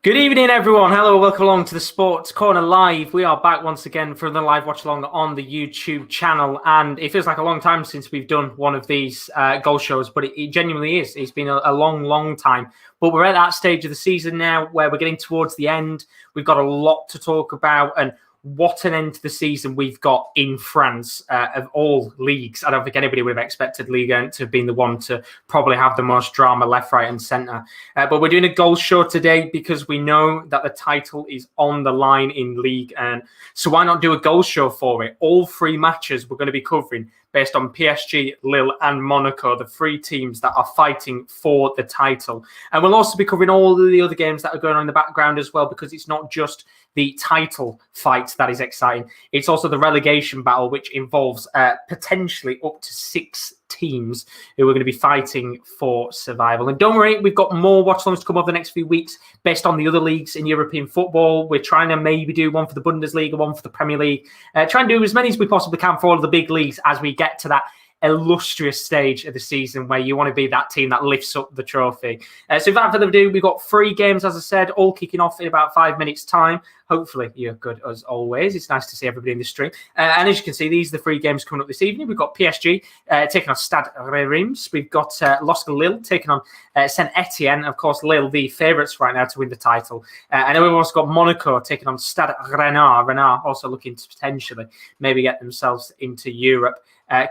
Good evening, everyone. Hello, welcome along to the Sports Corner Live. We are back once again for another live watch along on the YouTube channel, and it feels like a long time since we've done one of these goal shows, but it genuinely is. It's been a long time, but we're at that stage of the season now where we're getting towards the end. We've got a lot to talk about, and what an end to the season we've got in France of all leagues. I don't think anybody would have expected Ligue to have been the one to probably have the most drama left, right and centre. But we're doing a goal show today because we know that the title is on the line in Ligue. And so why not do a goal show for it? All three matches we're going to be covering based on PSG, Lille and Monaco, the three teams that are fighting for the title. And we'll also be covering all of the other games that are going on in the background as well, because it's not just the title fight that is exciting. It's also the relegation battle, which involves potentially up to 6 teams who are going to be fighting for survival. And don't worry, we've got more watch-alongs to come over the next few weeks based on the other leagues in European football. We're trying to maybe do one for the Bundesliga, one for the Premier League. Try and do as many as we possibly can for all of the big leagues as we get to that illustrious stage of the season where you want to be that team that lifts up the trophy. So without further ado, we've got 3 games, as I said, all kicking off in about 5 minutes' time. Hopefully you're good as always. It's nice to see everybody in the stream. And as you can see, these are the 3 games coming up this evening. We've got PSG taking on Stade Reims. We've got Lille taking on Saint-Étienne. Of course, Lille, the favourites right now to win the title. And then we've also got Monaco taking on Stade Rennes. Rennes also looking to potentially maybe get themselves into Europe,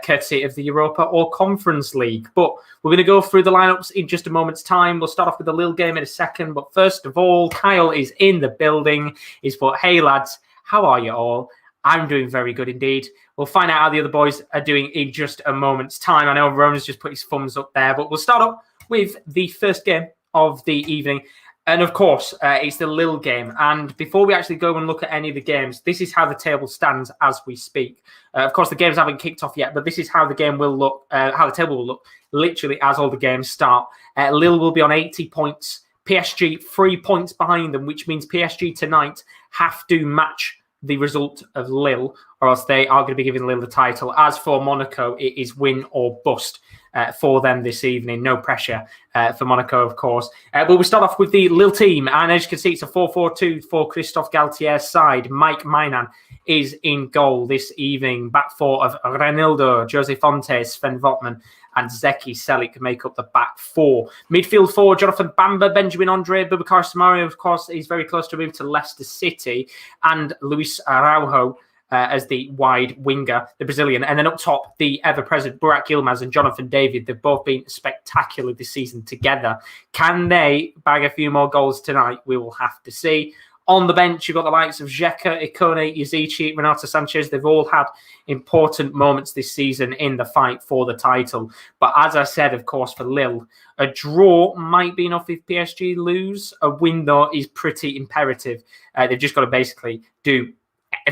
courtesy of the Europa or Conference League. But we're going to go through the lineups in just a moment's time. We'll start off with the Lille game in a second. But first of all, Kyle is in the building. He's put, hey lads, how are you all? I'm doing very good indeed. We'll find out how the other boys are doing in just a moment's time. I know Ron's just put his thumbs up there, but we'll start off with the first game of the evening. And of course, it's the Lille game. And before we actually go and look at any of the games, this is how the table stands as we speak. Of course, the games haven't kicked off yet, but this is how the game will look, how the table will look, literally as all the games start. Lille will be on 80 points. PSG 3 points behind them, which means PSG tonight have to match the result of Lille, or else they are going to be giving Lille the title. As for Monaco, it is win or bust for them this evening. No pressure for Monaco, of course. But we'll start off with the Lille team. And as you can see, it's a 4-4-2 for Christophe Galtier's side. Mike Mainan is in goal this evening. Back 4 of Renildo, Jose Fontes, Sven Votman, and Zeki Selik make up the back 4. Midfield 4, Jonathan Bamba, Benjamin Andre, Boubacar Samaria, of course, he's very close to move to Leicester City, and Luis Araujo as the wide winger, the Brazilian. And then up top, the ever-present Burak Yilmaz and Jonathan David. They've both been spectacular this season together. Can they bag a few more goals tonight? We will have to see. On the bench, you've got the likes of Xhaka, Ikone, Yazici, Renato Sanchez. They've all had important moments this season in the fight for the title. But as I said, of course, for Lille, a draw might be enough if PSG lose. A win, though, is pretty imperative. They've just got to basically do,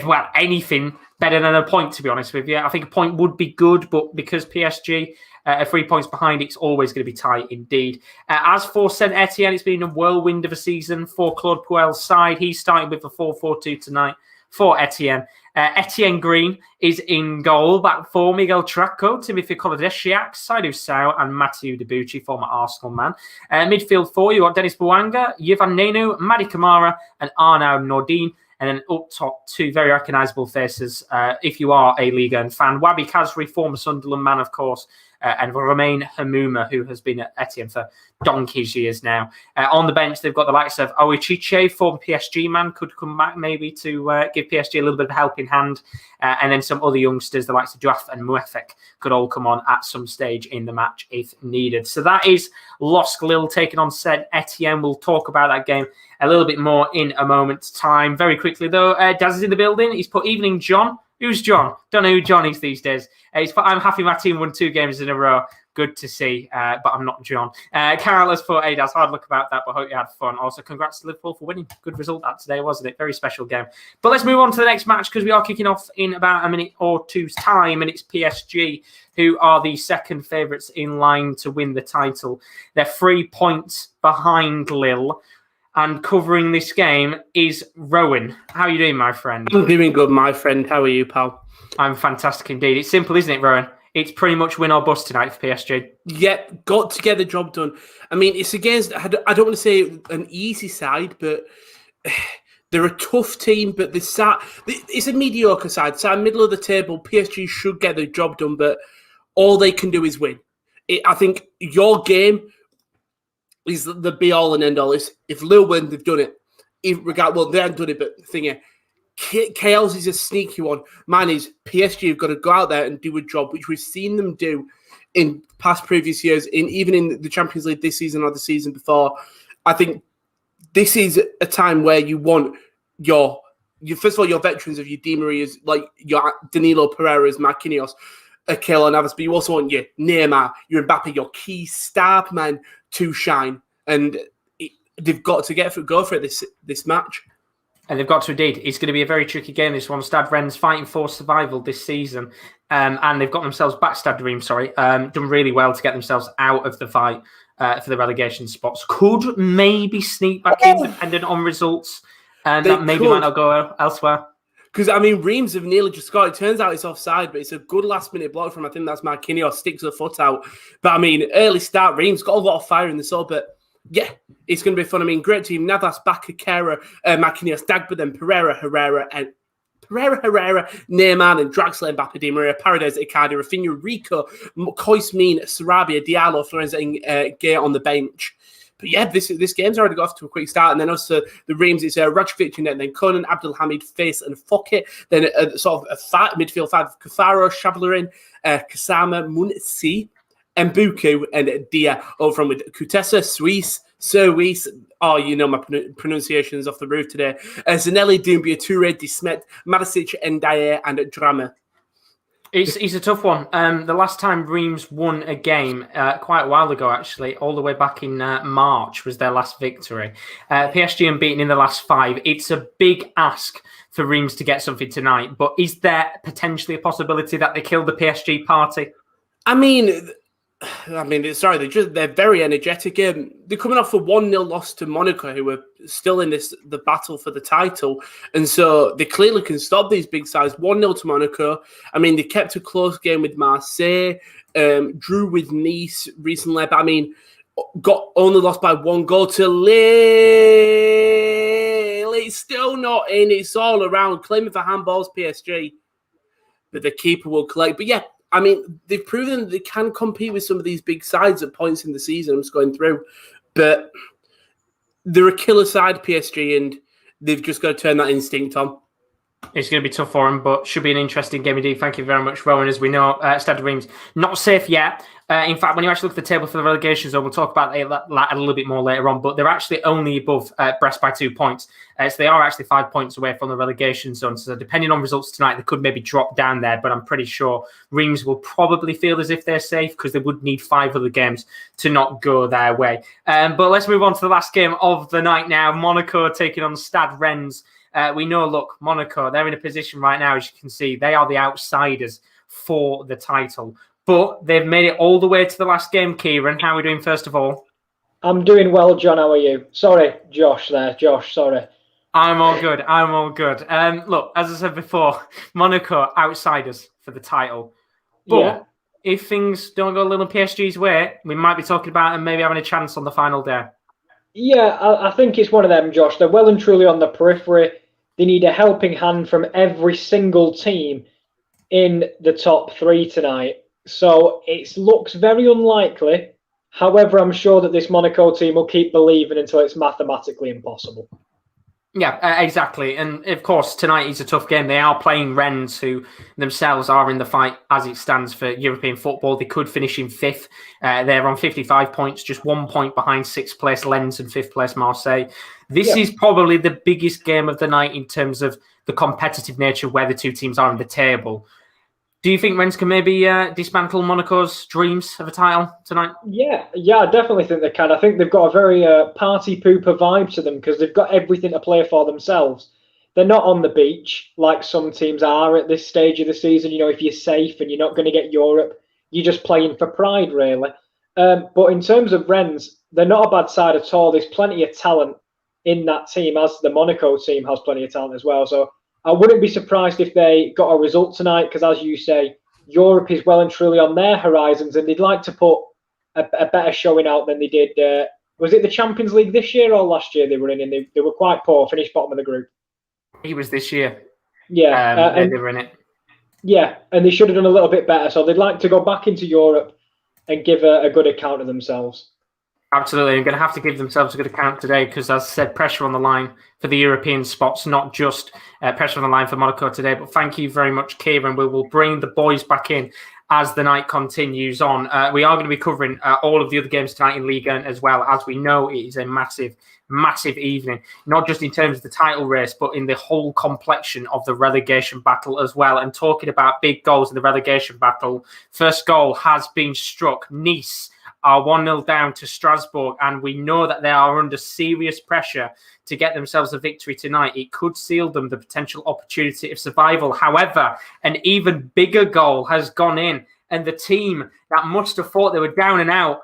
well, anything better than a point, to be honest with you. I think a point would be good, but because PSG are 3 points behind, it's always going to be tight indeed. As for Saint-Étienne, it's been a whirlwind of a season for Claude Puel's side. He's starting with a 4-4-2 tonight for Etienne. Etienne Green is in goal. Back 4, Miguel Traco, Timothy Kolodeshiak, Saidou Sow, and Mathieu Debuchy, former Arsenal man. Midfield 4, you've got Dennis Bouanga, Yvan Nenu, Madi Kamara, and Arnaud Nordin. And then up top, 2 very recognisable faces, if you are a Ligue 1 fan. Wabi Kazri, former Sunderland man, of course, and Romain Hamouma, who has been at Etienne for donkey's years now. On the bench, they've got the likes of Oichiche, former PSG man, could come back maybe to give PSG a little bit of a helping hand. And then some other youngsters, the likes of Jouaf and Mouefek, could all come on at some stage in the match if needed. So that is LOSC Lille taking on Saint-Étienne. We'll talk about that game a little bit more in a moment's time. Very quickly, though, Daz is in the building. He's put evening John. Who's John? Don't know who John is these days. He's put, I'm happy my team won 2 games in a row. Good to see, but I'm not John. Carol has put, hey, Daz, hard luck about that, but hope you had fun. Also, congrats to Liverpool for winning. Good result that today, wasn't it? Very special game. But let's move on to the next match because we are kicking off in about a minute or two's time, and it's PSG, who are the second favourites in line to win the title. They're 3 points behind Lille. And covering this game is Rowan. How are you doing, my friend? I'm doing good, my friend. How are you, pal? I'm fantastic indeed. It's simple, isn't it, Rowan? it's pretty much win or bust tonight for PSG. Yeah, got to get the job done. I mean, it's against, I don't want to say an easy side, but they're a tough team, but it's a mediocre side. So middle of the table, PSG should get the job done, but all they can do is win. I think your game is the be-all and end-all. If Lille win, they've done it. They haven't done it, but the thing is, KL's is a sneaky one. Mine is PSG have got to go out there and do a job, which we've seen them do in past previous years, even in the Champions League this season or the season before. I think this is a time where you want your first of all, your veterans of your Di Marias, like your Danilo Pereiras, Marquinhos, Keylor Navas, but you also want your Neymar, your Mbappe, your key star man to shine. And they've got to go for it this match. And they've got to indeed. It's going to be a very tricky game, this one. Stade Rennes fighting for survival this season. And they've got themselves back, Stade Reims, done really well to get themselves out of the fight for the relegation spots. Could maybe sneak back in, dependent on results. And that maybe might not go elsewhere. Because, I mean, Reims have nearly just scored. It turns out it's offside, but it's a good last-minute block from, I think that's Marquinhos, sticks the foot out. But, I mean, early start, Reims got a lot of fire in the soul, but yeah, it's going to be fun. I mean, great team. Navas, Bacca, Kera, Marquinhos, Dagba, then Herrera, Neymar, and Draxler, Mbappe, Di Maria, Paredes, Icardi, Rafinha, Rico, Koismin, Sarabia, Diallo, Florence, and Gay on the bench. But yeah, this game's already got off to a quick start. And then also the Reims, it's Rajovic and then Conan, Abdelhamid, Face, and Foket. Then sort of a midfield five of Cafaro, Chablarin, Kasama, Munsi, Mbuku, and Dia. Over from with Kutesa, Suisse, Suisse. Oh, you know my pronunciations off the roof today. Zanelli, Doumbia, Touré, Dismet, Matisic, Ndiaye, and Drama. It's a tough one. The last time Reims won a game, quite a while ago, actually, all the way back in March, was their last victory. PSG unbeaten in the last 5. It's a big ask for Reims to get something tonight, but is there potentially a possibility that they kill the PSG party? I mean, sorry, they're very energetic. They're coming off a 1-0 loss to Monaco, who are still in the battle for the title. And so they clearly can stop these big sides. 1-0 to Monaco. I mean, they kept a close game with Marseille, drew with Nice recently, but I mean, got only lost by 1 goal to Lille. It's still not in. It's all around. Claiming for handballs, PSG. But the keeper will collect. But yeah, I mean, they've proven that they can compete with some of these big sides at points in the season. I'm just going through. But they're a killer side, PSG, and they've just got to turn that instinct on. It's going to be tough for them, but should be an interesting game indeed. Thank you very much, Rowan. As we know, Stade Reims not safe yet. In fact, when you actually look at the table for the relegation zone, we'll talk about that a little bit more later on, but they're actually only above Brest by 2 points. So they are actually 5 points away from the relegation zone. So depending on results tonight, they could maybe drop down there, but I'm pretty sure Reims will probably feel as if they're safe because they would need 5 other games to not go their way. But let's move on to the last game of the night now. Monaco taking on Stade Rennes. We know, look, Monaco, they're in a position right now, as you can see, they are the outsiders for the title. But they've made it all the way to the last game, Kieran. How are we doing, first of all? I'm doing well, John. How are you? Sorry, Josh there. Josh, sorry. I'm all good. Look, as I said before, Monaco, outsiders for the title. But if things don't go a little PSG's way, we might be talking about them maybe having a chance on the final day. Yeah, I think it's one of them, Josh. They're well and truly on the periphery. They need a helping hand from every single team in the top 3 tonight. So it looks very unlikely. However, I'm sure that this Monaco team will keep believing until it's mathematically impossible. Yeah, exactly. And of course, tonight is a tough game. They are playing Rennes, who themselves are in the fight as it stands for European football. They could finish in 5th. They're on 55 points, just 1 point behind 6th place Lens and 5th place Marseille. This is probably the biggest game of the night in terms of the competitive nature of where the two teams are in the table. Do you think Rennes can maybe dismantle Monaco's dreams of a title tonight? Yeah, I definitely think they can. I think they've got a very party pooper vibe to them because they've got everything to play for themselves. They're not on the beach like some teams are at this stage of the season. You know, if you're safe and you're not going to get Europe, you're just playing for pride, really. But in terms of Rennes, they're not a bad side at all. There's plenty of talent in that team, as the Monaco team has plenty of talent as well. So I wouldn't be surprised if they got a result tonight because, as you say, Europe is well and truly on their horizons, and they'd like to put a better showing out than they did. Was it the Champions League this year or last year they were in? And they were quite poor, finished bottom of the group. He was this year. Yeah, they were in it. Yeah, and they should have done a little bit better. So they'd like to go back into Europe and give a good account of themselves. Absolutely. They're going to have to give themselves a good account today because, as I said, pressure on the line for the European spots, not just pressure on the line for Monaco today. But thank you very much, Kieran. We will bring the boys back in as the night continues on. We are going to be covering all of the other games tonight in Ligue as well. As we know, it is a massive evening, not just in terms of the title race, but in the whole complexion of the relegation battle as well. And talking about big goals in the relegation battle, first goal has been struck. Nice are 1-0 down to Strasbourg, and we know that they are under serious pressure to get themselves a victory tonight. It could seal them the potential opportunity of survival. However, an even bigger goal has gone in, and the team that must have thought they were down and out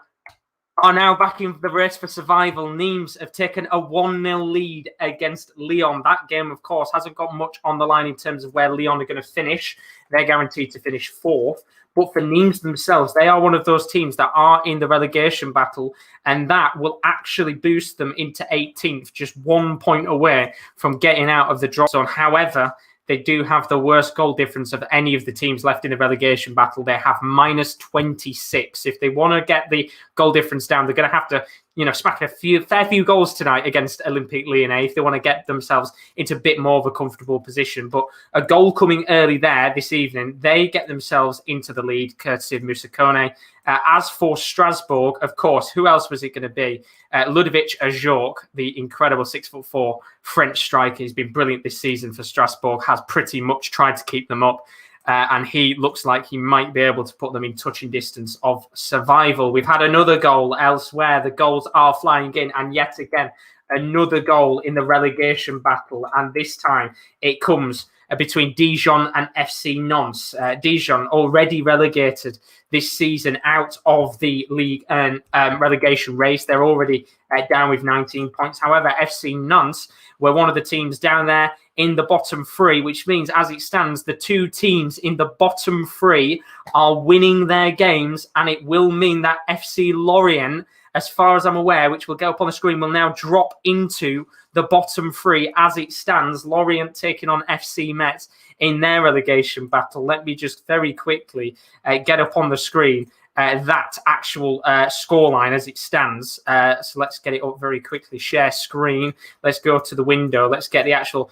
are now back in the race for survival. Nîmes have taken a 1-0 lead against Lyon. That game, of course, hasn't got much on the line in terms of where Lyon are going to finish. They're guaranteed to finish fourth. But for Nîmes themselves, they are one of those teams that are in the relegation battle, and that will actually boost them into 18th, just 1 point away from getting out of the drop zone. However, they do have the worst goal difference of any of the teams left in the relegation battle. They have -26. If they want to get the goal difference down, they're going to have to, smack a fair few goals tonight against Olympique Lyonnais if they want to get themselves into a bit more of a comfortable position. But a goal coming early there this evening, they get themselves into the lead, courtesy of Moussa Kone. As for Strasbourg, of course, who else was it going to be? Ludovic Ajorc, the incredible 6'4" French striker, has been brilliant this season for Strasbourg, has pretty much tried to keep them up. And he looks like he might be able to put them in touching distance of survival. We've had another goal elsewhere. The goals are flying in. And yet again, another goal in the relegation battle. And this time it comes between Dijon and FC Nantes. Dijon already relegated this season out of the league and relegation race. They're already down with 19 points. However, FC Nantes were one of the teams down there in the bottom three, which means as it stands, the two teams in the bottom three are winning their games, and it will mean that FC Lorient, as far as I'm aware, which will go up on the screen, will now drop into the bottom three as it stands. Lorient taking on FC Metz in their relegation battle. Let me just very quickly get up on the screen that actual scoreline as it stands. So let's get it up very quickly. Share screen. Let's go to the window. Let's get the actual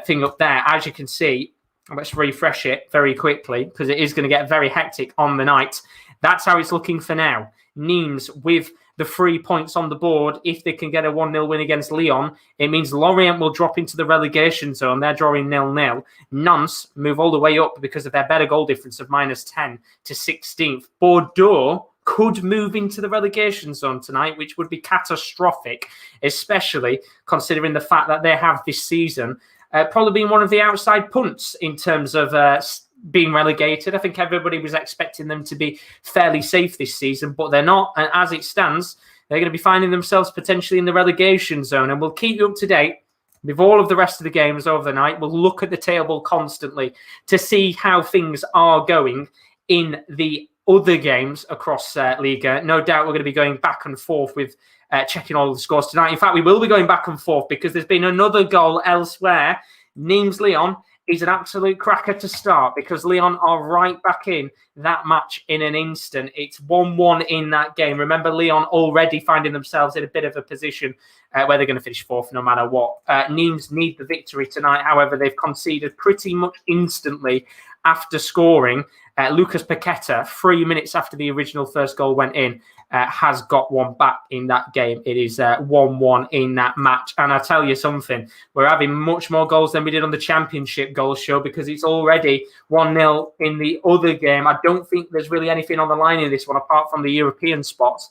thing up there. As you can see, let's refresh it very quickly because it is going to get very hectic on the night. That's how it's looking for now. Nîmes with the 3 points on the board. If they can get a 1-0 win against Lyon, it means Lorient will drop into the relegation zone. They're drawing 0-0. Nantes move all the way up because of their better goal difference of -10 to 16th. Bordeaux could move into the relegation zone tonight, which would be catastrophic, especially considering the fact that they have this season probably been one of the outside punts in terms of being relegated. I think everybody was expecting them to be fairly safe this season, but they're not. And as it stands, they're going to be finding themselves potentially in the relegation zone. And we'll keep you up to date with all of the rest of the games over the night. We'll look at the table constantly to see how things are going in the other games across Liga. No doubt we're going to be going back and forth with checking all of the scores tonight. In fact, we will be going back and forth because there's been another goal elsewhere. Nîmes-Lyon is an absolute cracker to start because Lyon are right back in that match in an instant. It's 1-1 in that game. Remember, Lyon already finding themselves in a bit of a position where they're going to finish fourth no matter what. Nîmes need the victory tonight. However, they've conceded pretty much instantly after scoring. Lucas Paqueta, 3 minutes after the original first goal went in, has got one back in that game. It is 1-1 in that match. And I tell you something, we're having much more goals than we did on the Championship goal show because it's already 1-0 in the other game. I don't think there's really anything on the line in this one apart from the European spots.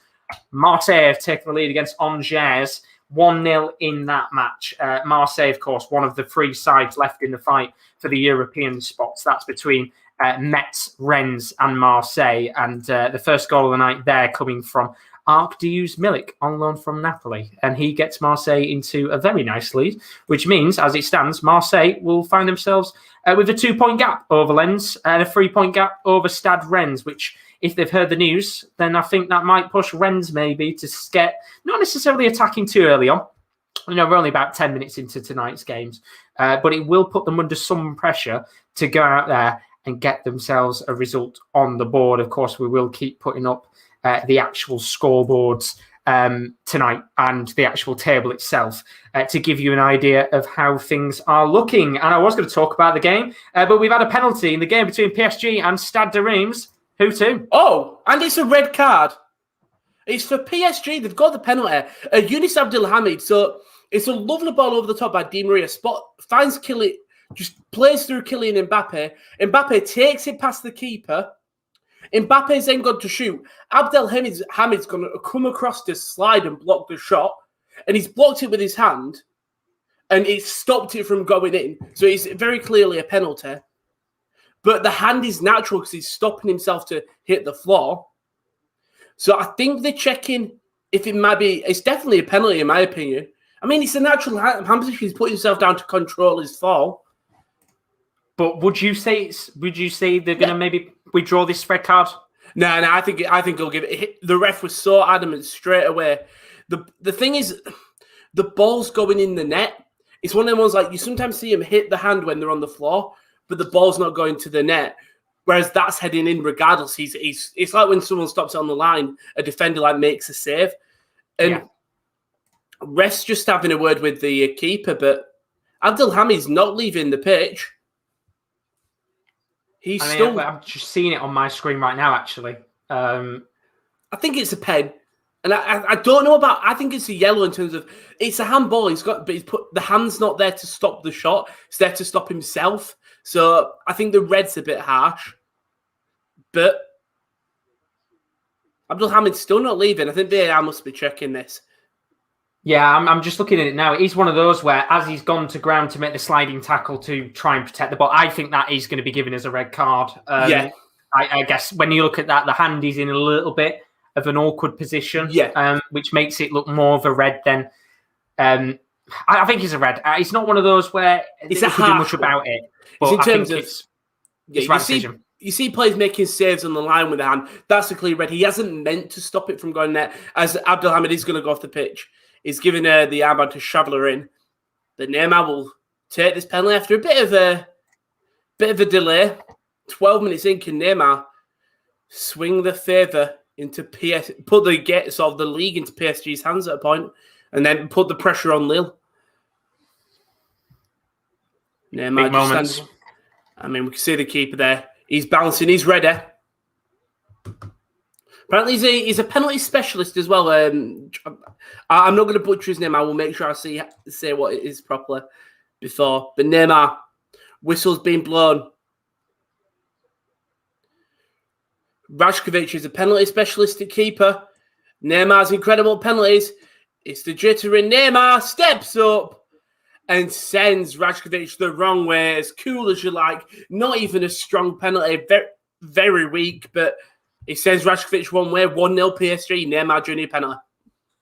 Marseille have taken the lead against Angers, 1-0 in that match. Marseille, of course, one of the three sides left in the fight for the European spots. That's between Metz, Rennes and Marseille. And the first goal of the night there coming from Arkadiusz Milik on loan from Napoli, and he gets Marseille into a very nice lead, which means, as it stands, Marseille will find themselves with a 2-point gap over Lens and a 3-point gap over Stade Rennes, which, if they've heard the news, then I think that might push Rennes maybe to get not necessarily attacking too early on. We're only about 10 minutes into tonight's games, but it will put them under some pressure to go out there and get themselves a result on the board. Of course, we will keep putting up the actual scoreboards tonight and the actual table itself to give you an idea of how things are looking. And I was going to talk about the game, but we've had a penalty in the game between PSG and Stade de Reims. Who to? Oh, and it's a red card. It's for PSG. They've got the penalty. Younis Abdelhamid. So it's a lovely ball over the top by Di Maria. Finds Kylian, just plays through Kylian Mbappe. Mbappe takes it past the keeper. Mbappe's then got to shoot. Abdelhamid's going to come across to slide and block the shot. And he's blocked it with his hand. And it's stopped it from going in. So it's very clearly a penalty. But the hand is natural because he's stopping himself to hit the floor. So I think they're checking if it might be... It's definitely a penalty, in my opinion. I mean, it's a natural hand position. He's putting himself down to control his fall. But would you say they're going to maybe withdraw this red card? No, I think he'll give it. The ref was so adamant straight away. The thing is, the ball's going in the net. It's one of them ones like you sometimes see him hit the hand when they're on the floor, but the ball's not going to the net. Whereas that's heading in regardless. It's like when someone stops it on the line, a defender makes a save. And ref's just having a word with the keeper, but Abdelhamid's not leaving the pitch. I'm just seeing it on my screen right now, actually. I think it's a pen. And I don't know about... I think it's a yellow in terms of... It's a handball. But he's put... The hand's not there to stop the shot. It's there to stop himself. So I think the red's a bit harsh. But Abdelhamid's still not leaving. I think VAR must be checking this. Yeah, I'm just looking at it now. He's one of those where, as he's gone to ground to make the sliding tackle to try and protect the ball, I think that is going to be given as a red card. I guess when you look at that, the hand is in a little bit of an awkward position, which makes it look more of a red than... I think it's a red. It's not one of those where it's they could do much about it. But in terms of... It's right decision. You see players making saves on the line with the hand. That's a clear red. He hasn't meant to stop it from going net, as Abdelhamid is going to go off the pitch. He's giving the armband to Chavalerin. But Neymar will take this penalty after a bit of a delay. 12 minutes in, can Neymar swing the favour into put the league into PSG's hands at a point, and then put the pressure on Lille. Neymar big moments. We can see the keeper there. He's bouncing. He's ready. Apparently, he's a penalty specialist as well. I'm not going to butcher his name. I will make sure I say what it is properly before. But Neymar, whistle's been blown. Rajkovic is a penalty specialist at keeper. Neymar's incredible penalties. It's the jittering. Neymar steps up and sends Rajkovic the wrong way. As cool as you like. Not even a strong penalty. Very, very weak, but... He sends Rajkovic one way, 1-0 PSG, Neymar Junior penalty.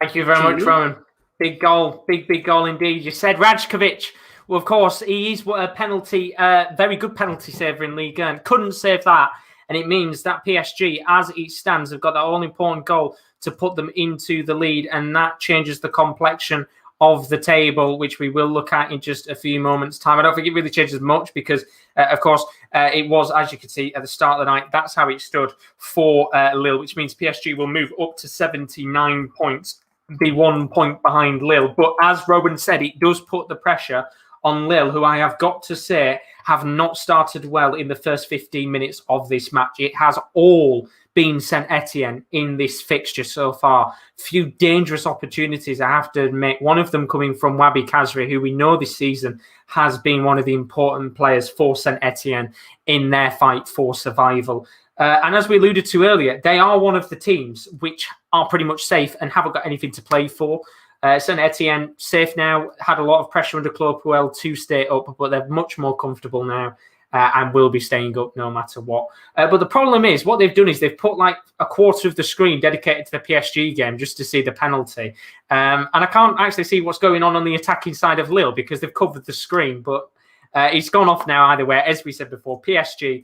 Thank you very much, Rowan. Big goal, big goal indeed. You said Rajkovic. Well, of course, he is a penalty, very good penalty saver in Ligue 1. Couldn't save that. And it means that PSG, as it stands, have got that all-important goal to put them into the lead. And that changes the complexion of the table, which we will look at in just a few moments' time. I don't think it really changes much because, of course, it was, as you can see, at the start of the night, that's how it stood for Lille, which means PSG will move up to 79 points, be 1 point behind Lille. But as Robin said, it does put the pressure on Lille, who I have got to say have not started well in the first 15 minutes of this match. It has all been Saint-Étienne in this fixture so far. Few dangerous opportunities, I have to admit. One of them coming from Wabi Kazri, who we know this season has been one of the important players for Saint-Étienne in their fight for survival. And as we alluded to earlier, they are one of the teams which are pretty much safe and haven't got anything to play for. Saint-Étienne, safe now, had a lot of pressure under Claude Puel to stay up, but they're much more comfortable now. and will be staying up no matter what. But the problem is, what they've done is they've put like a quarter of the screen dedicated to the PSG game just to see the penalty. And I can't actually see what's going on the attacking side of Lille because they've covered the screen. But it's gone off now either way. As we said before, PSG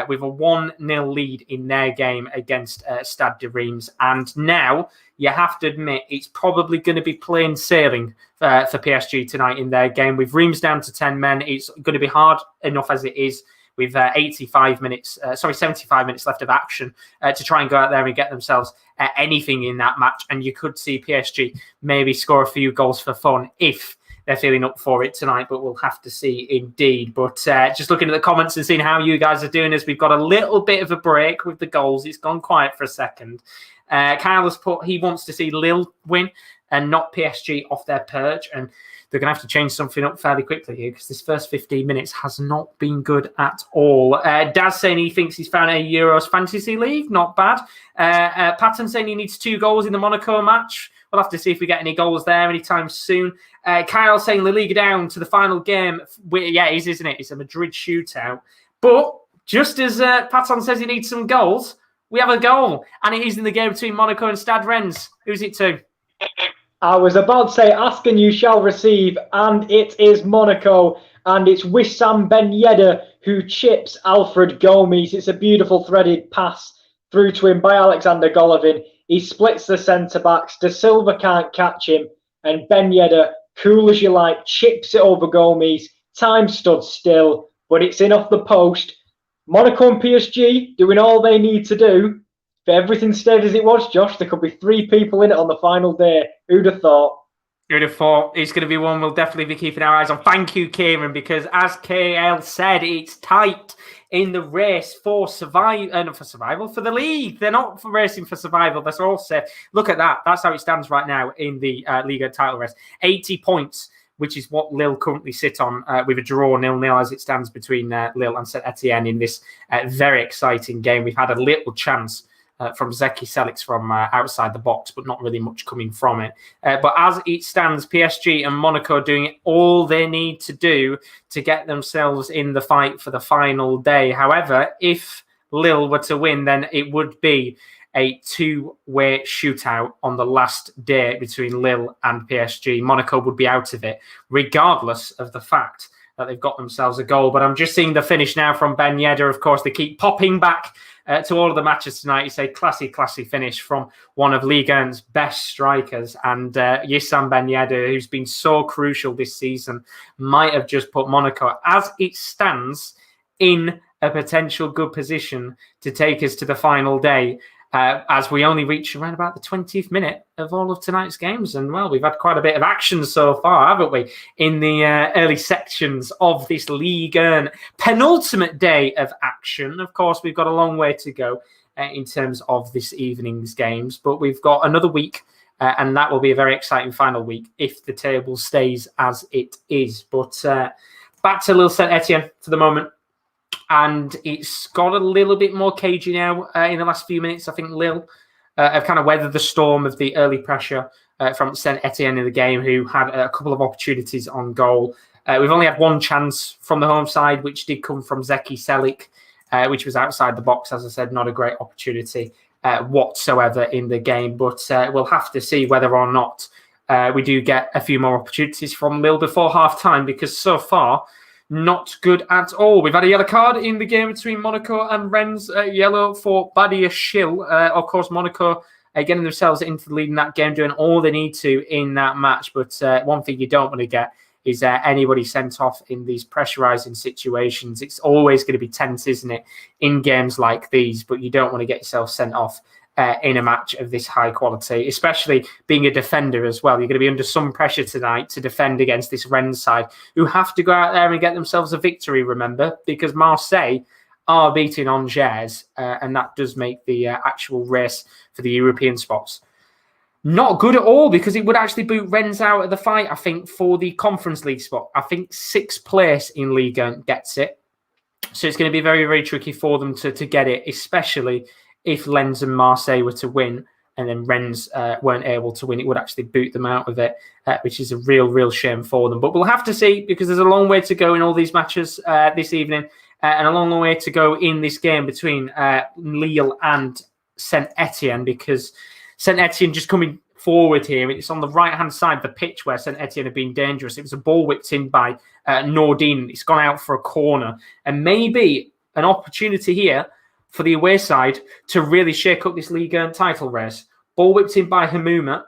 with a 1-0 lead in their game against Stade de Reims. And now you have to admit it's probably going to be plain sailing for PSG tonight in their game. With Reims down to 10 men, it's going to be hard enough as it is with 75 minutes left of action to try and go out there and get themselves anything in that match. And you could see PSG maybe score a few goals for fun if they're feeling up for it tonight, but we'll have to see indeed. But just looking at the comments and seeing how you guys are doing as we've got a little bit of a break with the goals. It's gone quiet for a second. Kyle has put he wants to see Lille win and not PSG off their perch. And they're going to have to change something up fairly quickly here because this first 15 minutes has not been good at all. Daz saying he thinks he's found a Euros Fantasy League. Not bad. Patton saying he needs 2 goals in the Monaco match. We'll have to see if we get any goals there anytime soon. Kyle saying La Liga down to the final game. Yeah, it is, isn't it? It's a Madrid shootout. But just as Patton says he needs some goals, we have a goal. And it is in the game between Monaco and Stade Rennes. Who's it to? I was about to say, ask and you shall receive. And it is Monaco. And it's Wissam Ben Yedder who chips Alfred Gomes. It's a beautiful threaded pass through to him by Alexander Golovin. He splits the centre-backs. De Silva can't catch him. And Ben Yedder, cool as you like, chips it over Gomes. Time stood still, but it's in off the post. Monaco and PSG doing all they need to do. If everything stayed as it was, Josh, there could be 3 people in it on the final day. Who'd have thought? Who'd have thought? It's going to be one we'll definitely be keeping our eyes on. Thank you, Kieran, because as KL said, it's tight in the race for survival, for the league. They're not racing for survival. That's all safe. Look at that. That's how it stands right now in the Ligue title race. 80 points, which is what Lille currently sit on with a draw 0-0 as it stands between Lille and Saint-Étienne in this very exciting game. We've had a little chance from Zeki Selix from outside the box, but not really much coming from it. But as it stands, PSG and Monaco doing all they need to do to get themselves in the fight for the final day. However, if Lille were to win, then it would be a 2-way shootout on the last day between Lille and PSG. Monaco would be out of it, regardless of the fact that they've got themselves a goal. But I'm just seeing the finish now from Ben Yedder. Of course, they keep popping back to all of the matches tonight. You say classy finish from one of Ligue 1's best strikers. And Wissam Ben Yedder, who's been so crucial this season, might have just put Monaco, as it stands, in a potential good position to take us to the final day. As we only reach around about the 20th minute of all of tonight's games. And, well, we've had quite a bit of action so far, haven't we, in the early sections of this Ligue 1 penultimate day of action. Of course, we've got a long way to go in terms of this evening's games, but we've got another week, and that will be a very exciting final week if the table stays as it is. But back to Lille Saint-Étienne for the moment. And it's got a little bit more cagey now in the last few minutes. I think Lille have kind of weathered the storm of the early pressure from Saint-Étienne in the game, who had a couple of opportunities on goal. We've only had one chance from the home side, which did come from Zeki Selix, which was outside the box. As I said, not a great opportunity whatsoever in the game. But we'll have to see whether or not we do get a few more opportunities from Lille before half-time, because so far, not good at all. We've had a yellow card in the game between Monaco and Rennes. Yellow for Badia Schill. Of course, Monaco getting themselves into the lead in that game, doing all they need to in that match. But one thing you don't want to get is anybody sent off in these pressurising situations. It's always going to be tense, isn't it, in games like these? But you don't want to get yourself sent off in a match of this high quality, especially being a defender as well. You're going to be under some pressure tonight to defend against this Rennes side, who have to go out there and get themselves a victory, remember, because Marseille are beating Angers, and that does make the actual race for the European spots not good at all, because it would actually boot Rennes out of the fight, I think, for the Conference League spot. I think 6th place in Ligue 1 gets it. So it's going to be very, very tricky for them to get it, especially if Lens and Marseille were to win and then Rennes weren't able to win. It would actually boot them out of it, which is a real shame for them. But we'll have to see, because there's a long way to go in all these matches this evening. and a long way to go in this game between Lille and Saint-Étienne, because Saint-Étienne just coming forward here. It's on the right-hand side of the pitch where Saint-Étienne have been dangerous. It was a ball whipped in by Nordin. It's gone out for a corner. And maybe an opportunity here for the away side to really shake up this Ligue 1 title race. Ball whipped in by Hamouma.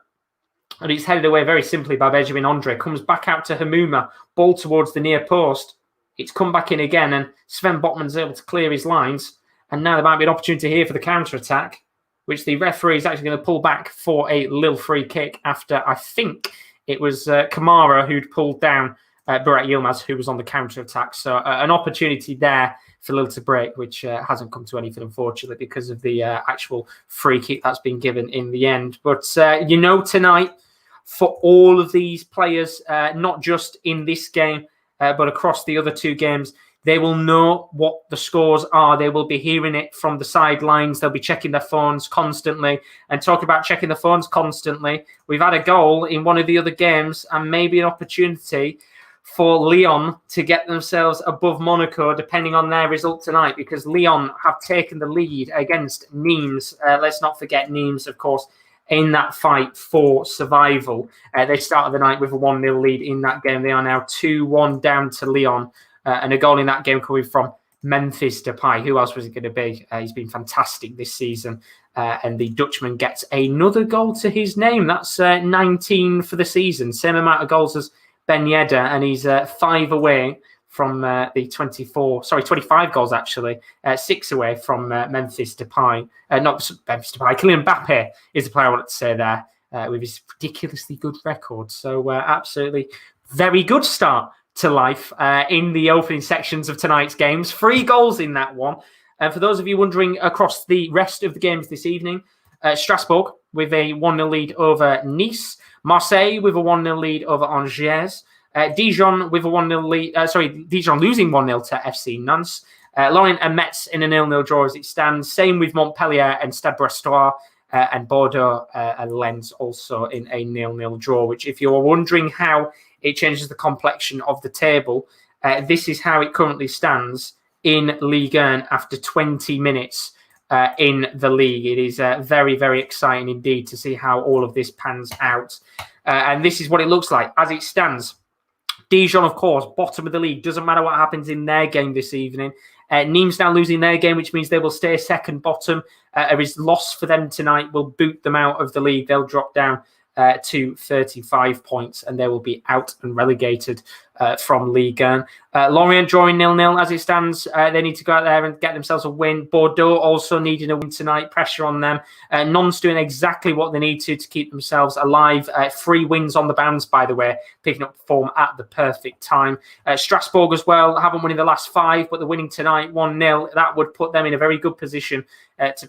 And it's headed away very simply by Benjamin Andre. Comes back out to Hamouma. Ball towards the near post. It's come back in again. And Sven Botman's able to clear his lines. And now there might be an opportunity here for the counter-attack, which the referee is actually going to pull back for a Lille free kick after, I think, it was Kamara who'd pulled down Burak Yilmaz, who was on the counter-attack. So an opportunity there for Lille to break, which hasn't come to anything, unfortunately, because of the actual free kick that's been given in the end. But, tonight, for all of these players, not just in this game, but across the other two games, they will know what the scores are. They will be hearing it from the sidelines. They'll be checking their phones constantly. And talk about checking the phones constantly, we've had a goal in one of the other games and maybe an opportunity for Lyon to get themselves above Monaco, depending on their result tonight, because Lyon have taken the lead against Nîmes. Let's not forget Nîmes, of course, in that fight for survival. They started the night with a 1-0 lead in that game. They are now 2-1 down to Lyon. And a goal in that game coming from Memphis Depay. Who else was it going to be? He's been fantastic this season. And the Dutchman gets another goal to his name. That's 19 for the season. Same amount of goals as Ben Yedder. And he's 5 away from the 25 goals actually. 6 away from Memphis Depay. Not Memphis Depay. Kylian Mbappe is the player I wanted to say there. With his ridiculously good record. So absolutely very good start to life in the opening sections of tonight's games. 3 goals in that one. And for those of you wondering across the rest of the games this evening, Strasbourg with a 1-0 lead over Nice. Marseille with a 1-0 lead over Angers. Dijon with a 1-0 lead. Dijon losing 1-0 to FC Nantes. Lorient and Metz in a 0-0 draw as it stands. Same with Montpellier and Stade Brestois. And Bordeaux and Lens also in a 0-0 draw, which if you're wondering how it changes the complexion of the table, this is how it currently stands in Ligue 1 after 20 minutes in the league. It is very, very exciting indeed to see how all of this pans out. And this is what it looks like as it stands. Dijon, of course, bottom of the league. Doesn't matter what happens in their game this evening. Nîmes now losing their game, which means they will stay second bottom. A loss for them tonight will boot them out of the league. They'll drop down to 35 points and they will be out and relegated from Ligue 1. Lorient drawing 0-0 as it stands. They need to go out there and get themselves a win. Bordeaux also needing a win tonight. Pressure on them. Nantes doing exactly what they need to keep themselves alive. 3 wins on the bounce, by the way, picking up form at the perfect time. Strasbourg as well haven't won in the last 5, but they're winning tonight 1-0. That would put them in a very good position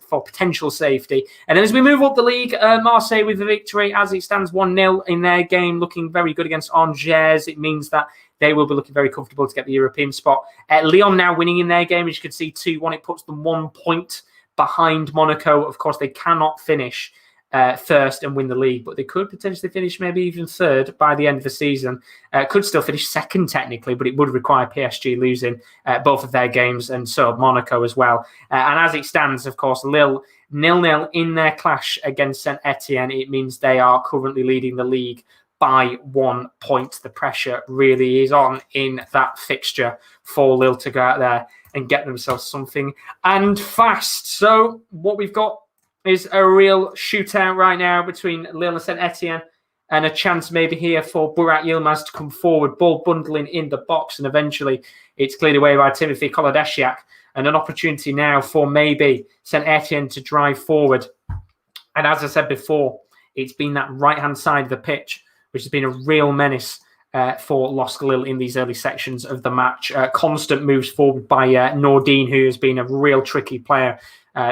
for potential safety. And then as we move up the league, Marseille with the victory as it stands 1-0 in their game, looking very good against Angers. It means that they will be looking very comfortable to get the European spot. Lyon now winning in their game, as you can see, 2-1. It puts them 1 point behind Monaco. Of course, they cannot finish first and win the league, but they could potentially finish maybe even third by the end of the season. Could still finish second technically, but it would require PSG losing both of their games, and so Monaco as well. And as it stands, of course, Lille 0-0 in their clash against Saint-Étienne. It means they are currently leading the league by 1 point. The pressure really is on in that fixture for Lille to go out there and get themselves something and fast. So what we've got is a real shootout right now between Lille and Saint-Étienne, and a chance maybe here for Burak Yilmaz to come forward, ball bundling in the box, and eventually it's cleared away by Timothy Kolodeshiak, and an opportunity now for maybe Saint-Étienne to drive forward. And as I said before, it's been that right-hand side of the pitch which has been a real menace for LOSC Lille in these early sections of the match. Constant moves forward by Nordin, who has been a real tricky player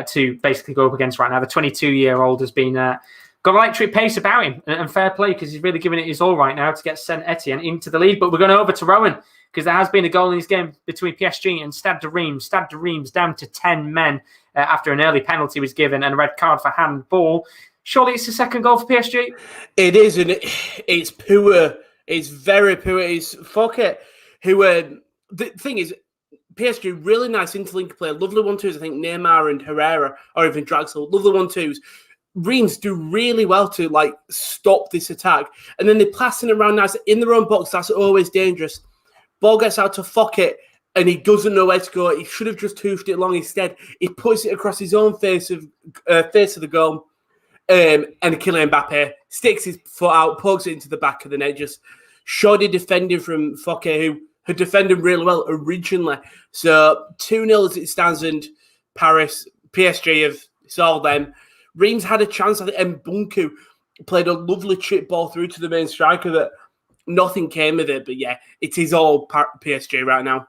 to basically go up against right now. The 22-year-old has been got an electric pace about him, and fair play, because he's really giving it his all right now to get Saint-Étienne into the lead. But we're going over to Rowan, because there has been a goal in this game between PSG and Stade de Reims. Stade de Reims down to 10 men after an early penalty was given and a red card for handball. Surely it's the second goal for PSG? It is, and it's poor. It's very poor. It's Fouquet, who... the thing is, PSG, really nice interlink play. Lovely 1-2s. I think Neymar and Herrera, or even Draxler, lovely 1-2s. Reims do really well to like stop this attack. And then they're passing around nice in their own box. That's always dangerous. Ball gets out to Fockett and he doesn't know where to go. He should have just hoofed it long. Instead, he puts it across his own face of the goal. And Kylian Mbappe sticks his foot out, pokes it into the back of the net. Just shoddy defending from Fockett, who had defended really well originally. So 2-0 as it stands, and PSG it's all them. Reims had a chance. I think Mbunku played a lovely chip ball through to the main striker that nothing came of it. But yeah, it is all PSG right now.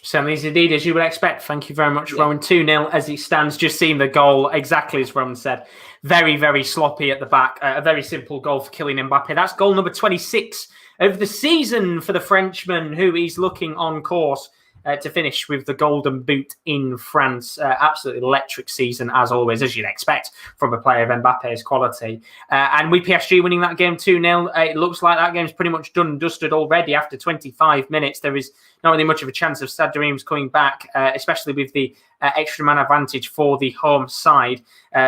Certainly is indeed, as you would expect. Thank you very much, Rowan. 2-0 as it stands. Just seeing the goal, exactly as Rowan said. Very, very sloppy at the back. A very simple goal for Kylian Mbappe. That's goal number 26 of the season for the Frenchman, who is looking on course to finish with the Golden Boot in France. Absolutely electric season, as always, as you'd expect from a player of Mbappe's quality. And with PSG winning that game 2-0, it looks like that game's pretty much done and dusted already after 25 minutes. There is not really much of a chance of Stade de Reims coming back, especially with the extra man advantage for the home side.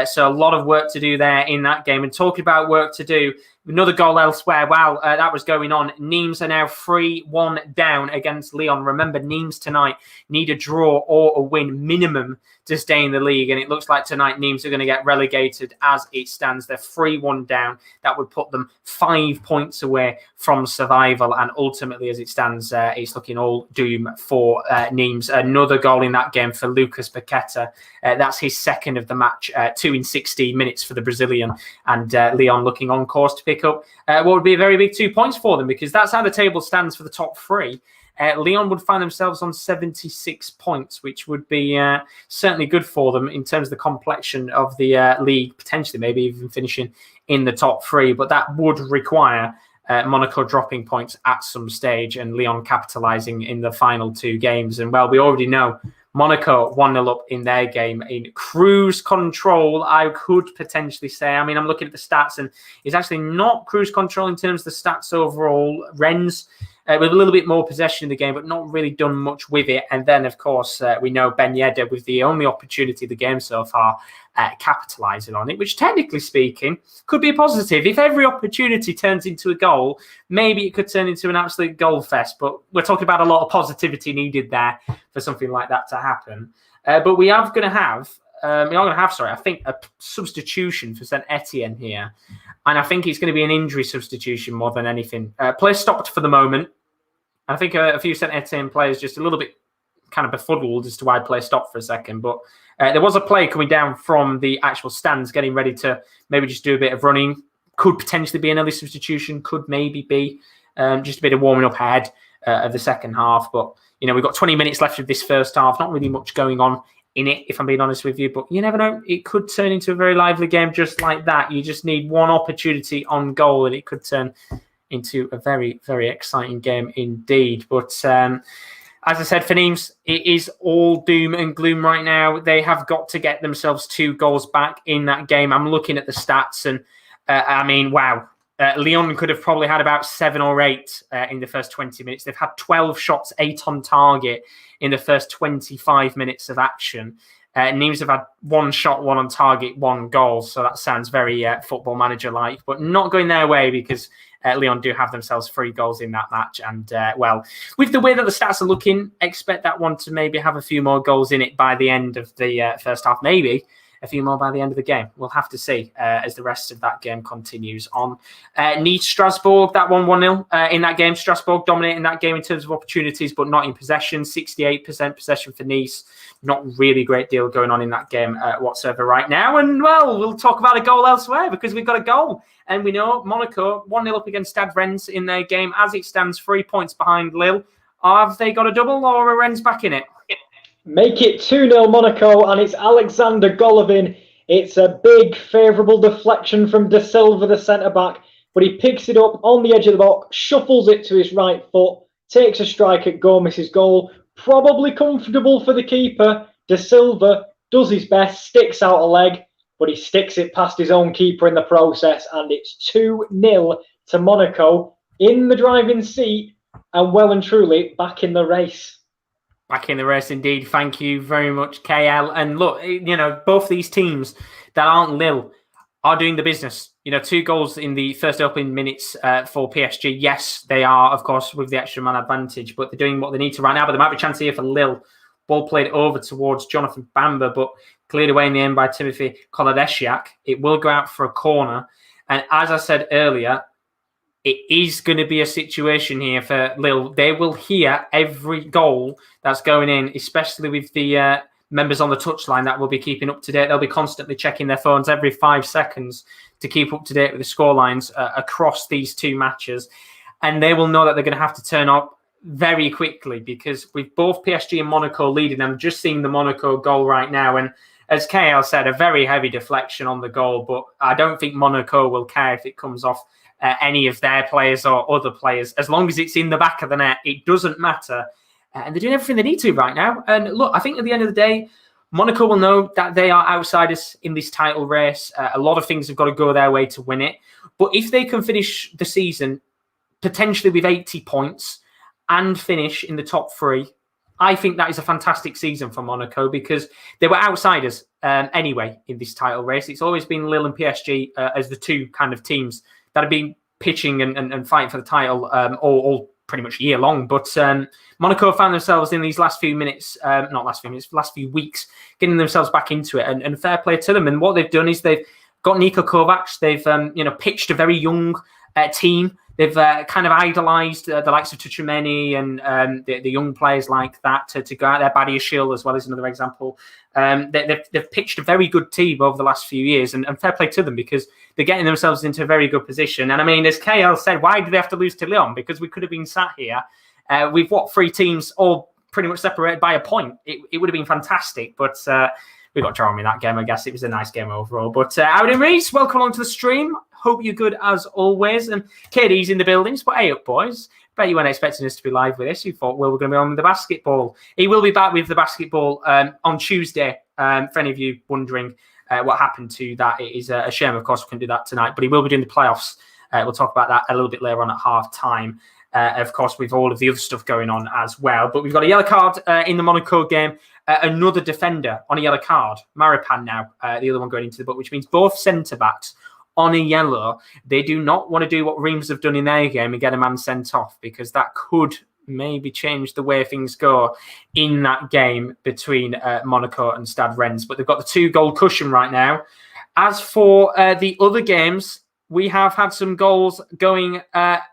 So a lot of work to do there in that game. And talking about work to do, another goal elsewhere. While that was going on, Nîmes are now 3-1 down against Lyon. Remember, Nîmes tonight need a draw or a win minimum to stay in the league. And it looks like tonight Nîmes are going to get relegated as it stands. They're 3-1 down. That would put them 5 points away from survival. And ultimately, as it stands, it's looking all doom for Nîmes. Another goal in that game for Lucas Paqueta. That's his second of the match, 2 in 16 minutes for the Brazilian. And Lyon looking on course to pick up what would be a very big 2 points for them, because that's how the table stands for the top three. Lyon would find themselves on 76 points, which would be certainly good for them in terms of the complexion of the league, potentially maybe even finishing in the top three. But that would require Monaco dropping points at some stage and Lyon capitalising in the final two games. And well, we already know Monaco 1-0 up in their game in cruise control, I could potentially say. I mean, I'm looking at the stats and it's actually not cruise control in terms of the stats overall. Rennes with a little bit more possession in the game, but not really done much with it. And then, of course, we know Ben Yedder with the only opportunity of the game so far, capitalising on it, which technically speaking could be a positive. If every opportunity turns into a goal, maybe it could turn into an absolute goal fest. But we're talking about a lot of positivity needed there for something like that to happen. But we are going to have, I think, a substitution for Saint-Étienne here. And I think it's going to be an injury substitution more than anything. Play stopped for the moment. I think a few Saint-Étienne players just a little bit kind of befuddled as to why play stopped for a second. But there was a play coming down from the actual stands, getting ready to maybe just do a bit of running. Could potentially be an early substitution. Could maybe be just a bit of warming up ahead of the second half. But, you know, we've got 20 minutes left of this first half. Not really much going on in it, if I'm being honest with you. But you never know. It could turn into a very lively game just like that. You just need one opportunity on goal and it could turn into a very, very exciting game indeed. But as I said, for Nîmes, it is all doom and gloom right now. They have got to get themselves 2 goals back in that game. I'm looking at the stats and I mean, wow. Lyon could have probably had about 7 or 8 in the first 20 minutes. They've had 12 shots, 8 on target in the first 25 minutes of action. Nîmes have had 1 shot, 1 on target, 1 goal. So that sounds very football manager-like, but not going their way because Lyon do have themselves 3 goals in that match. And, well, with the way that the stats are looking, expect that one to maybe have a few more goals in it by the end of the first half, maybe a few more by the end of the game. We'll have to see as the rest of that game continues on. Nice, Strasbourg, that one 1-0 in that game. Strasbourg dominating that game in terms of opportunities, but not in possession. 68% possession for Nice. Not really great deal going on in that game whatsoever right now. And, well, we'll talk about a goal elsewhere because we've got a goal. And we know Monaco 1-0 up against Stade Rennes in their game. As it stands, 3 points behind Lille. Have they got a double or are Rennes back in it? Make it 2-0 Monaco, and it's Alexander Golovin. It's a big favourable deflection from De Silva, the centre-back, but he picks it up on the edge of the box, shuffles it to his right foot, takes a strike at Gomis's goal. Probably comfortable for the keeper. De Silva does his best, sticks out a leg, but he sticks it past his own keeper in the process, and it's 2-0 to Monaco in the driving seat and well and truly back in the race. Back in the race indeed. Thank you very much, KL. And look, both these teams that aren't Lille are doing the business. 2 goals in the first opening minutes for PSG. Yes, they are, of course, with the extra man advantage, but they're doing what they need to right now. But there might be a chance here for Lille. Ball played over towards Jonathan Bamba, but cleared away in the end by Timothy Kolodesiak. It will go out for a corner. And as I said earlier, it is going to be a situation here for Lille. They will hear every goal that's going in, especially with the members on the touchline that will be keeping up to date. They'll be constantly checking their phones every 5 seconds to keep up to date with the scorelines across these 2 matches. And they will know that they're going to have to turn up very quickly, because with both PSG and Monaco leading, I'm just seeing the Monaco goal right now. And as KL said, a very heavy deflection on the goal, but I don't think Monaco will care if it comes off any of their players or other players. As long as it's in the back of the net, it doesn't matter. And they're doing everything they need to right now. And look, I think at the end of the day, Monaco will know that they are outsiders in this title race. A lot of things have got to go their way to win it. But if they can finish the season potentially with 80 points and finish in the top 3, I think that is a fantastic season for Monaco, because they were outsiders anyway in this title race. It's always been Lille and PSG as the 2 kind of teams that have been pitching and fighting for the title all pretty much year long. But Monaco found themselves in these last few weeks, getting themselves back into it, and fair play to them. And what they've done is they've got Niko Kovac. They've pitched a very young team. They've kind of idolised the likes of Tuchumeni and the young players like that to go out there. Badiashile as well is another example. They've pitched a very good team over the last few years, and fair play to them, because they're getting themselves into a very good position. And I mean, as KL said, why did they have to lose to Lyon? Because we could have been sat here with 3 teams all pretty much separated by a point. It would have been fantastic, but we got drawn in that game. I guess it was a nice game overall. But Auden Rees, welcome along to the stream. Hope you're good as always. And KD's in the buildings. But hey up, boys. Bet you weren't expecting us to be live with this. You thought, well, we're going to be on with the basketball. He will be back with the basketball on Tuesday. For any of you wondering what happened to that, it is a shame. Of course, we can do that tonight. But he will be doing the playoffs. We'll talk about that a little bit later on at half time. Of course, with all of the other stuff going on as well. But we've got a yellow card in the Monaco game. Another defender on a yellow card. Maripan now, the other one going into the book, which means both centre-backs on a yellow. They do not want to do what Reims have done in their game and get a man sent off, because that could maybe change the way things go in that game between Monaco and Stade Rennes. But they've got the 2-goal cushion right now. As for the other games, we have had some goals going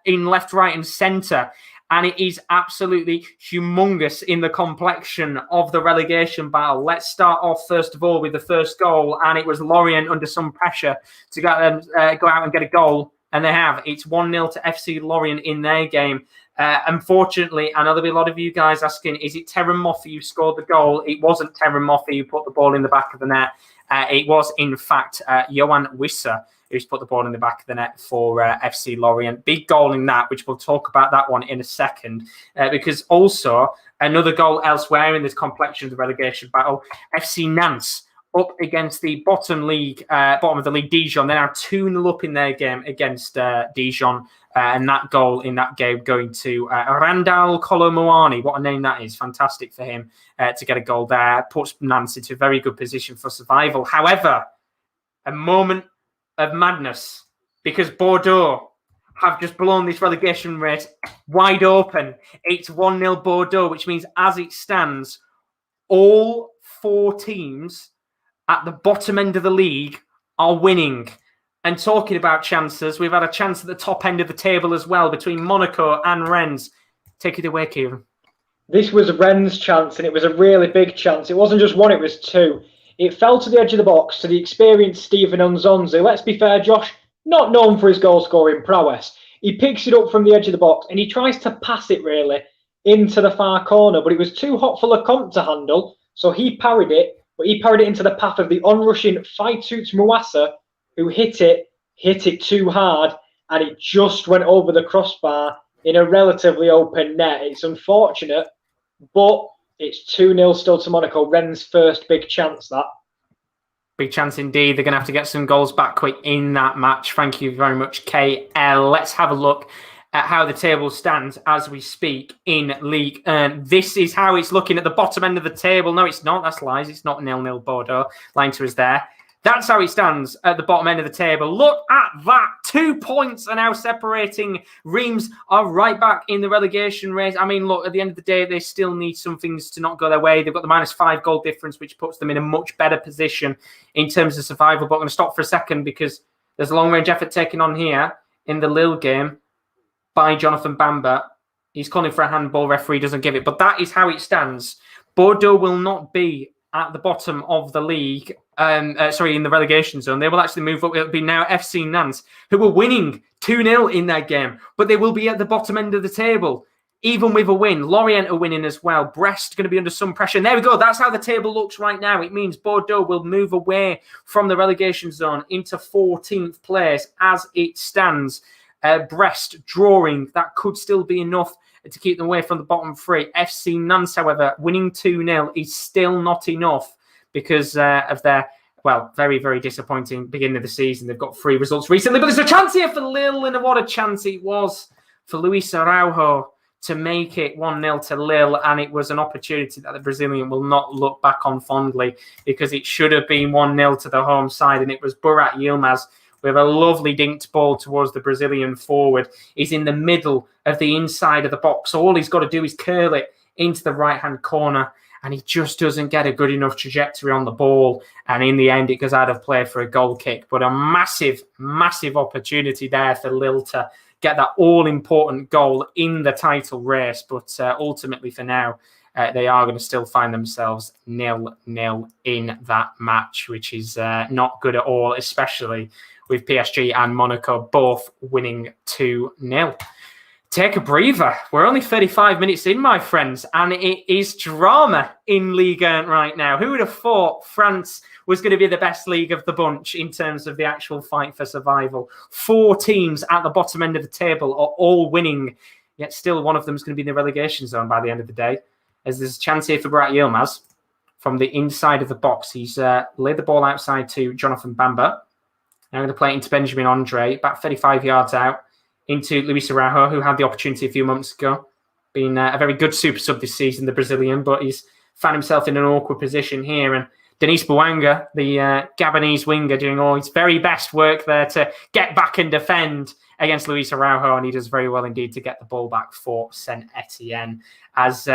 in left, right and centre. And it is absolutely humongous in the complexion of the relegation battle. Let's start off, first of all, with the first goal. And it was Lorient under some pressure to go out and get a goal. And they have. It's 1-0 to FC Lorient in their game. Unfortunately, I know there'll be a lot of you guys asking, is it Terran Moffi who scored the goal? It wasn't Terran Moffi who put the ball in the back of the net. It was, in fact, Johan Wisser who's put the ball in the back of the net for FC Lorient. Big goal in that, which we'll talk about that one in a second. Because also, another goal elsewhere in this complexion of the relegation battle, FC Nantes up against the bottom of the league, Dijon. They're now 2-0 up in their game against Dijon. And that goal in that game going to Randall Kolomoani. What a name that is. Fantastic for him to get a goal there. Puts Nantes into a very good position for survival. However, a moment of madness, because Bordeaux have just blown this relegation race wide open. It's 1-0 Bordeaux, which means as it stands, all 4 teams at the bottom end of the league are winning. And talking about chances, we've had a chance at the top end of the table as well between Monaco and Rennes. Take it away, Kieran. This was Rennes' chance, and it was a really big chance. It wasn't just 1, it was 2. It fell to the edge of the box to the experienced Stephen Nzonzi. Let's be fair, Josh, not known for his goal-scoring prowess. He picks it up from the edge of the box and he tries to pass it, really, into the far corner. But it was too hot for Lecomte to handle, so he parried it. But he parried it into the path of the onrushing Faitut Mouassa, who hit it too hard, and it just went over the crossbar in a relatively open net. It's unfortunate, but it's 2-0 still to Monaco. Rennes' first big chance, that. Big chance indeed. They're going to have to get some goals back quick in that match. Thank you very much, KL. Let's have a look at how the table stands as we speak in Ligue. And this is how it's looking at the bottom end of the table. No, it's not. That's lies. It's not 0-0 Bordeaux. Lying to us there. That's how it stands at the bottom end of the table. Look at that. 2 points are now separating. Reims are right back in the relegation race. I mean, look, at the end of the day, they still need some things to not go their way. They've got the -5 goal difference, which puts them in a much better position in terms of survival. But I'm going to stop for a second because there's a long-range effort taken on here in the Lille game by Jonathan Bamba. He's calling for a handball. Referee doesn't give it. But that is how it stands. Bordeaux will not be at the bottom of the league, in the relegation zone. They will actually move up. It'll be now FC Nantes, who were winning 2-0 in that game, but they will be at the bottom end of the table, even with a win. Lorient are winning as well. Brest going to be under some pressure. And there we go. That's how the table looks right now. It means Bordeaux will move away from the relegation zone into 14th place as it stands. Brest drawing. That could still be enough to keep them away from the bottom three. FC Nantes, however, winning 2-0 is still not enough because of their, very, very disappointing beginning of the season. They've got 3 results recently, but there's a chance here for Lille, and what a chance it was for Luis Araujo to make it 1-0 to Lille, and it was an opportunity that the Brazilian will not look back on fondly because it should have been 1-0 to the home side, and it was Burak Yilmaz with a lovely dinked ball towards the Brazilian forward. He's in the middle of the inside of the box. So all he's got to do is curl it into the right-hand corner, and he just doesn't get a good enough trajectory on the ball. And in the end, it goes out of play for a goal kick. But a massive, massive opportunity there for Lille to get that all-important goal in the title race. But ultimately, for now, they are going to still find themselves 0-0 in that match, which is not good at all, especially with PSG and Monaco both winning 2-0. Take a breather. We're only 35 minutes in, my friends, and it is drama in Ligue 1 right now. Who would have thought France was going to be the best league of the bunch in terms of the actual fight for survival? 4 teams at the bottom end of the table are all winning, yet still one of them is going to be in the relegation zone by the end of the day. As there's a chance here for Burak Yilmaz from the inside of the box. He's laid the ball outside to Jonathan Bamba. Now going to play it into Benjamin Andre, about 35 yards out, into Luis Araujo, who had the opportunity a few months ago. Been a very good super sub this season, the Brazilian, but he's found himself in an awkward position here. And Denis Bouanga, the Gabonese winger, doing all his very best work there to get back and defend against Luis Araujo, and he does very well indeed to get the ball back for Saint-Étienne. As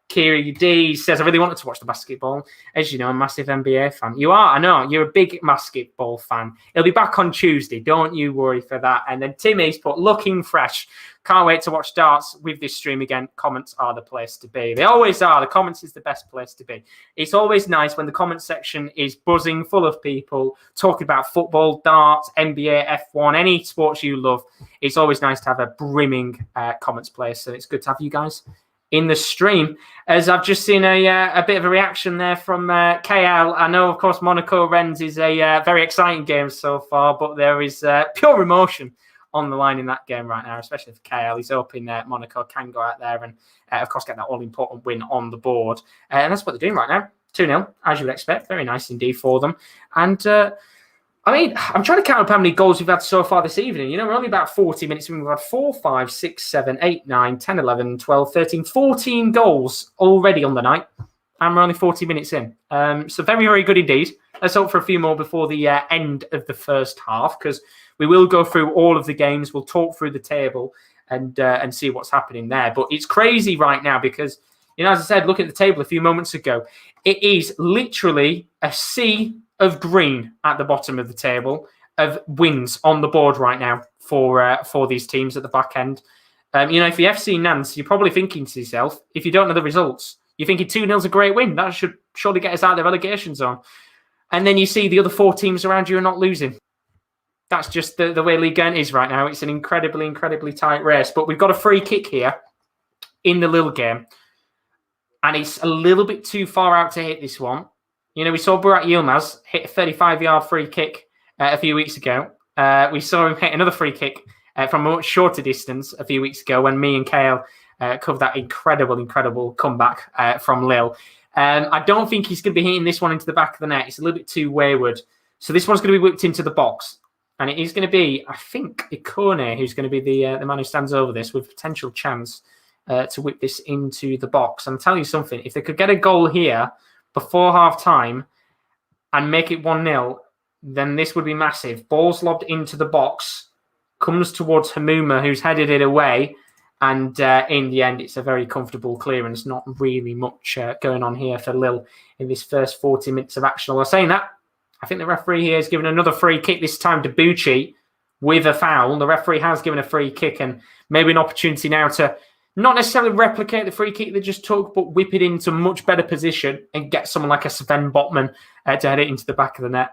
Kieran D says, I really wanted to watch the basketball. As you know, I'm a massive NBA fan. You are, I know, you're a big basketball fan. It'll be back on Tuesday, don't you worry for that. And then Timmy's put, looking fresh. Can't wait to watch darts with this stream again. Comments are the place to be. They always are. The comments is the best place to be. It's always nice when the comment section is buzzing, full of people talking about football, darts, NBA, F1, any sports you love. It's always nice to have a brimming comments place. So it's good to have you guys in the stream. As I've just seen a bit of a reaction there from KL. I know, of course, Monaco Rennes is a very exciting game so far, but there is pure emotion on the line in that game right now, especially for KL. He's hoping Monaco can go out there and, of course, get that all-important win on the board. And that's what they're doing right now. 2-0, as you would expect. Very nice indeed for them. And, I'm trying to count up how many goals we've had so far this evening. You know, we're only about 40 minutes. We've had 4, 5, 6, 7, 8, 9, 10, 11, 12, 13, 14 goals already on the night. And we're only 40 minutes in. So very, very good indeed. Let's hope for a few more before the end of the first half, because we will go through all of the games. We'll talk through the table and see what's happening there. But it's crazy right now because, you know, as I said, look at the table a few moments ago. It is literally a sea of green at the bottom of the table, of wins on the board right now for these teams at the back end. If you're FC Nantes, you're probably thinking to yourself, if you don't know the results, you're thinking 2-0 is a great win. That should surely get us out of the relegation zone. And then you see the other 4 teams around you are not losing. That's just the way Ligue 1 is right now. It's an incredibly, incredibly tight race. But we've got a free kick here in the Lille game. And it's a little bit too far out to hit this one. You know, we saw Burak Yilmaz hit a 35-yard free kick a few weeks ago. We saw him hit another free kick from a much shorter distance a few weeks ago when me and Kale covered that incredible comeback from Lille. I don't think he's going to be hitting this one into the back of the net. It's a little bit too wayward. So this one's going to be whipped into the box. And it is going to be, I think, Ikone who's going to be the man who stands over this with potential chance to whip this into the box. And I'll tell you something, if they could get a goal here before half-time and make it 1-0, then this would be massive. Ball's lobbed into the box, comes towards Hamuma, who's headed it away, and in the end, it's a very comfortable clearance. Not really much going on here for Lille in this first 40 minutes of action. Although saying that, I think the referee here has given another free kick, this time to Bucci with a foul. The referee has given a free kick and maybe an opportunity now to not necessarily replicate the free kick they just took, but whip it into much better position and get someone like a Sven Botman to head it into the back of the net.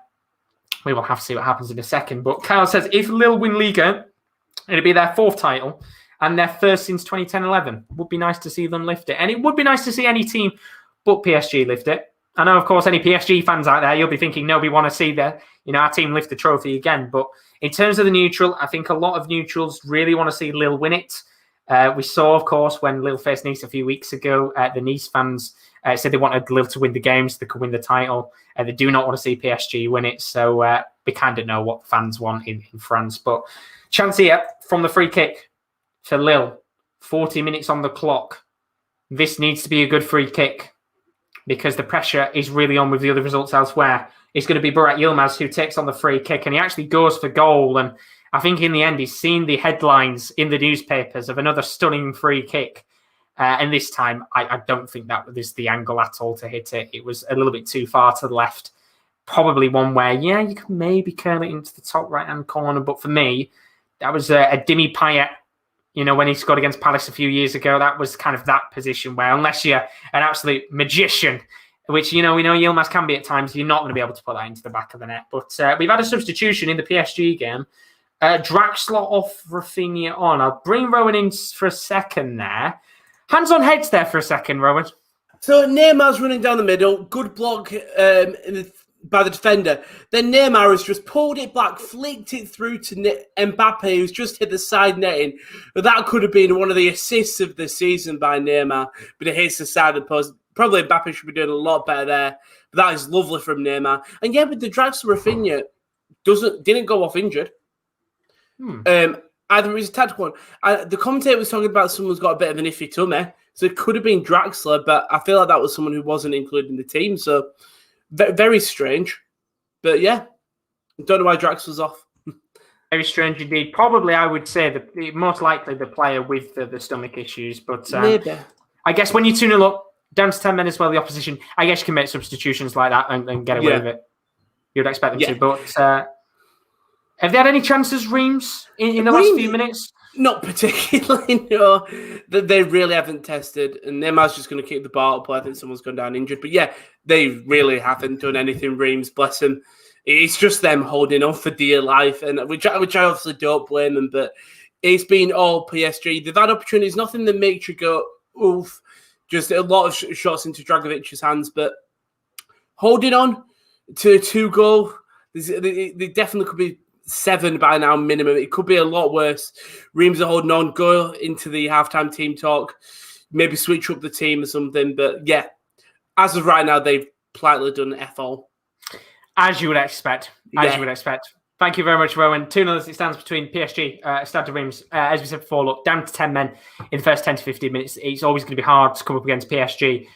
We will have to see what happens in a second. But Kyle says, if Lille win Ligue, it'll be their 4th title and their first since 2010-11. Would be nice to see them lift it. And it would be nice to see any team but PSG lift it. I know, of course, any PSG fans out there, you'll be thinking, no, we want to see our team lift the trophy again. But in terms of the neutral, I think a lot of neutrals really want to see Lille win it. We saw, of course, when Lille faced Nice a few weeks ago, the Nice fans said they wanted Lille to win the game so they could win the title. They do not want to see PSG win it. So we kind of know what fans want in France. But chance here from the free kick for Lille. 40 minutes on the clock. This needs to be a good free kick because the pressure is really on with the other results elsewhere. It's going to be Burak Yilmaz who takes on the free kick, and he actually goes for goal. And I think in the end, he's seen the headlines in the newspapers of another stunning free kick. And this time, I don't think that was the angle at all to hit it. It was a little bit too far to the left. Probably one where, you could maybe curl it into the top right-hand corner. But for me, that was a Dimi Payet. When he scored against Palace a few years ago, that was kind of that position where unless you're an absolute magician, which, we know Yilmaz can be at times, you're not going to be able to put that into the back of the net. But we've had a substitution in the PSG game. Draxler off, Rafinha on. I'll bring Rowan in for a second there. Hands on heads there for a second, Rowan. So Neymar's running down the middle. Good block by the defender. Then Neymar has just pulled it back, flicked it through to Mbappe, who's just hit the side netting. But that could have been one of the assists of the season by Neymar. But it hits the side of the post. Probably Mbappe should be doing a lot better there. But that is lovely from Neymar. And with the Draxler, Rafinha didn't go off injured. Either it was a tactical one. The commentator was talking about someone's got a bit of an iffy tummy. So it could have been Draxler, but I feel like that was someone who wasn't included in the team. So very strange. But I don't know why Draxler's off. Very strange indeed. Probably, I would say, most likely the player with the stomach issues. But maybe. I guess when you 2-0 up, down to 10 men as well, the opposition, I guess you can make substitutions like that and get away with it. You'd expect them to. But have they had any chances, Reims, in the last few minutes? Not particularly, no. They really haven't tested. And Neymar's just going to keep the ball up. I think someone's gone down injured. But they really haven't done anything, Reims, bless them. It's just them holding on for dear life, and which I obviously don't blame them, but it's been all PSG. They've had opportunities, nothing that makes you go, oof. Just a lot of shots into Dragovic's hands, but holding on to 2 goal, they definitely could be 7 by now minimum. It could be a lot worse. Reims are holding on, go into the halftime team talk, maybe switch up the team or something. But as of right now, they've politely done F all. As you would expect. Thank you very much, Rowan. 2-0 as it stands between PSG, Stade de Reims. As we said before, look, down to 10 men in the first 10 to 15 minutes. It's always going to be hard to come up against PSG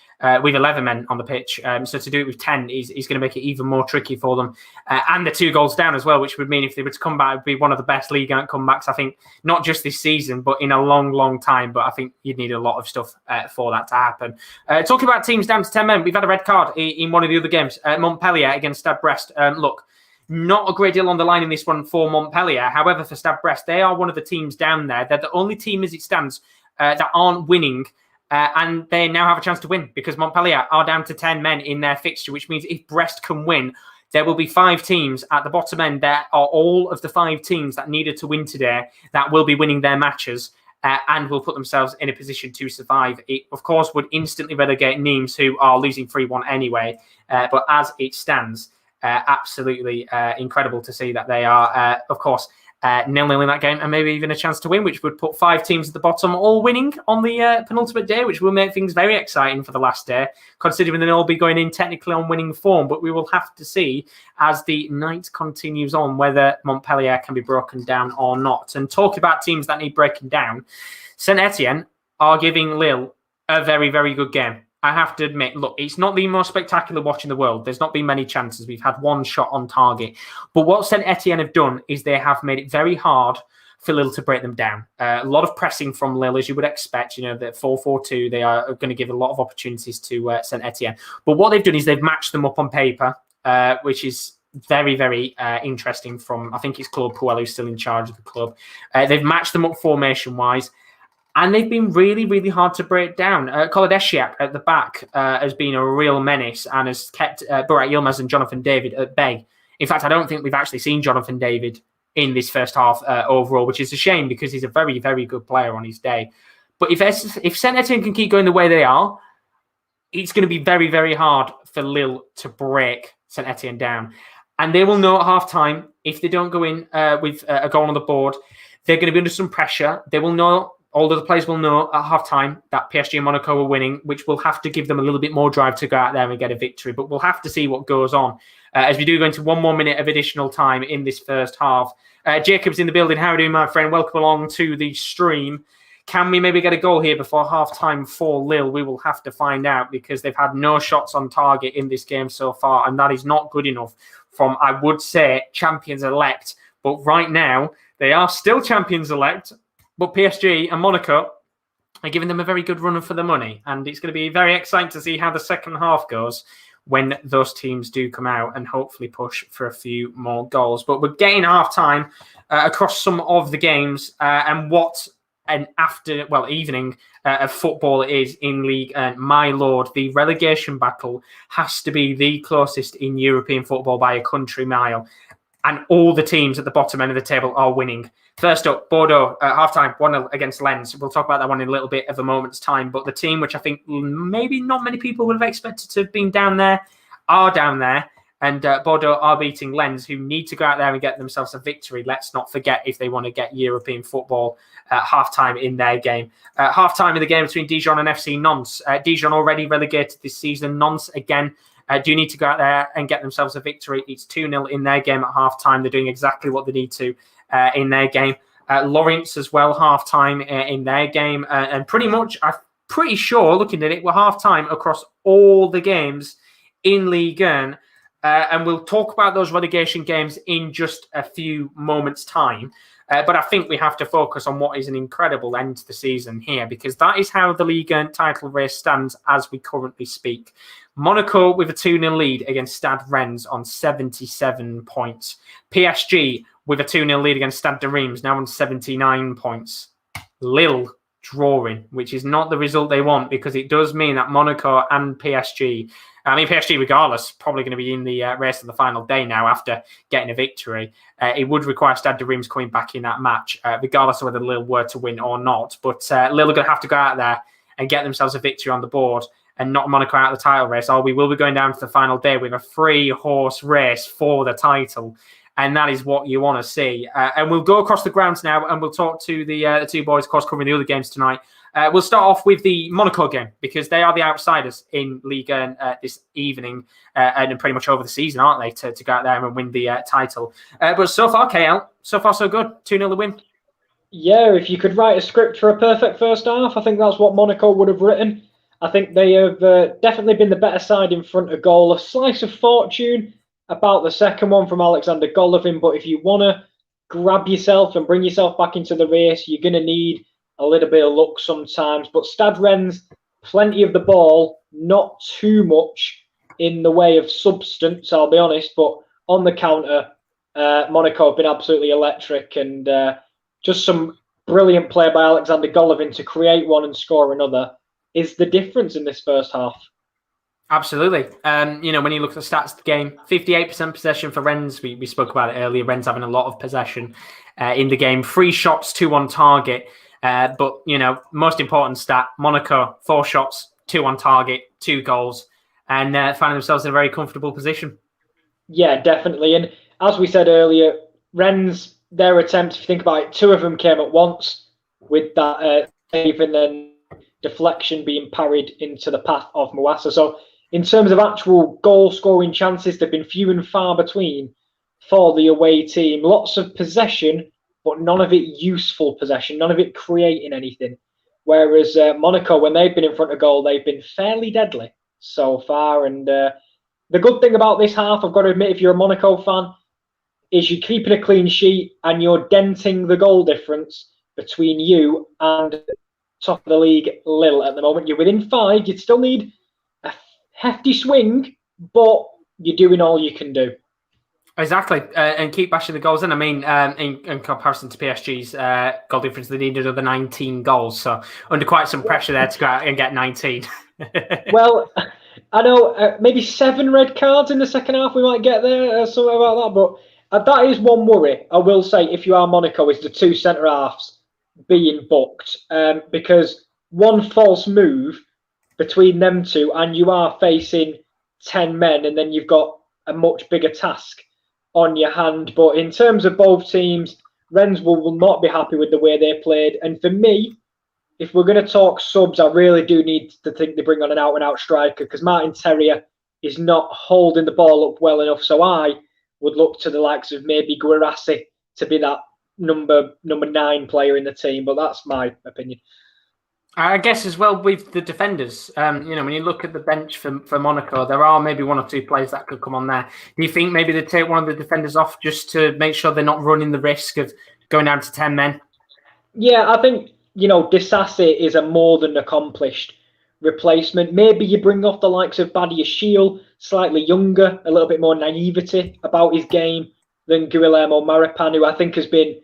with 11 men on the pitch. So to do it with 10 is going to make it even more tricky for them. And the 2 goals down as well, which would mean if they were to come back, it would be one of the best Ligue 1 comebacks, I think, not just this season, but in a long, long time. But I think you'd need a lot of stuff for that to happen. Talking about teams down to 10 men, we've had a red card in one of the other games. Montpellier against Stade Brest. Look, not a great deal on the line in this one for Montpellier. However, for Stade Brest, they are one of the teams down there. They're the only team as it stands that aren't winning. And they now have a chance to win because Montpellier are down to 10 men in their fixture, which means if Brest can win, there will be 5 teams at the bottom end. There are all of the 5 teams that needed to win today that will be winning their matches and will put themselves in a position to survive. It, of course, would instantly relegate Nîmes, who are losing 3-1 anyway. But as it stands, absolutely incredible to see that they are, of course, 0-0 in that game, and maybe even a chance to win, which would put 5 teams at the bottom all winning on the penultimate day, which will make things very exciting for the last day, considering they'll all be going in technically on winning form. But we will have to see as the night continues on whether Montpellier can be broken down or not. And talking about teams that need breaking down, Saint-Étienne are giving Lille a very, very good game. I have to admit, look, it's not the most spectacular watch in the world. There's not been many chances. We've had one shot on target. But what Saint-Étienne have done is they have made it very hard for Lille to break them down. A lot of pressing from Lille, as you would expect. You know, the 4-4-2, they are going to give a lot of opportunities to Saint-Étienne. But what they've done is they've matched them up on paper, which is very, very interesting from, I think it's Claude Puel who's still in charge of the club. They've matched them up formation-wise. And they've been really, really hard to break down. Kolodeshiak at the back has been a real menace and has kept Burak Yilmaz and Jonathan David at bay. In fact, I don't think we've actually seen Jonathan David in this first half overall, which is a shame because he's a very, very good player on his day. But if Saint-Étienne can keep going the way they are, it's going to be very, very hard for Lille to break Saint-Étienne down. And they will know at half-time, if they don't go in with a goal on the board, they're going to be under some pressure. They will know, all of the players will know at half-time that PSG and Monaco are winning, which will have to give them a little bit more drive to go out there and get a victory. But we'll have to see what goes on as we do go into one more minute of additional time in this first half. Jacob's in the building. How are you doing, my friend? Welcome along to the stream. Can we maybe get a goal here before half-time for Lille? We will have to find out because they've had no shots on target in this game so far, and that is not good enough from, I would say, champions-elect. But right now, they are still champions-elect. But PSG and Monaco are giving them a very good run for the money. And it's going to be very exciting to see how the second half goes when those teams do come out and hopefully push for a few more goals. But we're getting half-time across some of the games and what an evening of football it is in Ligue. And my lord, the relegation battle has to be the closest in European football by a country mile. And all the teams at the bottom end of the table are winning. First up, Bordeaux at halftime, 1-0 against Lens. We'll talk about that one in a little bit of a moment's time. But the team, which I think maybe not many people would have expected to have been down there, are down there. And Bordeaux are beating Lens, who need to go out there and get themselves a victory. Let's not forget if they want to get European football at halftime in their game. Halftime in the game between Dijon and FC Nantes. Dijon already relegated this season. Nantes, again, do need to go out there and get themselves a victory. It's 2-0 in their game at halftime. They're doing exactly what they need to in their game. Lawrence as well, halftime in their game. And pretty much, I'm pretty sure, looking at it, we're halftime across all the games in Ligue 1. And we'll talk about those relegation games in just a few moments' time. But I think we have to focus on what is an incredible end to the season here, because that is how the Ligue 1 title race stands as we currently speak. Monaco with a 2-0 lead against Stade Rennes on 77 points. PSG with a 2-0 lead against Stade de Reims, now on 79 points. Lille drawing, which is not the result they want, because it does mean that Monaco and PSG, PSG regardless, probably going to be in the race of the final day now after getting a victory. It would require Stade de Reims coming back in that match, regardless of whether Lille were to win or not. But Lille are going to have to go out there and get themselves a victory on the board and knock Monaco out of the title race, or we will be going down to the final day with a 3-horse race for the title. And that is what you want to see. And we'll go across the grounds now and we'll talk to the two boys, of course, covering the other games tonight. We'll start off with the Monaco game, because they are the outsiders in Ligue 1 this evening and pretty much over the season, aren't they, to go out there and win the title. But so far, KL, so far so good. 2-0 the win. Yeah, if you could write a script for a perfect first half, I think that's what Monaco would have written. I think they have definitely been the better side in front of goal. A slice of fortune about the second one from Alexander Golovin, but if you want to grab yourself and bring yourself back into the race, you're going to need a little bit of luck sometimes. But Stade Rennes, plenty of the ball, not too much in the way of substance, I'll be honest, but on the counter, Monaco have been absolutely electric, and just some brilliant play by Alexander Golovin to create one and score another is the difference in this first half. Absolutely. When you look at the stats of the game, 58% possession for Rennes. We spoke about it earlier. Rennes having a lot of possession in the game. 3 shots, 2 on target. But, most important stat, Monaco, 4 shots, 2 on target, 2 goals, and finding themselves in a very comfortable position. Yeah, definitely. And as we said earlier, Rennes their attempts, if you think about it, 2 of them came at once with that save and then deflection being parried into the path of Mouassa. So in terms of actual goal-scoring chances, they've been few and far between for the away team. Lots of possession, but none of it useful possession, none of it creating anything. Whereas Monaco, when they've been in front of goal, they've been fairly deadly so far. And the good thing about this half, I've got to admit, if you're a Monaco fan, is you're keeping a clean sheet and you're denting the goal difference between you and top of the league, Lille, at the moment. You're within 5. You'd still need a hefty swing, but you're doing all you can do. Exactly, and keep bashing the goals in. I mean, in comparison to PSG's goal difference, they needed another 19 goals, so under quite some pressure there to go out and get 19. Well, I know maybe 7 red cards in the second half we might get there, something about that, but that is one worry, I will say, if you are Monaco, is the 2 centre-halves being booked, because one false move between them 2 and you are facing 10 men, and then you've got a much bigger task on your hand. But in terms of both teams, Rennes will not be happy with the way they played. And for me, if we're going to talk subs, I really do need to think they bring on an out-and-out striker, because Martin Terrier is not holding the ball up well enough. So I would look to the likes of maybe Guirassi to be that number 9 player in the team. But that's my opinion. I guess as well with the defenders, when you look at the bench for Monaco, there are maybe 1 or 2 players that could come on there. Do you think maybe they take one of the defenders off just to make sure they're not running the risk of going down to 10 men? Yeah, I think, Disasi is a more than accomplished replacement. Maybe you bring off the likes of Badia Shiel, slightly younger, a little bit more naivety about his game than Guillermo Maripan, who I think has been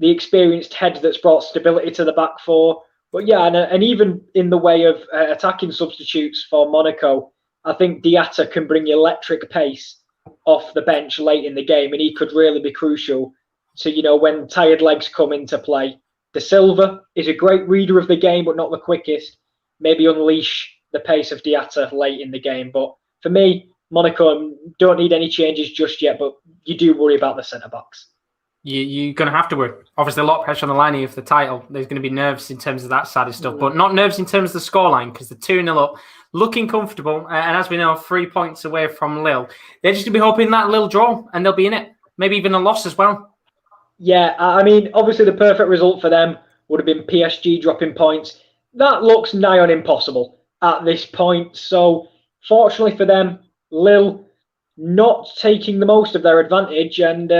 the experienced head that's brought stability to the back 4. But yeah, and even in the way of attacking substitutes for Monaco, I think Diatta can bring electric pace off the bench late in the game, and he could really be crucial to, when tired legs come into play. De Silva is a great reader of the game, but not the quickest. Maybe unleash the pace of Diatta late in the game. But for me, Monaco don't need any changes just yet, but you do worry about the centre-backs. You're going to have to worry. Obviously, a lot of pressure on the line here for the title. There's going to be nerves in terms of that side of stuff, but not nerves in terms of the scoreline, because they're 2-0 up, looking comfortable. And as we know, 3 points away from Lille. They're just going to be hoping that Lille draw, and they'll be in it. Maybe even a loss as well. Yeah, I mean, obviously the perfect result for them would have been PSG dropping points. That looks nigh on impossible at this point. So, fortunately for them, Lille not taking the most of their advantage, and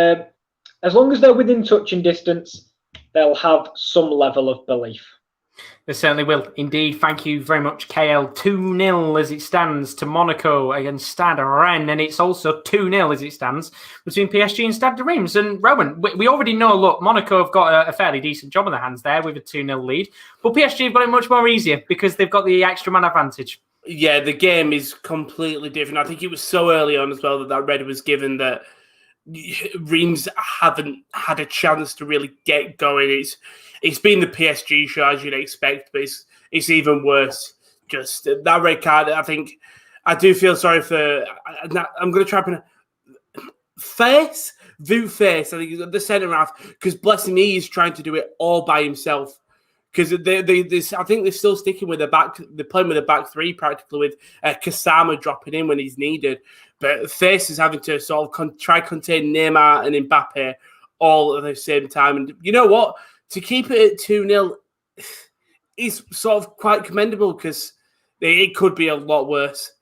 as long as they're within touching distance, they'll have some level of belief. They certainly will. Indeed. Thank you very much, KL. 2-0 as it stands to Monaco against Stade Rennes. And it's also 2-0 as it stands between PSG and Stade de Reims. And Rowan, we already know, look, Monaco have got a fairly decent job on their hands there with a 2-0 lead. But PSG have got it much more easier because they've got the extra man advantage. Yeah, the game is completely different. I think it was so early on as well that red was given that Reims haven't had a chance to really get going. It's been the PSG show, as you'd expect, but it's even worse. Just that red card, I think, I do feel sorry for, I'm going to try to pronounce, Wout Faes, I think he's the centre half, because bless him, he is trying to do it all by himself. Because I think they're still sticking with the back. They're playing with the back 3 practically, with Kasama dropping in when he's needed. But Faes is having to sort of try contain Neymar and Mbappe all at the same time. And you know what? To keep it at 2-0 is sort of quite commendable, because it could be a lot worse.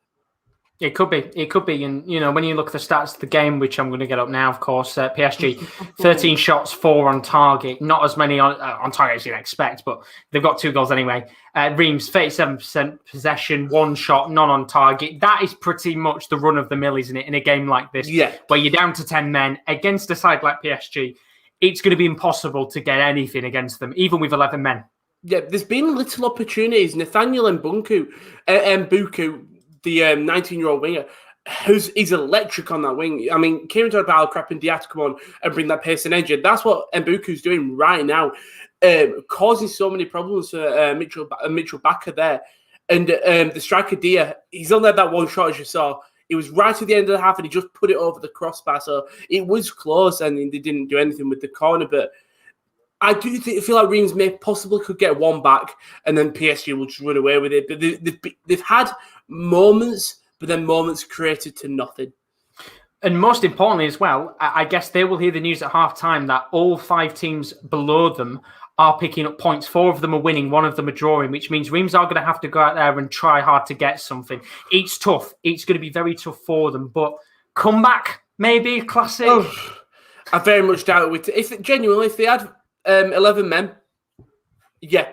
It could be. And, when you look at the stats of the game, which I'm going to get up now, of course, PSG, 13 shots, 4 on target. Not as many on target as you'd expect, but they've got 2 goals anyway. Reims, 37% possession, 1 shot, none on target. That is pretty much the run of the mill, isn't it, in a game like this? Yeah. Where you're down to 10 men against a side like PSG. It's going to be impossible to get anything against them, even with 11 men. Yeah, there's been little opportunities. Nathaniel Mbuku, the 19-year-old winger, he's electric on that wing. I mean, Kieran talked about Crap and Diatta come on and bring that pace and engine. That's what Mbuku's doing right now, causing so many problems for Mitchell Bakker there. And the striker Dia, he's only had that 1 shot, as you saw. It was right at the end of the half, and he just put it over the crossbar. So it was close, and they didn't do anything with the corner. But I do feel like Reims may possibly could get one back, and then PSG will just run away with it. But they've had moments, but then moments created to nothing. And most importantly as well, I guess they will hear the news at half-time that all 5 teams below them are picking up points. 4 of them are winning, 1 of them are drawing, which means Reims are going to have to go out there and try hard to get something. It's tough. It's going to be very tough for them. But comeback, maybe, classic. Oh, I very much doubt it. If they had 11 men, yeah,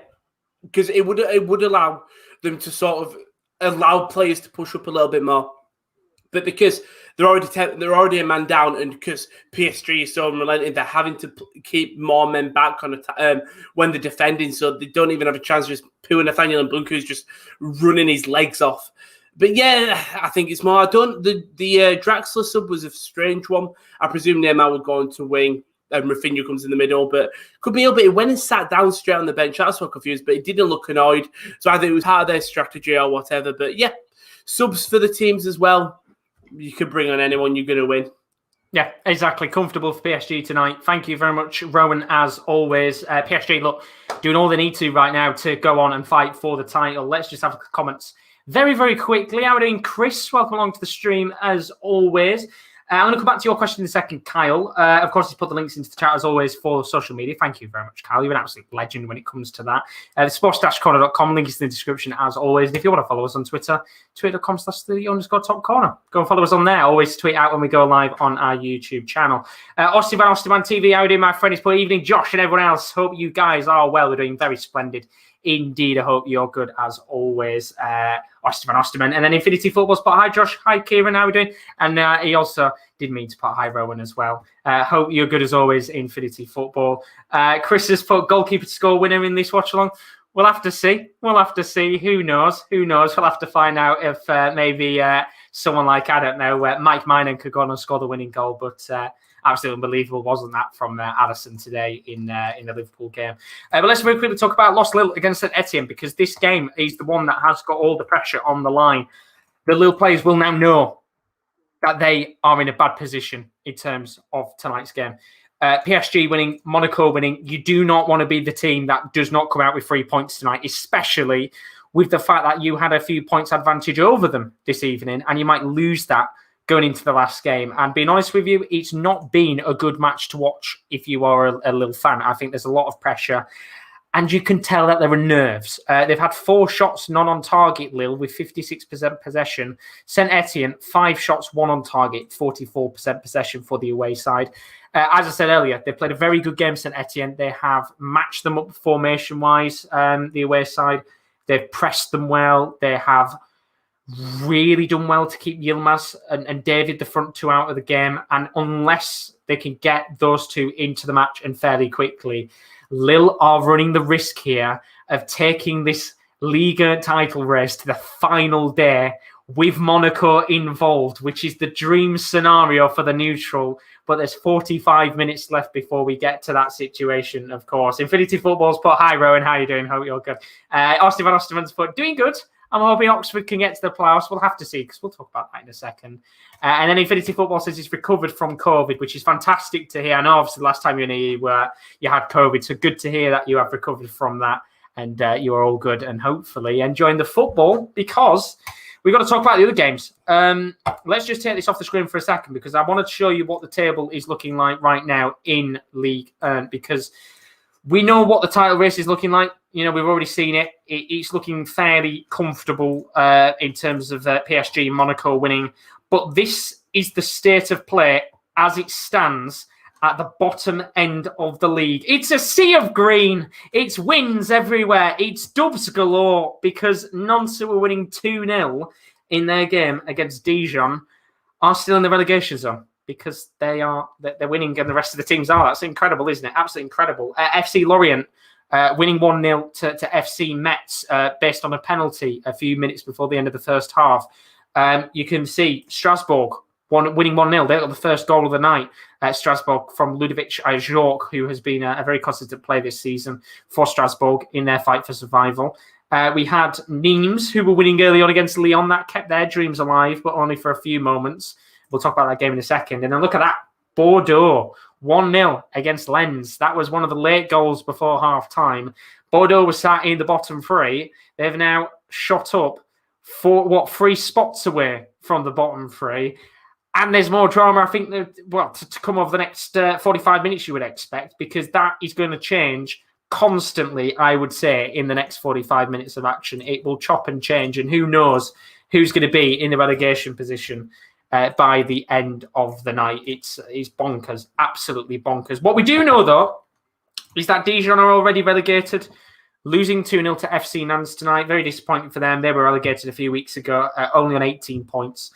because it would allow them to sort of allow players to push up a little bit more. But because they're already a man down, and because PSG is so unrelenting, they're having to keep more men back on when they're defending, so they don't even have a chance. Just poor Nathaniel Mbunku's just running his legs off. But yeah, I think it's more. The Draxler sub was a strange one. I presume Neymar will go on to wing, and Rafinha comes in the middle, but could be a bit. He went and sat down straight on the bench. I was so confused, but he didn't look annoyed. So I think it was part of their strategy or whatever. But yeah, subs for the teams as well. You could bring on anyone, you're going to win. Yeah, exactly. Comfortable for PSG tonight. Thank you very much, Rowan, as always. PSG, look, doing all they need to right now to go on and fight for the title. Let's just have comments very, very quickly. How are we doing, Chris? Welcome along to the stream, as always. I'm going to come back to your question in a second, Kyle. Of course, he's put the links into the chat, as always, for social media. Thank you very much, Kyle. You're an absolute legend when it comes to that. The sports-corner.com, link is in the description, as always. And if you want to follow us on Twitter, twitter.com/the_top corner. Go and follow us on there. Always tweet out when we go live on our YouTube channel. Austin Van Osterman TV, how are you doing, my friend? It's good evening, Josh and everyone else. Hope you guys are well. We're doing very splendid. Indeed, I hope you're good as always. Austin Van Osterman. And then Infinity Football's put, hi Josh, hi Kieran, how are we doing? And he also did mean to put hi Rowan as well. Hope you're good as always, Infinity Football. Chris has put goalkeeper to score winner in this watch along. We'll have to see. Who knows? We'll have to find out if maybe someone like, I don't know, Mike Minor could go on and score the winning goal. But absolutely unbelievable, wasn't that, from Addison today in the Liverpool game. But let's very quickly talk about lost Lille against Saint-Étienne, because this game is the one that has got all the pressure on the line. The Lille players will now know that they are in a bad position in terms of tonight's game. PSG winning, Monaco winning. You do not want to be the team that does not come out with 3 points tonight, especially with the fact that you had a few points advantage over them this evening, and you might lose that going into the last game. And being honest with you, it's not been a good match to watch if you are a Lille fan. I think there's a lot of pressure, and you can tell that there are nerves. They've had 4 shots, none on target, Lille, with 56% possession. Saint-Étienne, 5 shots, 1 on target, 44% possession for the away side. As I said earlier, they played a very good game, Saint-Étienne. They have matched them up formation-wise, the away side. They've pressed them well. They have really done well to keep Yilmaz and David, the front 2, out of the game. And unless they can get those 2 into the match and fairly quickly, Lille are running the risk here of taking this Ligue title race to the final day with Monaco involved, which is the dream scenario for the neutral. But there's 45 minutes left before we get to that situation, of course. Infinity Football's put, hi, Rowan, how are you doing? Hope you're good. Austin Van Osterman's put, doing good. I'm hoping Oxford can get to the playoffs. We'll have to see, because we'll talk about that in a second. And then Infinity Football says he's recovered from COVID, which is fantastic to hear. I know, obviously, the last time you were you had COVID, so good to hear that you have recovered from that, and you are all good and hopefully enjoying the football, because we've got to talk about the other games. Let's just take this off the screen for a second, because I wanted to show you what the table is looking like right now in Ligue, because we know what the title race is looking like. You know, we've already seen it. It's looking fairly comfortable in terms of PSG and Monaco winning. But this is the state of play as it stands at the bottom end of the league. It's a sea of green. It's wins everywhere. It's dubs galore, because Nantes, who were winning 2-0 in their game against Dijon, are still in the relegation zone, because they're winning and the rest of the teams are. That's incredible, isn't it? Absolutely incredible. FC Lorient winning 1-0 to FC Metz based on a penalty a few minutes before the end of the first half. You can see Strasbourg winning 1-0. They got the first goal of the night at Strasbourg from Ludovic Ajorc, who has been a very consistent player this season for Strasbourg in their fight for survival. We had Nîmes, who were winning early on against Lyon. That kept their dreams alive, but only for a few moments. We'll talk about that game in a second. And then look at that. Bordeaux, 1-0 against Lens. That was one of the late goals before half-time. Bordeaux was sat in the bottom three. They've now shot up 3 spots away from the bottom three. And there's more drama, I think, to come over the next 45 minutes, you would expect, because that is going to change constantly, I would say, in the next 45 minutes of action. It will chop and change, and who knows who's going to be in the relegation position by the end of the night. It's bonkers, absolutely bonkers. What we do know, though, is that Dijon are already relegated, losing 2-0 to FC Nantes tonight. Very disappointing for them. They were relegated a few weeks ago, only on 18 points.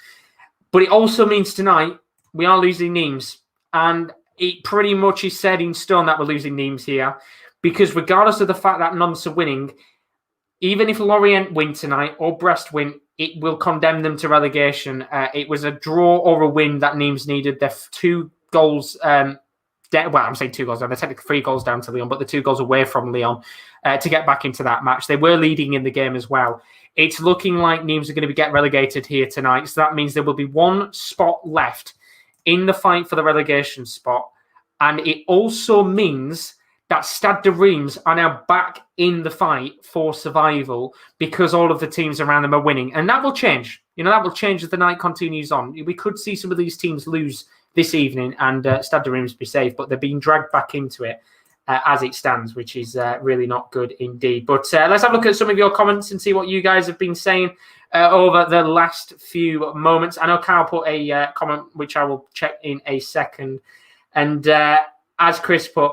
But it also means tonight we are losing Nîmes. And it pretty much is set in stone that we're losing Nîmes here. Because regardless of the fact that Nantes are winning, even if Lorient win tonight or Brest win, it will condemn them to relegation. It was a draw or a win that Nîmes needed. They're 2 goals... I'm saying 2 goals down. They're technically 3 goals down to Lyon, but the 2 goals away from Lyon to get back into that match. They were leading in the game as well. It's looking like Nîmes are going to get relegated here tonight. So that means there will be 1 spot left in the fight for the relegation spot. And it also means that Stade de Reims are now back in the fight for survival because all of the teams around them are winning. And that will change. That will change as the night continues on. We could see some of these teams lose this evening and Stade de Reims be safe, but they're being dragged back into it as it stands, which is really not good indeed. But let's have a look at some of your comments and see what you guys have been saying over the last few moments. I know Kyle put a comment, which I will check in a second. And as Chris put,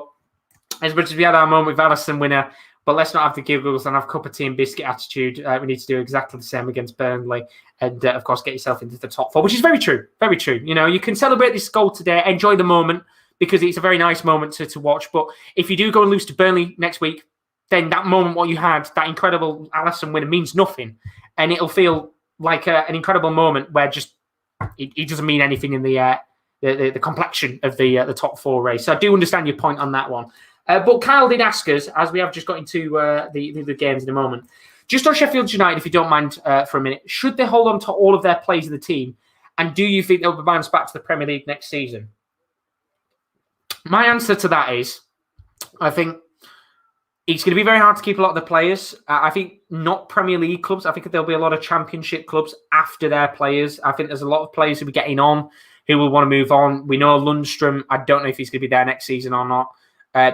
as much as we had our moment with Alisson winner, but let's not have the giggles and have cup of tea and biscuit attitude. We need to do exactly the same against Burnley and, of course, get yourself into the top 4, which is very true. Very true. You can celebrate this goal today, enjoy the moment, because it's a very nice moment to watch. But if you do go and lose to Burnley next week, then that moment, what you had, that incredible Alisson winner, means nothing. And it'll feel like an incredible moment where just it doesn't mean anything in the complexion of the top 4 race. So I do understand your point on that one. But Kyle did ask us, as we have just got into the games in a moment, just on Sheffield United, if you don't mind for a minute, should they hold on to all of their players of the team? And do you think they'll be bounced back to the Premier League next season? My answer to that is, I think it's going to be very hard to keep a lot of the players. I think not Premier League clubs. I think there'll be a lot of Championship clubs after their players. I think there's a lot of players who will be getting on, who will want to move on. We know Lundstrom, I don't know if he's going to be there next season or not.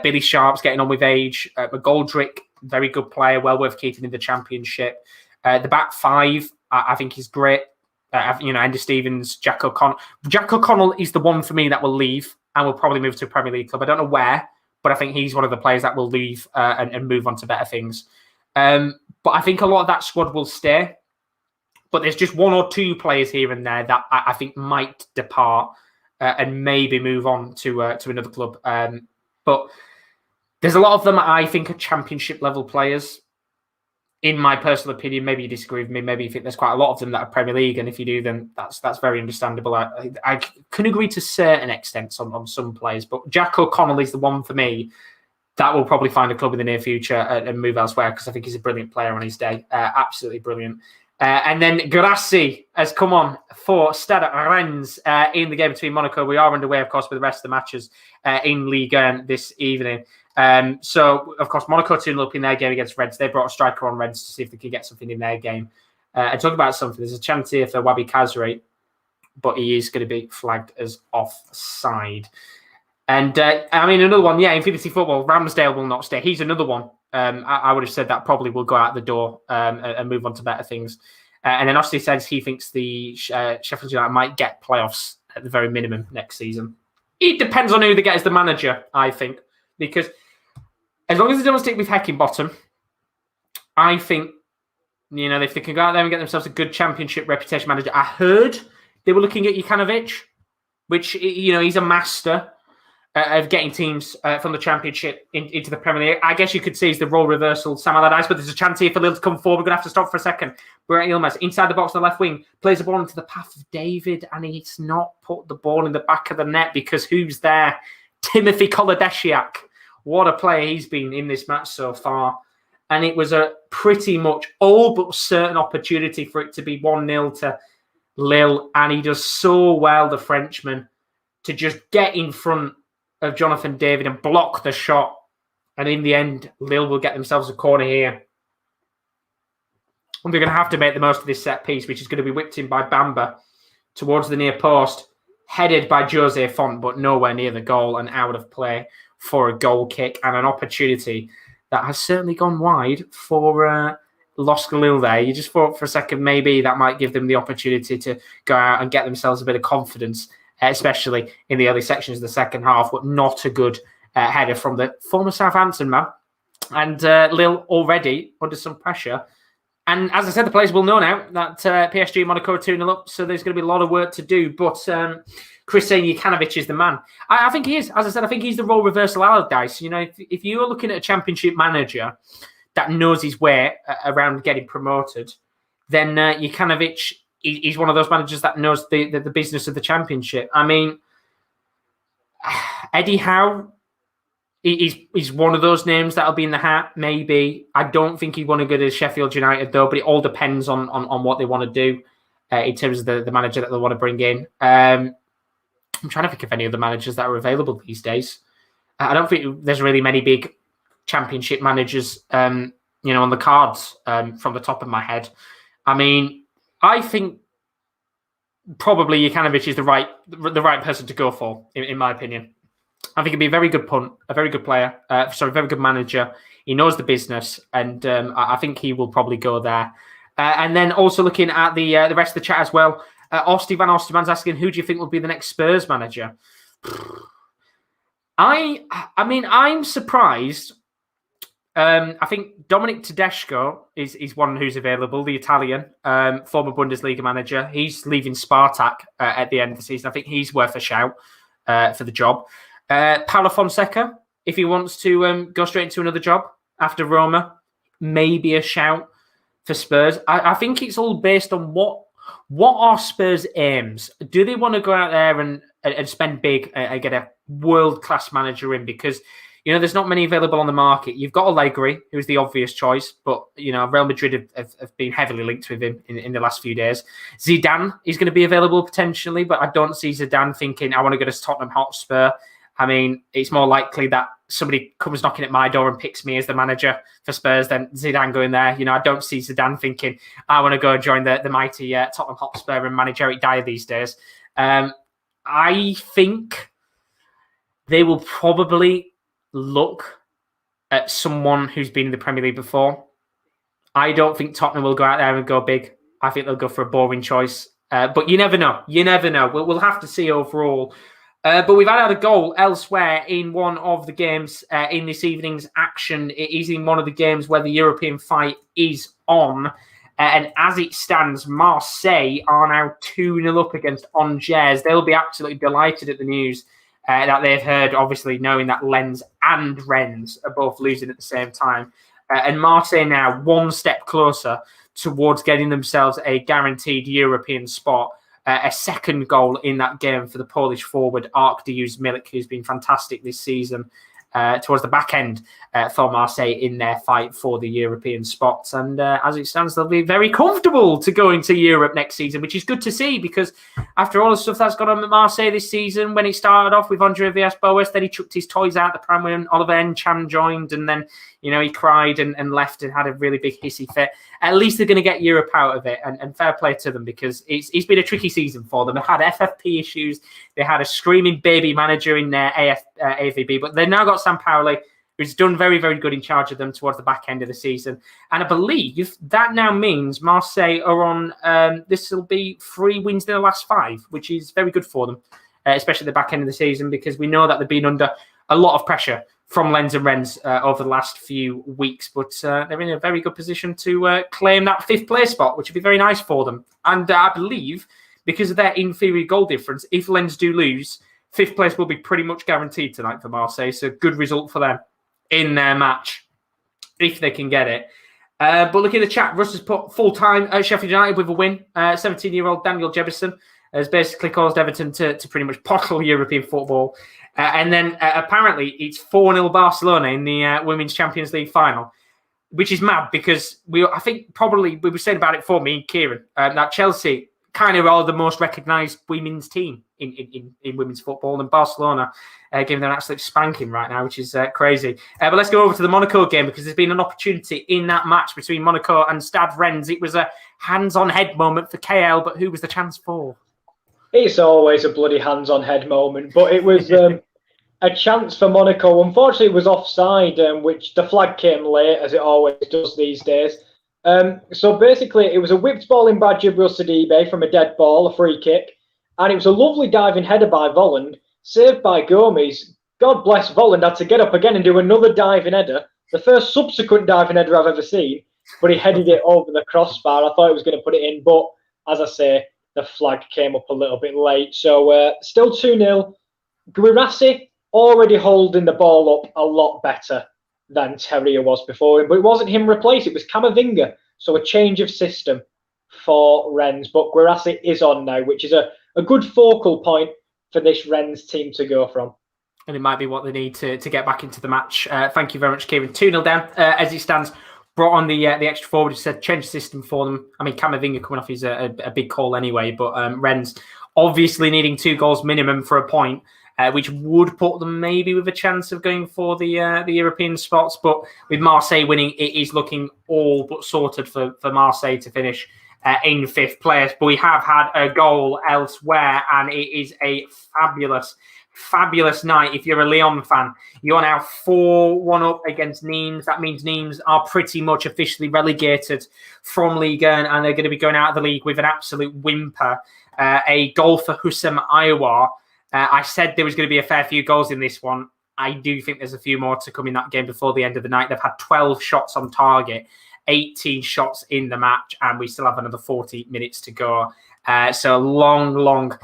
Billy Sharp's getting on with age. McGoldrick, very good player, well worth keeping in the Championship. The back 5, I think is great. Andy Stevens, Jack O'Connell. Jack O'Connell is the one for me that will leave and will probably move to a Premier League club. I don't know where, but I think he's one of the players that will leave and move on to better things. But I think a lot of that squad will stay. But there's just 1 or 2 players here and there that I think might depart and maybe move on to another club. But there's a lot of them I think are Championship level players. In my personal opinion, maybe you disagree with me. Maybe you think there's quite a lot of them that are Premier League, and if you do, then that's very understandable. I can agree to certain extents on some players, but Jack O'Connell is the one for me that will probably find a club in the near future and move elsewhere because I think he's a brilliant player on his day. Absolutely brilliant. And then Grassi has come on for Stade Rennes in the game between Monaco. We are underway, of course, with the rest of the matches in Ligue this evening. So, of course, Monaco 2-0 up in their game against Rennes. They brought a striker on Rennes to see if they can get something in their game. And talk about something. There's a chance here for Wabi Kazri, but he is going to be flagged as offside. And, another one, Infinity Football, Ramsdale will not stay. He's another one. I would have said that probably will go out the door and move on to better things. And then Austin says he thinks the Sheffield United might get playoffs at the very minimum next season. It depends on who they get as the manager, I think. Because as long as they don't stick with Heckingbottom, I think, if they can go out there and get themselves a good Championship reputation manager. I heard they were looking at Jukanovic, which, he's a master of getting teams from the Championship into the Premier League. I guess you could see is the role reversal, Sam Allardyce, but there's a chance here for Lille to come forward. We're going to have to stop for a second. Brett Ilmaz, inside the box on the left wing, plays the ball into the path of David, and he's not put the ball in the back of the net because who's there? Timothy Kolodeshiak. What a player he's been in this match so far. and it was a pretty much all but certain opportunity for it to be 1-0 to Lille, and he does so well, the Frenchman, to just get in front of Jonathan David and block the shot. And in the end, Lille will get themselves a corner here. And they're going to have to make the most of this set piece, which is going to be whipped in by Bamba towards the near post, headed by Jose Font, but nowhere near the goal and out of play for a goal kick and an opportunity that has certainly gone wide for LOSC Lille there. You just thought for a second maybe that might give them the opportunity to go out and get themselves a bit of confidence, especially in the early sections of the second half, but not a good header from the former Southampton man. And Lille already under some pressure. And as I said, the players will know now that PSG and Monaco are 2-0 up, so there's going to be a lot of work to do. But Chris saying Jukanovic is the man. I think he is. As I said, I think he's the role reversal Allardyce. You know, if you're looking at a championship manager that knows his way around getting promoted, then Jukanovic is one of those managers that knows the business of the championship. I mean, Eddie Howe, he's one of those names that'll be in the hat, maybe. I don't think he'd want to go to Sheffield United, though, but it all depends on what they want to do in terms of the manager that they want to bring in. I'm trying to think of any other managers that are available these days. I don't think there's really many big championship managers, on the cards from the top of my head. I mean, I think probably Jukanovic is the right person to go for, in my opinion. I think he'd be a very good a very good player. Very good manager. He knows the business, and I think he will probably go there. And then also looking at the rest of the chat as well, Osti Van Osterman's asking, who do you think will be the next Spurs manager? I'm surprised. I think Dominic Tedesco is one who's available, the Italian, former Bundesliga manager. He's leaving Spartak at the end of the season. I think he's worth a shout for the job. Paulo Fonseca, if he wants to go straight into another job after Roma, maybe a shout for Spurs. I think it's all based on what are Spurs' aims. Do they want to go out there and spend big and get a world-class manager in? Because, there's not many available on the market. You've got Allegri, who's the obvious choice, but, Real Madrid have been heavily linked with him in the last few days. Zidane is going to be available potentially, but I don't see Zidane thinking, I want to go to Tottenham Hotspur. I mean, it's more likely that somebody comes knocking at my door and picks me as the manager for Spurs than Zidane going there. I don't see Zidane thinking, I want to go and join the mighty Tottenham Hotspur and manage Eric Dyer these days. I think they will probably look at someone who's been in the Premier League before. I don't think Tottenham will go out there and go big. I think they'll go for a boring choice. But you never know. We'll have to see overall. But we've had a goal elsewhere in one of the games in this evening's action. It is in one of the games where the European fight is on. And as it stands, Marseille are now 2-0 up against Angers. They'll be absolutely delighted at the news that they've heard, obviously knowing that Lens and Rennes are both losing at the same time. And Marseille now one step closer towards getting themselves a guaranteed European spot. A second goal in that game for the Polish forward, Arkadiusz Milik, who's been fantastic this season towards the back end for Marseille in their fight for the European spots. And as it stands, they'll be very comfortable to go into Europe next season, which is good to see because after all the stuff that's gone on at Marseille this season, when he started off with Andre Villas-Boas, then he chucked his toys out the pram when Oliver Nchan joined, and then he cried and left and had a really big hissy fit. At least they're going to get Europe out of it, and fair play to them because it's been a tricky season for them. They had FFP issues. They had a screaming baby manager in their AVB, but they've now got Sampaoli, who's done very, very good in charge of them towards the back end of the season. And I believe that now means Marseille are on, this will be 3 wins in the last 5, which is very good for them, especially at the back end of the season, because we know that they've been under a lot of pressure from Lens and Rennes over the last few weeks. But they're in a very good position to claim that 5th place spot, which would be very nice for them. And I believe, because of their inferior goal difference, if Lens do lose, 5th place will be pretty much guaranteed tonight for Marseille. So good result for them in their match, if they can get it. But look at the chat. Russ has put full-time at Sheffield United with a win. 17-year-old Daniel Jebison has basically caused Everton to pretty much pottle European football. And then apparently it's 4-0 Barcelona in the Women's Champions League final. which is mad because I think probably we were saying about it before, me and Kieran, that Chelsea kind of are the most recognised women's team in women's football, and Barcelona giving them an absolute spanking right now, which is crazy. But let's go over to the Monaco game because there's been an opportunity in that match between Monaco and Stade Rennes. It was a hands-on head moment for KL, but who was the chance for? It's always a bloody hands-on head moment, but it was a chance for Monaco. Unfortunately, it was offside, which the flag came late, as it always does these days. So basically, it was a whipped ball in by Djibril Sidibe from a dead ball, a free kick, and it was a lovely diving header by Volland, saved by Gomes. God bless Volland, had to get up again and do another diving header, the first subsequent diving header I've ever seen, but he headed it over the crossbar. I thought he was going to put it in, but as I say, the flag came up a little bit late. So still 2-0. Guirassy already holding the ball up a lot better than Terrier was before him, but it wasn't him replaced, it was Camavinga. So a change of system for Rennes, but Guirassy is on now, which is a good focal point for this Rennes team to go from. And it might be what they need to get back into the match. Thank you very much, Kieran. 2-0 down as it stands. Brought on the extra forward, said change the system for them. I mean, Camavinga coming off is a big call anyway, but Rennes obviously needing 2 goals minimum for a point, which would put them maybe with a chance of going for the European spots. But with Marseille winning, it is looking all but sorted for Marseille to finish in 5th place. But we have had a goal elsewhere, and it is a fabulous night. If you're a Lyon fan, you're now 4-1 up against Nîmes. That means Nîmes are pretty much officially relegated from Ligue and they're going to be going out of the league with an absolute whimper. A goal for Houssem Aouar. I said there was going to be a fair few goals in this one. I do think there's a few more to come in that game before the end of the night. They've had 12 shots on target, 18 shots in the match, and we still have another 40 minutes to go. So long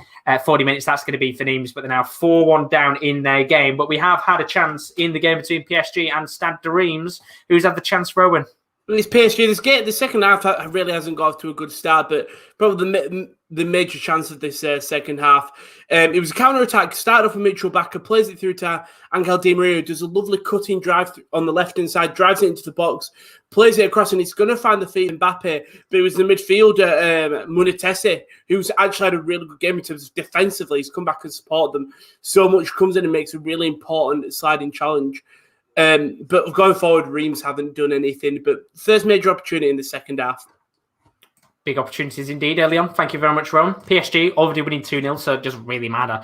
40 minutes that's going to be for Nîmes, but they're now 4-1 down in their game. But we have had a chance in the game between PSG and Stade de Reims. Who's had the chance, Rowan? Well, it's PSG. This game, the second half really hasn't got off to a good start, but probably the major chance of this second half. It was a counter-attack, started off with Mitchell Bakker, plays it through to Angel Di Maria, who does a lovely cutting drive on the left-hand side, drives it into the box, plays it across, and it's going to find the feet of Mbappe, but it was the midfielder, Munetesi, who's actually had a really good game in terms of defensively. He's come back and supported them so much, comes in and makes a really important sliding challenge. But going forward, Reims haven't done anything. But first major opportunity in the second half. Big opportunities indeed early on. Thank you very much, Ron. PSG already winning 2-0, so it doesn't really matter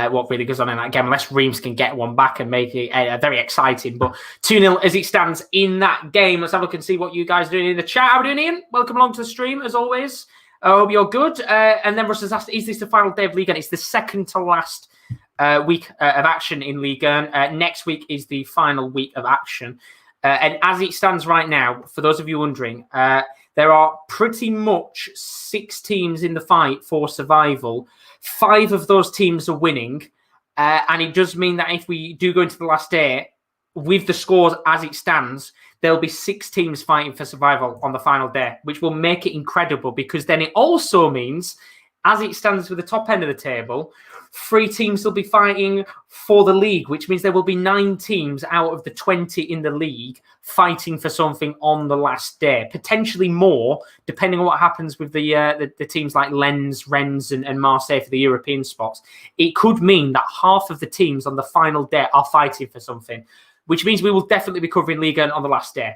what really goes on in that game unless Reims can get one back and make it very exciting. But 2-0 as it stands in that game. Let's have a look and see what you guys are doing in the chat. How are we doing, Ian? Welcome along to the stream, as always. I hope you're good. And then Russ has asked, is this the final day of Ligue 1? It's the second to last week of action in Ligue 1. Next week is the final week of action. And as it stands right now, for those of you wondering, there are pretty much 6 teams in the fight for survival. 5 of those teams are winning. And it does mean that if we do go into the last day, with the scores as it stands, there'll be 6 teams fighting for survival on the final day, which will make it incredible because then it also means, as it stands with the top end of the table, 3 teams will be fighting for the league, which means there will be 9 teams out of the 20 in the league fighting for something on the last day. Potentially more, depending on what happens with the teams like Lens, Rennes, and Marseille for the European spots. It could mean that half of the teams on the final day are fighting for something, which means we will definitely be covering Ligue 1 on the last day.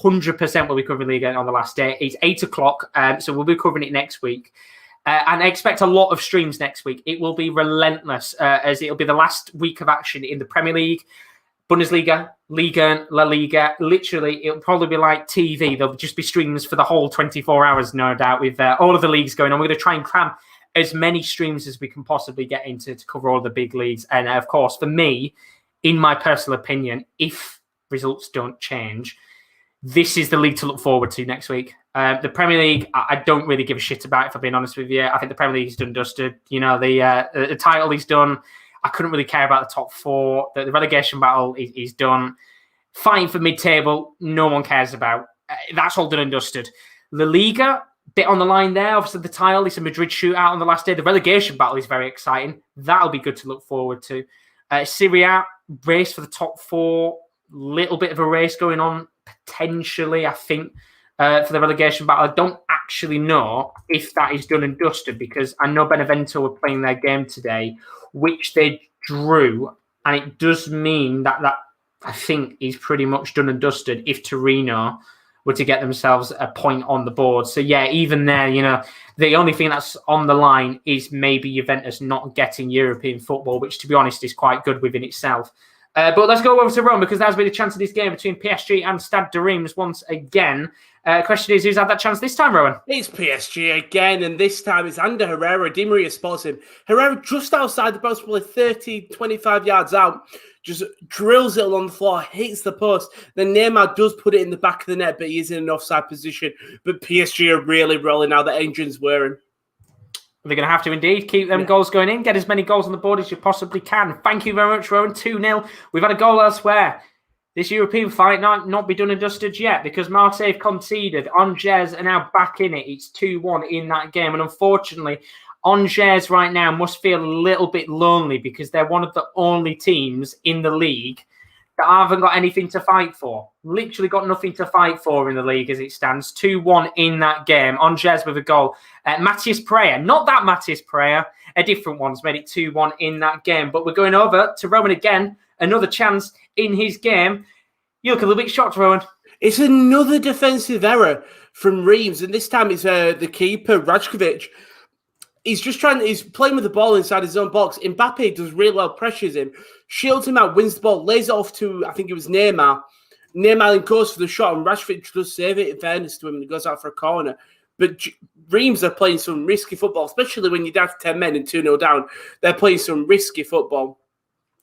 100% will be covering Ligue 1 on the last day. It's 8 o'clock, so we'll be covering it next week. And I expect a lot of streams next week. It will be relentless as it'll be the last week of action in the Premier League, Bundesliga, Ligue 1, La Liga. Literally, it'll probably be like TV. There'll just be streams for the whole 24 hours, no doubt, with all of the leagues going on. We're going to try and cram as many streams as we can possibly get into to cover all the big leagues. And of course, for me, in my personal opinion, if results don't change, this is the league to look forward to next week. The Premier League, I don't really give a shit about, if I'm being honest with you. I think the Premier League is done dusted. You know, the title is done. I couldn't really care about the top 4. The relegation battle is done. Fighting for mid-table, no one cares about. That's all done and dusted. La Liga, bit on the line there. Obviously, the title, it's a Madrid shootout on the last day. The relegation battle is very exciting. That'll be good to look forward to. Serie A, race for the top 4. Little bit of a race going on. potentially, I think, for the relegation battle. I don't actually know if that is done and dusted, because I know Benevento were playing their game today, which they drew, and it does mean that I think is pretty much done and dusted if Torino were to get themselves a point on the board. So yeah, even there, the only thing that's on the line is maybe Juventus not getting European football, which to be honest is quite good within itself. But let's go over to Rome, because that's been a chance of this game between PSG and Stade de Reims once again. Question is, who's had that chance this time, Rowan? It's PSG again, and this time it's under Herrera. Di Maria spots him. Herrera just outside the post, probably 30, 25 yards out, just drills it along the floor, hits the post. Then Neymar does put it in the back of the net, but he is in an offside position. But PSG are really rolling now. The engine's whirring. They're going to have to indeed keep them goals going in, get as many goals on the board as you possibly can. Thank you very much, Rowan. 2-0. We've had a goal elsewhere. This European fight not be done and dusted yet, because Marseille have conceded. Angers are now back in it. It's 2-1 in that game. And unfortunately, Angers right now must feel a little bit lonely, because they're one of the only teams in the league that haven't got anything to fight for. Literally got nothing to fight for in the league as it stands. 2-1 in that game. Angers with a goal. Matthias Pereira, not that Matthias Pereira, a different one's made it 2-1 in that game. But we're going over to Rowan again. Another chance in his game. You look a little bit shocked, Rowan. It's another defensive error from Reims, and this time it's the keeper, Rajkovic. He's playing with the ball inside his own box. Mbappe does really well, pressures him, shields him out, wins the ball, lays it off to, I think it was Neymar. Neymar then goes for the shot, and Rajkovic does save it, in fairness to him, and he goes out for a corner. But Reims are playing some risky football, especially when you're down to 10 men and 2-0 down. They're playing some risky football.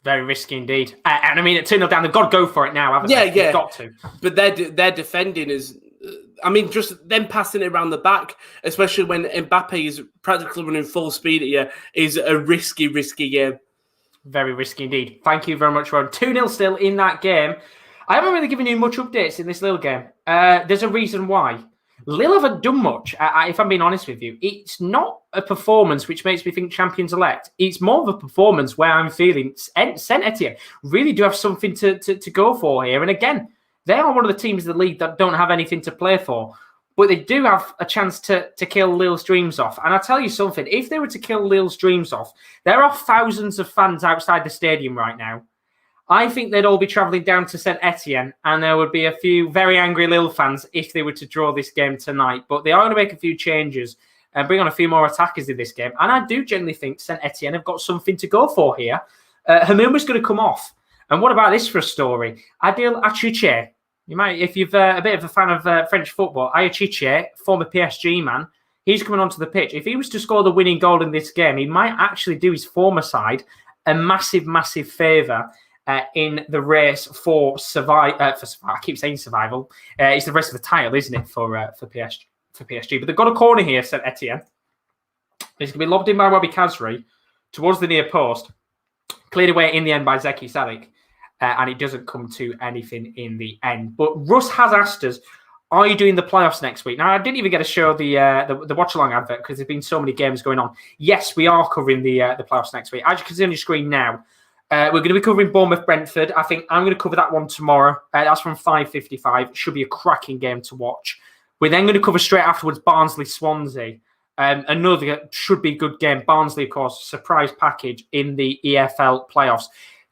Very risky indeed. And I mean, at 2-0 down, they've got to go for it now, haven't they? Yeah. They've got to. But their defending is... just them passing it around the back, especially when Mbappe is practically running full speed at you, is a risky game. Very risky indeed. Thank you very much, Ron. 2-0 still in that game. I haven't really given you much updates in this Lille game. There's a reason why. Lille haven't done much, if I'm being honest with you. It's not a performance which makes me think champions-elect. It's more of a performance where I'm feeling Saint-Étienne really do have something to go for here. And again, they are one of the teams in the league that don't have anything to play for, but they do have a chance to kill Lille's dreams off. And I'll tell you something, if they were to kill Lille's dreams off, there are thousands of fans outside the stadium right now. I think they'd all be travelling down to Saint-Étienne, and there would be a few very angry Lille fans if they were to draw this game tonight. But they are going to make a few changes and bring on a few more attackers in this game. And I do generally think Saint-Étienne have got something to go for here. Hamoum is going to come off. And what about this for a story? Adil Achiche. You might, if you've a bit of a fan of French football, Achiche, former PSG man, he's coming onto the pitch. If he was to score the winning goal in this game, he might actually do his former side a massive, massive favour in the race for survival. I keep saying survival. It's the rest of the title, isn't it, for PSG? But they've got a corner here, Saint-Étienne. It's going to be lobbed in by Wabi Kazri towards the near post. Cleared away in the end by Zeki Salik. And it doesn't come to anything in the end. But Russ has asked us, are you doing the playoffs next week? Now, I didn't even get to show the Watchalong advert because there's been so many games going on. Yes, we are covering the playoffs next week. As you can see on your screen now, we're going to be covering Bournemouth-Brentford. I think I'm going to cover that one tomorrow. That's from 5:55. Should be a cracking game to watch. We're then going to cover straight afterwards Barnsley-Swansea. Another should be a good game. Barnsley, of course, surprise package in the EFL playoffs.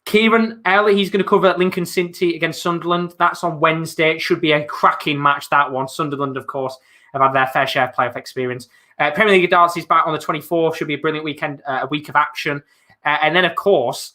Kieran early, he's going to cover Lincoln City against Sunderland. That's on Wednesday. It should be a cracking match, that one. Sunderland, of course, have had their fair share of playoff experience. Premier League darts is back on the 24th. Should be a brilliant weekend, a week of action. And then, of course,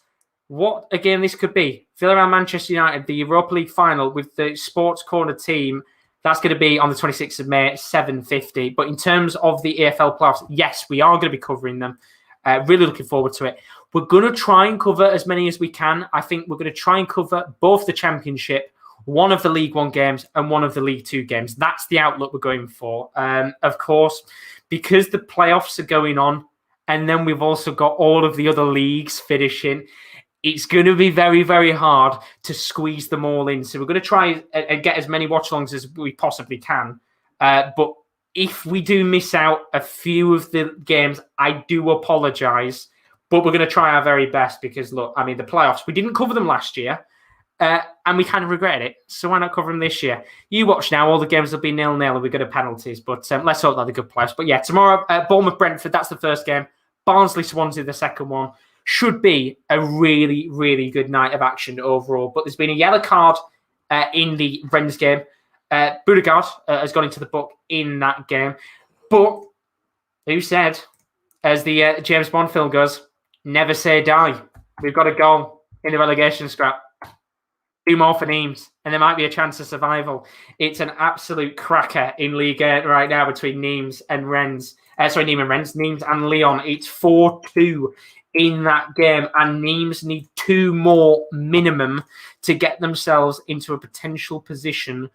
what a game this could be. Villarreal Manchester United, the Europa League final with the Sports Corner team. That's going to be on the 26th of May, 7:50. But in terms of the EFL playoffs, yes, we are going to be covering them. Really looking forward to it. We're going to try and cover as many as we can. I think we're going to try and cover both the Championship, one of the League One games and one of the League Two games. That's the outlook we're going for. Of course, because the playoffs are going on and then we've also got all of the other leagues finishing, it's going to be very, very hard to squeeze them all in. So we're going to try and get as many watch-alongs as we possibly can. But if we do miss out a few of the games, I do apologise. But we're going to try our very best because, look, I mean, the playoffs, we didn't cover them last year. and we kind of regretted it. So why not cover them this year? You watch now, all the games will be 0-0 and we go to penalties. But let's hope they're the good players. But yeah, tomorrow, Bournemouth-Brentford, that's the first game. Barnsley-Swansea, the second one. Should be a really, really good night of action overall. But there's been a yellow card in the Rennes game. Budegaard has gone into the book in that game. But who said, as the James Bond film goes, never say die. We've got a goal in the relegation scrap. 2 more for Nîmes, and there might be a chance of survival. It's an absolute cracker in Ligue right now between Nîmes and Rennes. Nîmes and Rennes, Nîmes and Lyon. It's 4-2 in that game, and Nîmes need 2 more minimum to get themselves into a potential position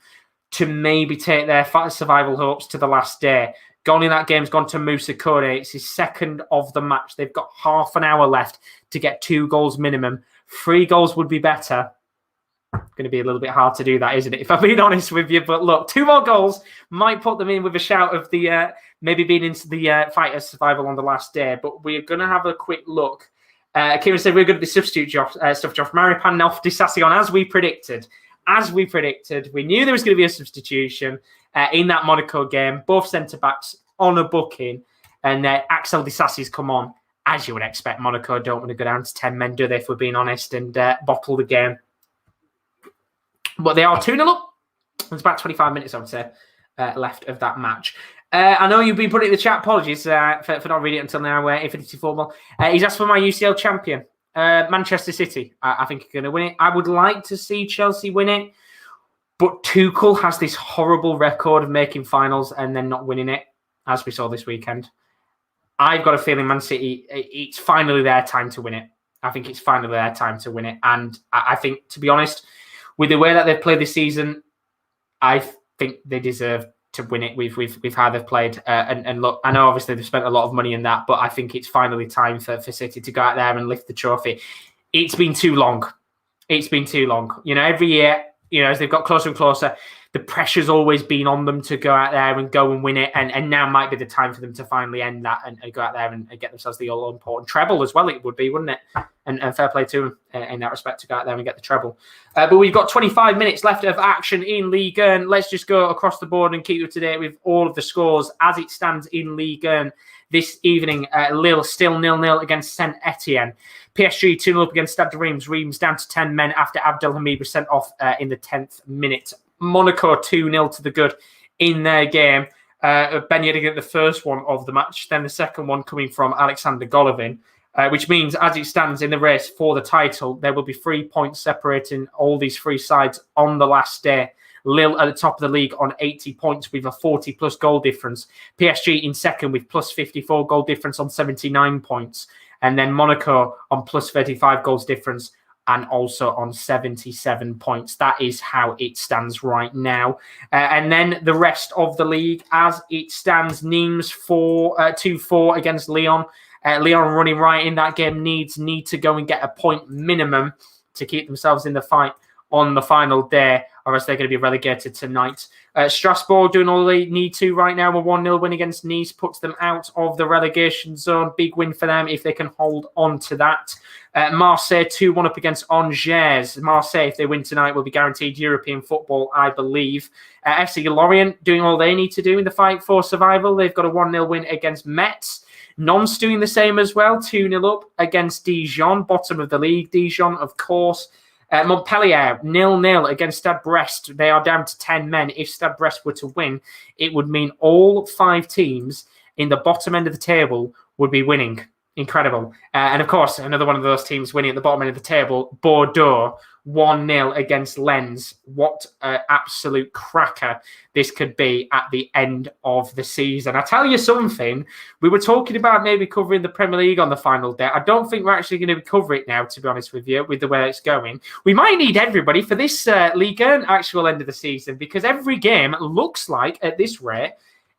to maybe take their survival hopes to the last day. Gone in that game's gone to Moussa Kone. It's his second of the match. They've got half an hour left to get 2 goals minimum. 3 goals would be better. Going to be a little bit hard to do that, isn't it? If I'm being honest with you. But look, 2 more goals might put them in with a shout of the maybe being into the fight of survival on the last day. But we're going to have a quick look. Kieran said we're going to be substitute stuff Josh Maripan off Disassion as we predicted. As we predicted, we knew there was going to be a substitution in that Monaco game. Both centre backs on a booking, and Axel Disassy's come on. As you would expect, Monaco don't want to go down to 10 men, do they? If we're being honest, and bottle the game. But they are 2-0 up. There's about 25 minutes, I would say, left of that match. I know you've been putting in the chat. Apologies for not reading it until now. Infinity Football. He's asked for my UCL champion, Manchester City. I think you're going to win it. I would like to see Chelsea win it. But Tuchel has this horrible record of making finals and then not winning it, as we saw this weekend. I've got a feeling Man City, it's finally their time to win it. I think it's finally their time to win it. And I think, to be honest, with the way that they've played this season, I think they deserve to win it with how they've played. And look, I know obviously they've spent a lot of money in that, but I think it's finally time for City to go out there and lift the trophy. It's been too long. It's been too long. You know, every year, you know, as they've got closer and closer, the pressure's always been on them to go out there and go and win it. And now might be the time for them to finally end that and go out there and get themselves the all-important treble as well, it would be, wouldn't it? And fair play to them in that respect to go out there and get the treble. But we've got 25 minutes left of action in Ligue 1. Let's just go across the board and keep you up to date with all of the scores as it stands in Ligue 1 this evening. Lille still 0-0 against Saint-Étienne. PSG 2-0 up against Stade de Reims. Reims down to 10 men after Abdelhamid was sent off in the 10th minute. Monaco 2-0 to the good in their game. Ben Yedder get the first one of the match, then the second one coming from Alexander Golovin, which means as it stands in the race for the title, there will be 3 points separating all these 3 sides on the last day. Lille at the top of the league on 80 points with a 40-plus goal difference. PSG in second with plus 54 goal difference on 79 points. And then Monaco on plus 35 goals difference and also on 77 points. That is how it stands right now. And then the rest of the league as it stands, Nîmes 2-4 against Lyon. Lyon running right in that game need to go and get a point minimum to keep themselves in the fight on the final day, or else they're going to be relegated tonight. Strasbourg doing all they need to right now. A 1-0 win against Nice puts them out of the relegation zone. Big win for them if they can hold on to that. Marseille 2-1 up against Angers. Marseille, if they win tonight, will be guaranteed European football, I believe. FC Lorient doing all they need to do in the fight for survival. They've got a 1-0 win against Metz. Nantes doing the same as well. 2-0 up against Dijon, bottom of the league. Dijon, of course. Montpellier 0-0 against Stade Brest. They are down to 10 men. If Stade Brest were to win, it would mean all 5 teams in the bottom end of the table would be winning. Incredible. And of course, another one of those teams winning at the bottom end of the table, Bordeaux, 1-0 against Lens. What an absolute cracker this could be at the end of the season. I tell you something, we were talking about maybe covering the Premier League on the final day. I don't think we're actually going to cover it now, to be honest with you, with the way it's going. We might need everybody for this Ligue 1 actual end of the season, because every game looks like, at this rate,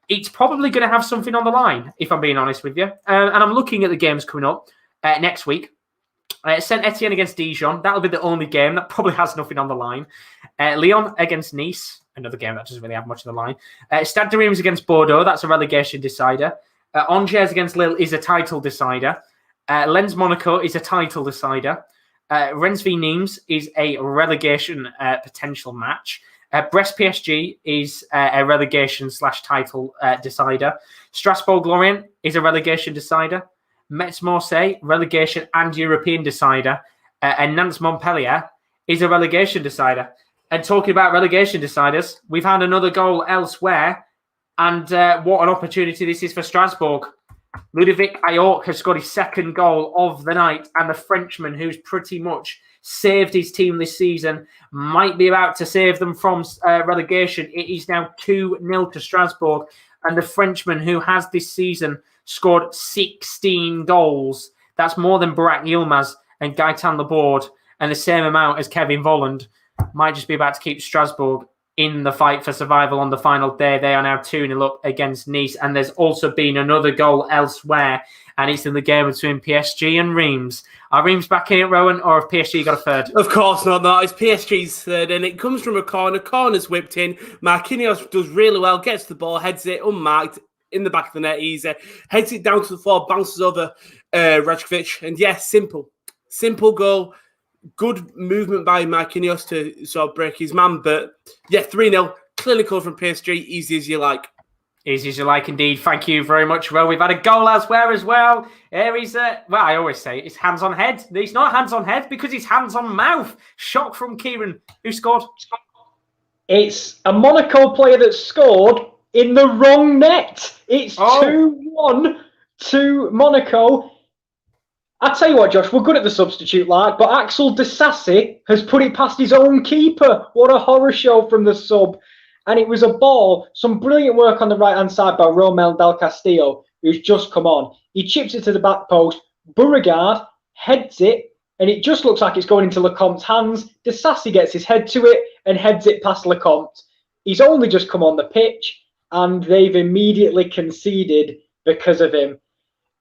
it's probably going to have something on the line, if I'm being honest with you. And I'm looking at the games coming up next week. Saint-Étienne against Dijon. That'll be the only game that probably has nothing on the line. Lyon against Nice. Another game that doesn't really have much on the line. Stade de Reims against Bordeaux. That's a relegation decider. Angers against Lille is a title decider. Lens Monaco is a title decider. Rennes v Nîmes is a relegation potential match. Brest PSG is a relegation / title decider. Strasbourg-Lorient is a relegation decider. Metz-Marseille, relegation and European decider. And Nantes-Montpellier is a relegation decider. And talking about relegation deciders, we've had another goal elsewhere. And what an opportunity this is for Strasbourg. Ludovic Ayork has scored his second goal of the night, and the Frenchman, who's pretty much saved his team this season, might be about to save them from relegation. It is now 2-0 to Strasbourg, and the Frenchman, who has this season scored 16 goals, that's more than Barak Yilmaz and Gaëtan Laborde, and the same amount as Kevin Volland, might just be about to keep Strasbourg in the fight for survival on the final day. They are now 2-0 up against Nice, and there's also been another goal elsewhere, and it's in the game between PSG and Reims. Are Reims back in it, Rowan, or have PSG got a third? Of course not. No, it's PSG's third, and it comes from a corner. Corner's whipped in. Marquinhos does really well, gets the ball, heads it unmarked in the back of the net easy, heads it down to the floor, bounces over Rajkovic, and yes, simple goal. Good movement by Marquinhos to sort of break his man, but yeah, 3-0, clinical from PSG, easy as you like. Easy as you like, indeed. Thank you very much. Well, we've had a goal elsewhere as well. Here he's, well, I always say it's hands on head. He's not hands on head because he's hands on mouth. Shock from Kieran. Who scored? It's a Monaco player that scored in the wrong net. It's 2-1 to Monaco. I tell you what, Josh, we're good at the substitute like, but Axel Disasi has put it past his own keeper. What a horror show from the sub. And it was a ball, some brilliant work on the right-hand side by Romel Del Castillo, who's just come on. He chips it to the back post. Beauregard heads it, and it just looks like it's going into Lecomte's hands. Disasi gets his head to it and heads it past Lecomte. He's only just come on the pitch, and they've immediately conceded because of him.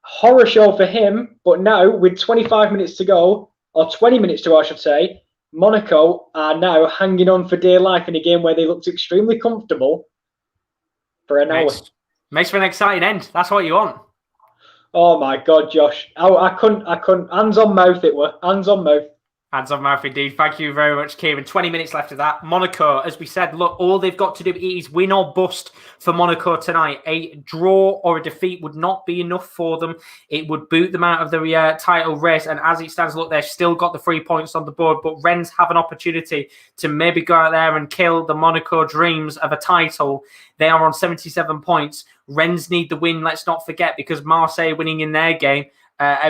Horror show for him, but now with 25 minutes to go, or 20 minutes to go, I should say, Monaco are now hanging on for dear life in a game where they looked extremely comfortable for an hour. Makes for an exciting end. That's what you want. Oh my God, Josh. I couldn't. Hands on mouth it were. Hands on mouth. Hands on mouth indeed. Thank you very much, Kieran. 20 minutes left of that. Monaco, as we said, look, all they've got to do is win or bust for Monaco tonight. A draw or a defeat would not be enough for them. It would boot them out of the title race. And as it stands, look, they've still got the 3 points on the board, but Rennes have an opportunity to maybe go out there and kill the Monaco dreams of a title. They are on 77 points. Rennes need the win, let's not forget, because Marseille winning in their game,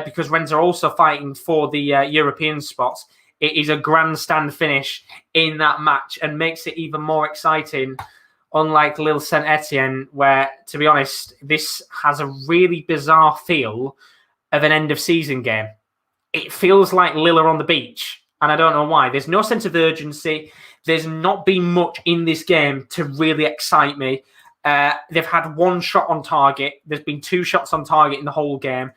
because Rennes are also fighting for the European spots. It is a grandstand finish in that match and makes it even more exciting, unlike Lille Saint-Étienne, where, to be honest, this has a really bizarre feel of an end-of-season game. It feels like Lille are on the beach, and I don't know why. There's no sense of urgency. There's not been much in this game to really excite me. They've had one shot on target. There's been 2 shots on target in the whole game.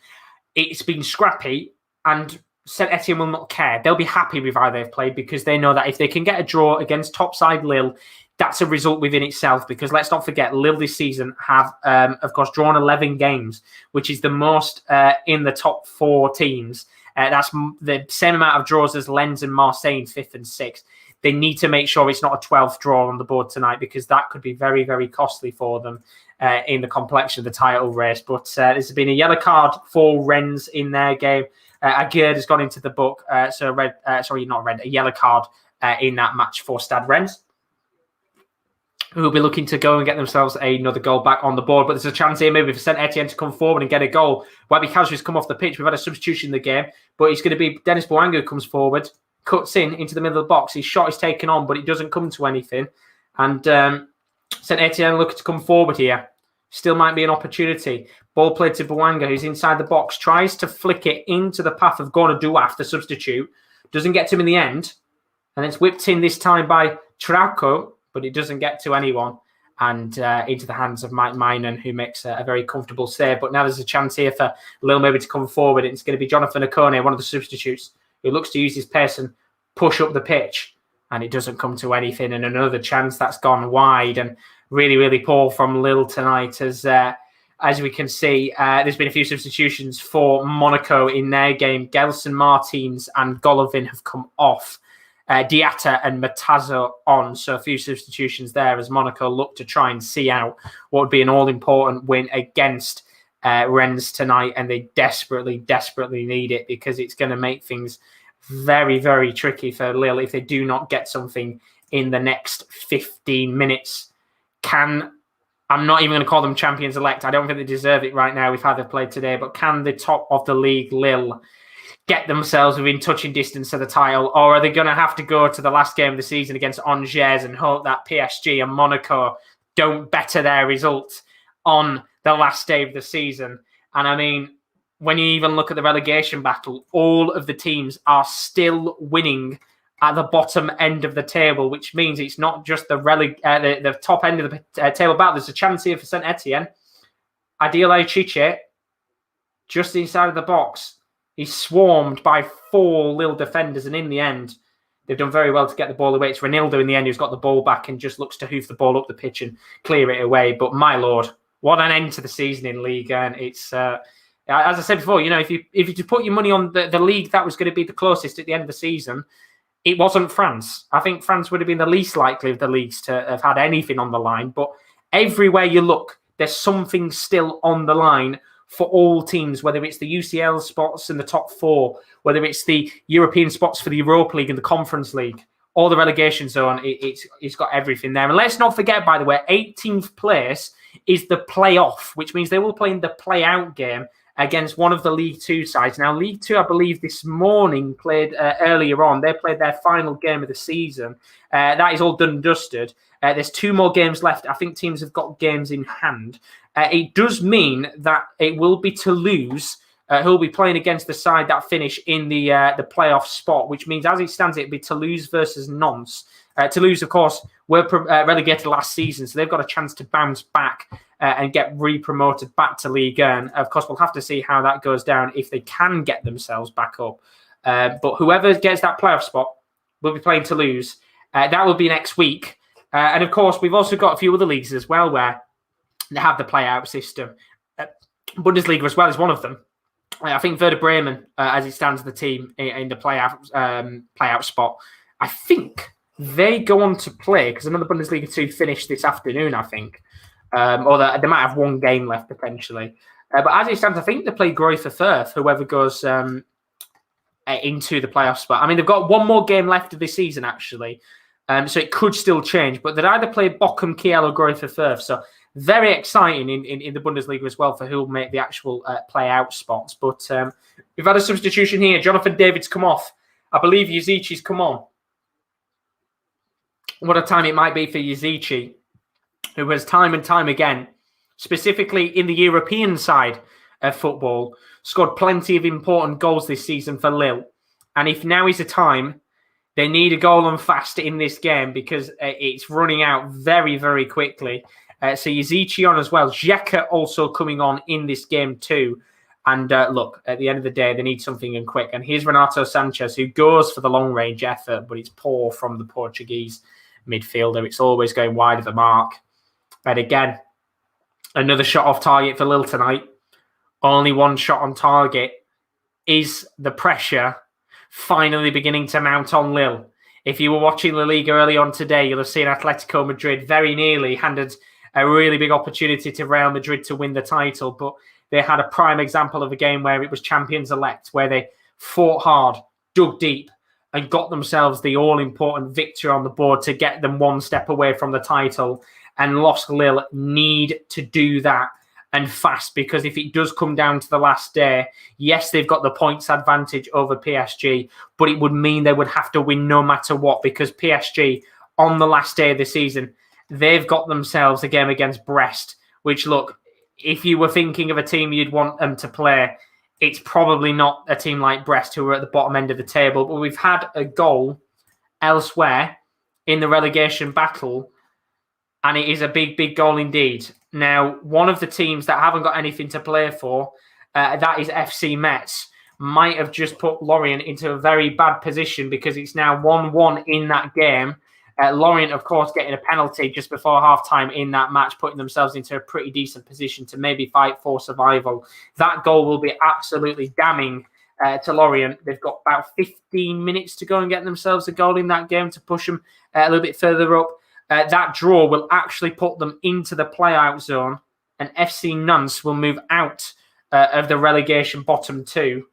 It's been scrappy, and Saint-Étienne will not care. They'll be happy with how they've played because they know that if they can get a draw against topside Lille, that's a result within itself. Because let's not forget, Lille this season have, of course, drawn 11 games, which is the most in the top 4 teams. That's the same amount of draws as Lens and Marseille in 5th and 6th. They need to make sure it's not a 12th draw on the board tonight because that could be very, very costly for them in the complexion of the title race. But there's been a yellow card for Rennes in their game. Aguerd has gone into the book. A yellow card in that match for Stade Rennes, who will be looking to go and get themselves another goal back on the board. But there's a chance here maybe for Saint-Étienne to come forward and get a goal. Webby Kazri's come off the pitch. We've had a substitution in the game, but it's going to be Dennis Bouanga who comes forward, cuts into the middle of the box. His shot is taken on, but it doesn't come to anything. And Saint-Étienne looking to come forward here. Still might be an opportunity. Ball played to Bouanga, who's inside the box. Tries to flick it into the path of Gona Douaf, the substitute. Doesn't get to him in the end. And it's whipped in this time by Trauco, but it doesn't get to anyone. And into the hands of Mike Minan, who makes a very comfortable save. But now there's a chance here for Lille maybe to come forward. It's going to be Jonathan Okone, one of the substitutes, who looks to use his pace and push up the pitch. And it doesn't come to anything. And another chance that's gone wide. And really, really poor from Lille tonight as as we can see, there's been a few substitutions for Monaco in their game. Gelson, Martins and Golovin have come off. Diatta and Matazo on. So a few substitutions there as Monaco look to try and see out what would be an all-important win against Rennes tonight. And they desperately, desperately need it because it's going to make things very, very tricky for Lille if they do not get something in the next 15 minutes. I'm not even going to call them champions-elect. I don't think they deserve it right now with how they've played today. But can the top of the league, Lille, get themselves within touching distance of the title? Or are they going to have to go to the last game of the season against Angers and hope that PSG and Monaco don't better their results on the last day of the season? And I mean, when you even look at the relegation battle, all of the teams are still winning at the bottom end of the table, which means it's not just the top end of the table battle. There's a chance here for Saint-Étienne. Adil Chiche, just inside of the box. He's swarmed by 4 Lille defenders, and in the end, they've done very well to get the ball away. It's Renildo in the end who's got the ball back and just looks to hoof the ball up the pitch and clear it away. But my lord, what an end to the season in Ligue. And it's, as I said before, if you put your money on the league that was going to be the closest at the end of the season, it wasn't France. I think France would have been the least likely of the leagues to have had anything on the line. But everywhere you look, there's something still on the line for all teams, whether it's the UCL spots in the top 4, whether it's the European spots for the Europa League and the Conference League, or the relegation zone. It's got everything there. And let's not forget, by the way, 18th place is the playoff, which means they will play in the play-out game against one of the League 2 sides. Now, League 2, I believe, this morning played earlier on. They played their final game of the season. That is all done and dusted. There's 2 more games left. I think teams have got games in hand. It does mean that it will be Toulouse who will be playing against the side that finish in the playoff spot, which means, as it stands, it'll be Toulouse versus Nantes. Toulouse, of course, were relegated last season, so they've got a chance to bounce back and get re-promoted back to Ligue 1. Of course, we'll have to see how that goes down if they can get themselves back up. But whoever gets that playoff spot will be playing Toulouse. That will be next week. And of course, we've also got a few other leagues as well where they have the play-out system. Bundesliga as well is one of them. I think Werder Bremen, as it stands, the team in the play-out spot, I think they go on to play, because another Bundesliga 2 finished this afternoon, I think. Or they might have one game left, potentially. But as it stands, I think they play Greuther Fürth, whoever goes into the playoff spot. I mean, they've got one more game left of this season, actually. So it could still change. But they'd either play Bochum, Kiel, or Greuther Fürth. So very exciting in the Bundesliga as well for who will make the actual play-out spots. But we've had a substitution here. Jonathan David's come off. I believe Yazici's come on. What a time it might be for Yazici, who has time and time again, specifically in the European side of football, scored plenty of important goals this season for Lille. And if now is the time, they need a goal and fast in this game because it's running out very, very quickly. So Yazici on as well. Xhaka also coming on in this game too. And look, at the end of the day, they need something and quick. And here's Renato Sanchez, who goes for the long-range effort, but it's poor from the Portuguese midfielder. It's always going wide of the mark. And again, another shot off target for Lille tonight. Only one shot on target. Is the pressure finally beginning to mount on Lille? If you were watching La Liga early on today, you'll have seen Atletico Madrid very nearly handed a really big opportunity to Real Madrid to win the title, but they had a prime example of a game where it was champions-elect, where they fought hard, dug deep, and got themselves the all-important victory on the board to get them one step away from the title. And LOSC Lille need to do that and fast, because if it does come down to the last day, yes, they've got the points advantage over PSG, but it would mean they would have to win no matter what, because PSG, on the last day of the season, they've got themselves a game against Brest, which, look, if you were thinking of a team you'd want them to play, it's probably not a team like Brest, who are at the bottom end of the table. But we've had a goal elsewhere in the relegation battle, and it is a big, big goal indeed. Now, one of the teams that haven't got anything to play for, that is FC Metz, might have just put Lorient into a very bad position, because it's now 1-1 in that game. Lorient, of course, getting a penalty just before halftime in that match, putting themselves into a pretty decent position to maybe fight for survival. That goal will be absolutely damning to Lorient. They've got about 15 minutes to go and get themselves a goal in that game to push them a little bit further up. That draw will actually put them into the play-out zone, and FC Nantes will move out of the relegation bottom two.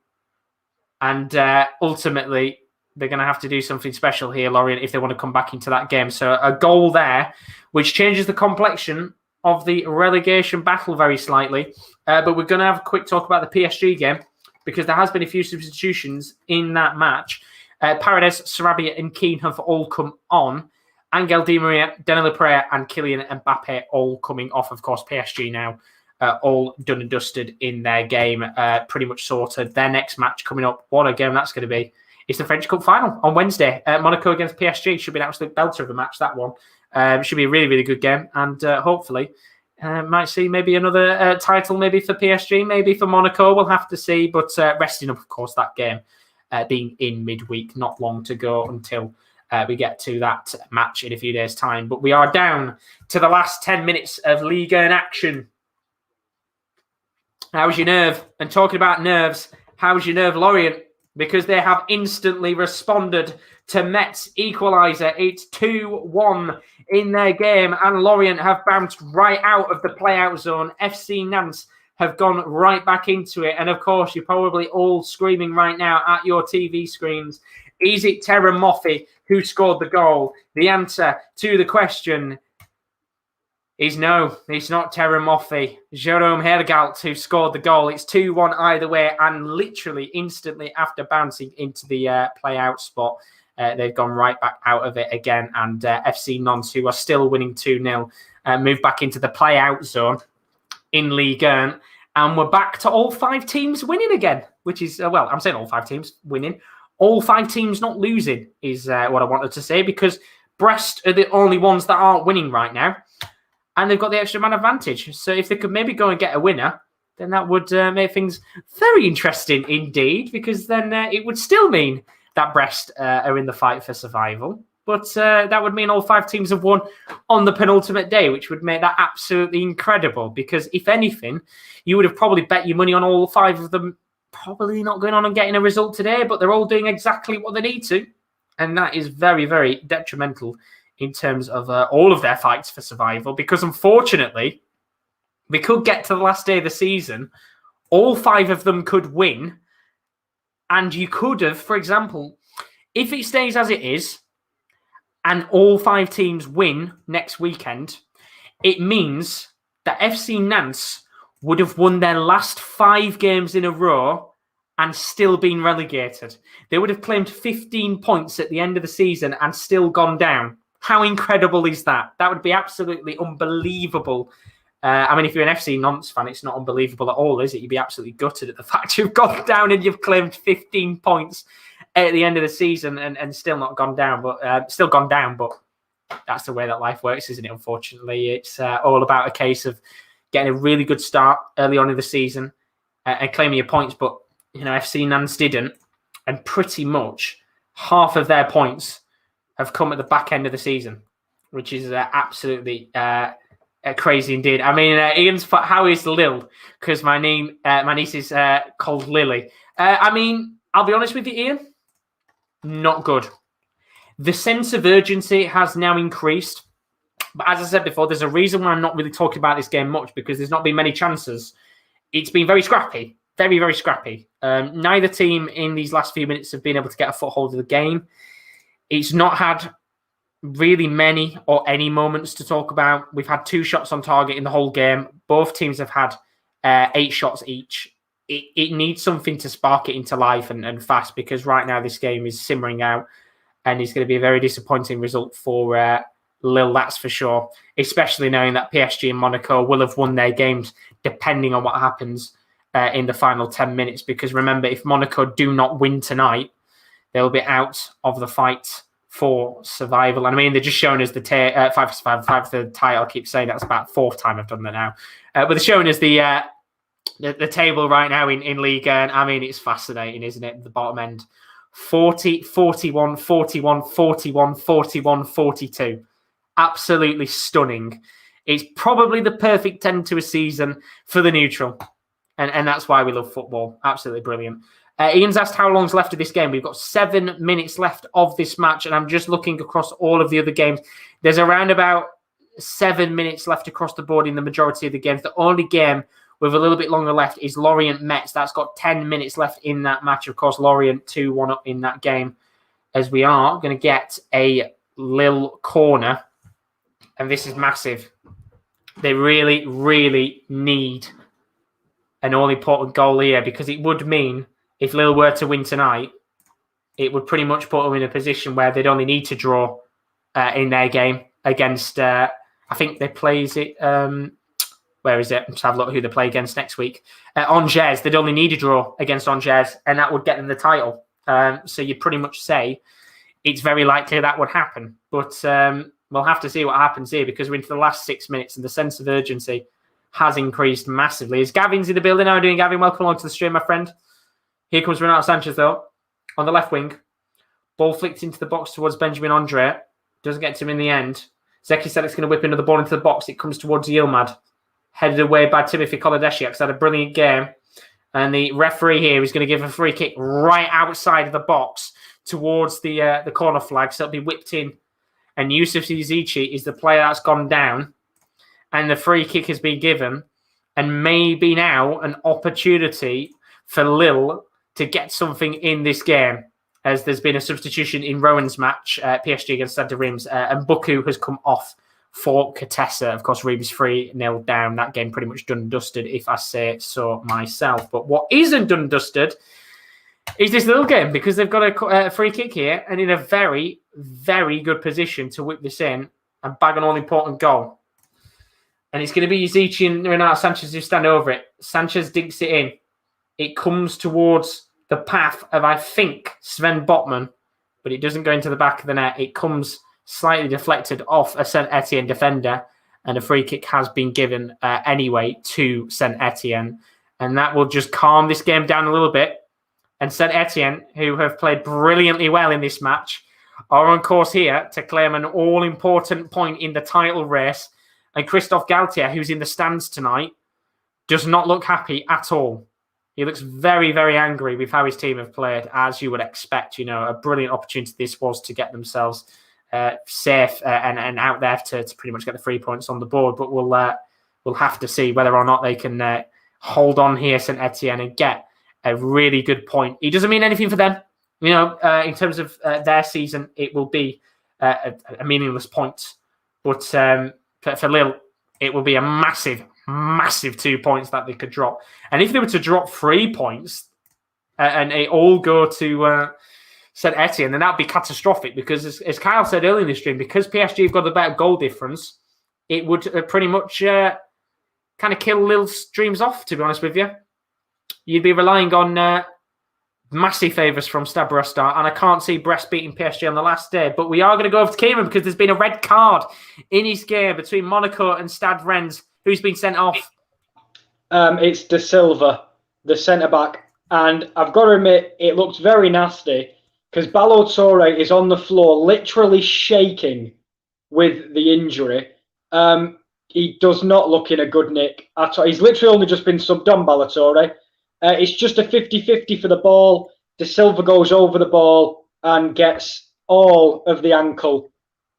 And ultimately, they're going to have to do something special here, Lorient, if they want to come back into that game. So a goal there, which changes the complexion of the relegation battle very slightly. But we're going to have a quick talk about the PSG game, because there has been a few substitutions in that match. Paredes, Sarabia and Keane have all come on. Angel Di Maria, Danilo Pereira and Kylian Mbappe all coming off. Of course, PSG now all done and dusted in their game, pretty much sorted. Their next match coming up, what a game that's going to be. It's the French Cup final on Wednesday. Monaco against PSG should be an absolute belter of a match, that one. Should be a really, really good game. And hopefully might see maybe another title maybe for PSG, maybe for Monaco. We'll have to see. But resting up, of course, that game being in midweek, not long to go until we get to that match in a few days' time. But we are down to the last 10 minutes of Ligue in action. How's your nerve? And talking about nerves, how's your nerve, Lorient? Because they have instantly responded to Met's equaliser. It's 2-1 in their game, and Lorient have bounced right out of the play-out zone. FC Nantes have gone right back into it. And, of course, you're probably all screaming right now at your TV screens. Is it Terem Moffi who scored the goal? The answer to the question is no, it's not Terem Moffi. Jerome Hergalt who scored the goal. It's 2-1 either way, and literally instantly after bouncing into the play-out spot, they've gone right back out of it again, and FC Nantes, who are still winning 2-0, move back into the play-out zone in Ligue 1, and we're back to all 5 teams winning again, which is, well, I'm saying all 5 teams winning. All 5 teams not losing is what I wanted to say, because Brest are the only ones that aren't winning right now. And they've got the extra man advantage. So if they could maybe go and get a winner, then that would make things very interesting indeed, because then it would still mean that Brest are in the fight for survival. But that would mean all 5 teams have won on the penultimate day, which would make that absolutely incredible. Because if anything, you would have probably bet your money on all 5 of them probably not going on and getting a result today, but they're all doing exactly what they need to. And that is very, very detrimental in terms of all of their fights for survival, because unfortunately, we could get to the last day of the season, all 5 of them could win, and you could have, for example, if it stays as it is, and all 5 teams win next weekend, it means that FC Nantes would have won their last 5 games in a row and still been relegated. They would have claimed 15 points at the end of the season and still gone down. How incredible is that? That would be absolutely unbelievable. I mean, if you're an FC Nantes fan, it's not unbelievable at all, is it? You'd be absolutely gutted at the fact you've gone down and you've claimed 15 points at the end of the season and still not gone down, but still gone down. But that's the way that life works, isn't it? Unfortunately, it's all about a case of getting a really good start early on in the season and claiming your points. But you know, FC Nantes didn't, and pretty much half of their points have come at the back end of the season, which is absolutely crazy indeed. I mean, Ian's, how is Lille? Because my niece is called Lily. I mean, I'll be honest with you, Ian, not good. The sense of urgency has now increased. But as I said before, there's a reason why I'm not really talking about this game much, because there's not been many chances. It's been very scrappy, very, very scrappy. Neither team in these last few minutes have been able to get a foothold of the game. It's not had really many or any moments to talk about. We've had 2 shots on target in the whole game. Both teams have had 8 shots each. It needs something to spark it into life and fast, because right now this game is simmering out and it's going to be a very disappointing result for Lille, that's for sure, especially knowing that PSG and Monaco will have won their games depending on what happens in the final 10 minutes. Because remember, if Monaco do not win tonight, they'll be out of the fight for survival. And I mean, they're just showing us the 5 the title. I keep saying that's about 4th time I've done that now. But they're showing us the table right now in Ligue 1. I mean, it's fascinating, isn't it? The bottom end 40, 41, 41, 41, 41, 42. Absolutely stunning. It's probably the perfect end to a season for the neutral. And that's why we love football. Absolutely brilliant. Ian's asked how long's left of this game. We've got 7 minutes left of this match, and I'm just looking across all of the other games. There's around about 7 minutes left across the board in the majority of the games. The only game with a little bit longer left is Lorient-Metz. That's got 10 minutes left in that match. Of course, Lorient 2-1 up in that game, as we are going to get a Lille corner. And this is massive. They really, really need an all-important goal here, because it would mean if Lille were to win tonight, it would pretty much put them in a position where they'd only need to draw in their game against, I think they plays it, where is it? Let's have a look who they play against next week. Angers, they'd only need a draw against Angers, and that would get them the title. So you pretty much say it's very likely that would happen. But we'll have to see what happens here, because we're into the last 6 minutes and the sense of urgency has increased massively. Is Gavin's in the building? How are you doing, Gavin? Welcome along to the stream, my friend. Here comes Renato Sanchez, though, on the left wing. Ball flicked into the box towards Benjamin Andre. Doesn't get to him in the end. Zeki Sedek's going to whip another ball into the box. It comes towards Yilmaz. Headed away by Timothy Kolodeshiak. He's had a brilliant game. And the referee here is going to give a free kick right outside of the box towards the corner flag. So it'll be whipped in. And Yusuf Zizici is the player that's gone down. And the free kick has been given. And maybe now an opportunity for Lille to get something in this game, as there's been a substitution in Rowan's match, PSG against Stade Reims, and Buku has come off for Katessa. Of course, Reims 3-0 down. That game pretty much done and dusted, if I say so myself. But what isn't done and dusted is this little game, because they've got a free kick here and in a very, very good position to whip this in and bag an all-important goal. And it's going to be Zizici and Renato Sanchez who stand over it. Sanchez dinks it in. It comes towards the path of, I think, Sven Botman, but it doesn't go into the back of the net. It comes slightly deflected off a Saint-Étienne defender, and a free kick has been given anyway to Saint-Étienne. And that will just calm this game down a little bit. And Saint-Étienne, who have played brilliantly well in this match, are on course here to claim an all-important point in the title race. And Christophe Galtier, who's in the stands tonight, does not look happy at all. He looks very, very angry with how his team have played, as you would expect. You know, a brilliant opportunity this was to get themselves safe and out there to pretty much get the 3 points on the board. But we'll have to see whether or not they can hold on here, Saint-Étienne, and get a really good point. It doesn't mean anything for them. You know, in terms of their season, it will be a meaningless point. But for Lille, it will be a massive 2 points that they could drop. And if they were to drop 3 points and it all go to Saint-Étienne, then that would be catastrophic, because as Kyle said earlier in the stream, because PSG have got the better goal difference, it would pretty much kind of kill Lille's dreams off, to be honest with you. You'd be relying on massive favours from Stade Brest, and I can't see Brest beating PSG on the last day. But we are going to go over to Kieran, because there's been a red card in his game between Monaco and Stade Rennes. Who's been sent off? It's De Silva, the centre-back. And I've got to admit, it looks very nasty, because Ballo-Touré is on the floor, literally shaking with the injury. He does not look in a good nick at all. He's literally only just been subbed on, Ballo-Touré. It's just a 50-50 for the ball. De Silva goes over the ball and gets all of the ankle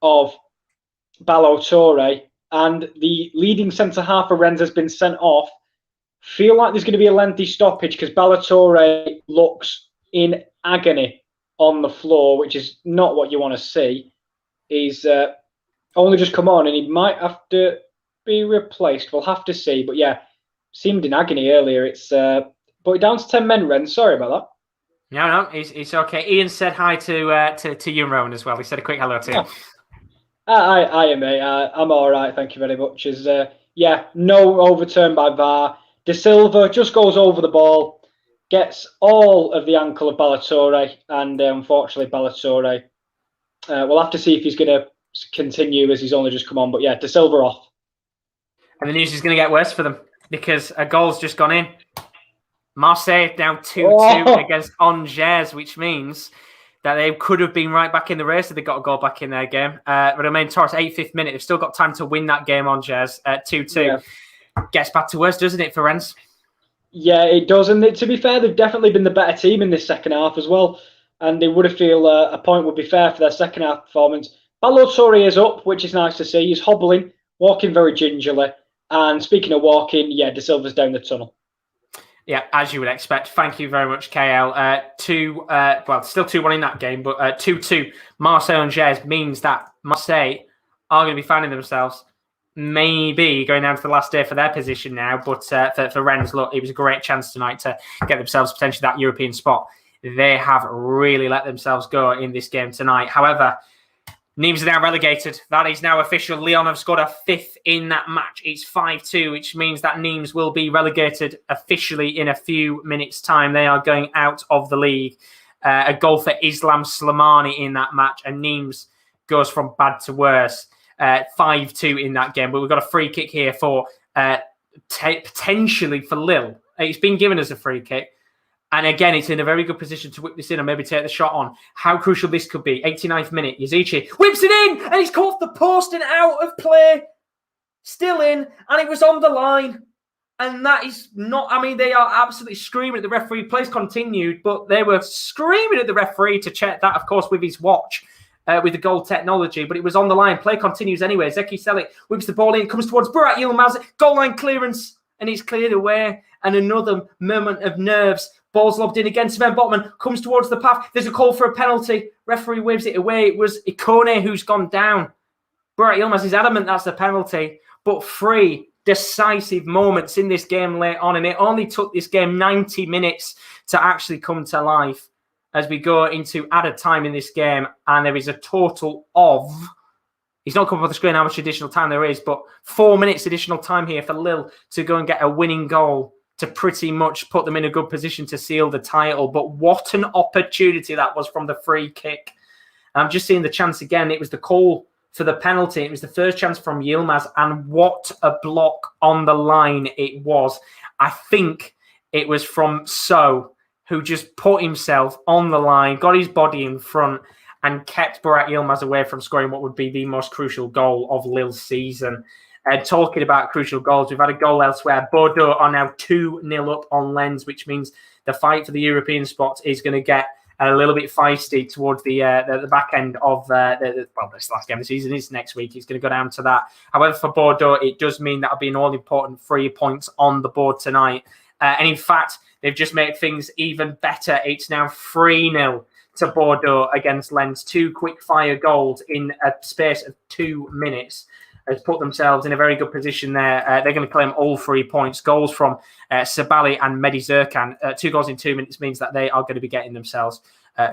of Ballo-Touré. And the leading centre-half for Rennes has been sent off. Feel like there's going to be a lengthy stoppage, because Ballo-Touré looks in agony on the floor, which is not what you want to see. He's only just come on, and he might have to be replaced. We'll have to see. But yeah, seemed in agony earlier. It's but down to 10 men, Rennes. Sorry about that. No, it's okay. Ian said hi to you and Rowan as well. He said a quick hello to you. I am, mate. I'm all right. Thank you very much. No overturn by VAR. De Silva just goes over the ball, gets all of the ankle of Ballo-Touré, and unfortunately, Ballo-Touré. We'll have to see if he's going to continue, as he's only just come on. But yeah, De Silva off. And the news is going to get worse for them, because a goal's just gone in. Marseille now 2-2 against Angers, which means that they could have been right back in the race if they got a goal back in their game. Romain Torres, 85th minute. They've still got time to win that game, Angers, 2-2. Yeah. Gets back to worse, doesn't it, for Rennes? Yeah, it does. And to be fair, they've definitely been the better team in this second half as well. And they would have feel a point would be fair for their second half performance. Ballo-Touré is up, which is nice to see. He's hobbling, walking very gingerly. And speaking of walking, De Silva's down the tunnel. Yeah, as you would expect. Thank you very much, KL. Still 2-1 in that game, but 2-2 Marseille-Angers means that Marseille are going to be finding themselves maybe going down to the last day for their position now. But for Rennes, look, it was a great chance tonight to get themselves potentially that European spot. They have really let themselves go in this game tonight. However, Nîmes are now relegated. That is now official. Lyon have scored a 5th in that match. It's 5-2, which means that Nîmes will be relegated officially in a few minutes' time. They are going out of the league. A goal for Islam Slimani in that match, and Nîmes goes from bad to worse. 5-2 in that game. But we've got a free kick here for potentially for Lille. It's been given as a free kick. And again, it's in a very good position to whip this in and maybe take the shot on. How crucial this could be. 89th minute, Yazici whips it in and he's caught the post and out of play. Still in, and it was on the line. And that is not, they are absolutely screaming at the referee. Plays continued, but they were screaming at the referee to check that, of course, with his watch, with the goal technology. But it was on the line. Play continues anyway. Zeki Selik whips the ball in, comes towards Burak Yilmaz. Goal line clearance, and it's cleared away. And another moment of nerves. Ball's lobbed in again. Sven Botman comes towards the path. There's a call for a penalty. Referee waves it away. It was Ikone who's gone down. Burak Yilmaz is adamant that's a penalty. But 3 decisive moments in this game late on. And it only took this game 90 minutes to actually come to life as we go into added time in this game. And there is a total of... He's not come up on the screen how much additional time there is, but 4 minutes additional time here for Lille to go and get a winning goal to pretty much put them in a good position to seal the title. But what an opportunity that was from the free kick. I'm just seeing the chance again. It was the call for the penalty. It was the first chance from Yilmaz, and what a block on the line it was. I think it was from So, who just put himself on the line, got his body in front, and kept Burak Yilmaz away from scoring what would be the most crucial goal of Lille's season. And talking about crucial goals, we've had a goal elsewhere. Bordeaux are now 2-0 up on Lens, which means the fight for the European spot is going to get a little bit feisty towards the back end of this last game of the season. It's next week. It's going to go down to that. However, for Bordeaux, it does mean that'll be an all-important 3 points on the board tonight. And in fact, they've just made things even better. It's now 3-0 to Bordeaux against Lens. 2 quick-fire goals in a space of 2 minutes. Has put themselves in a very good position there. They're going to claim all 3 points. Goals from Sabali and Mehdi Zerkan. 2 goals in 2 minutes means that they are going to be getting themselves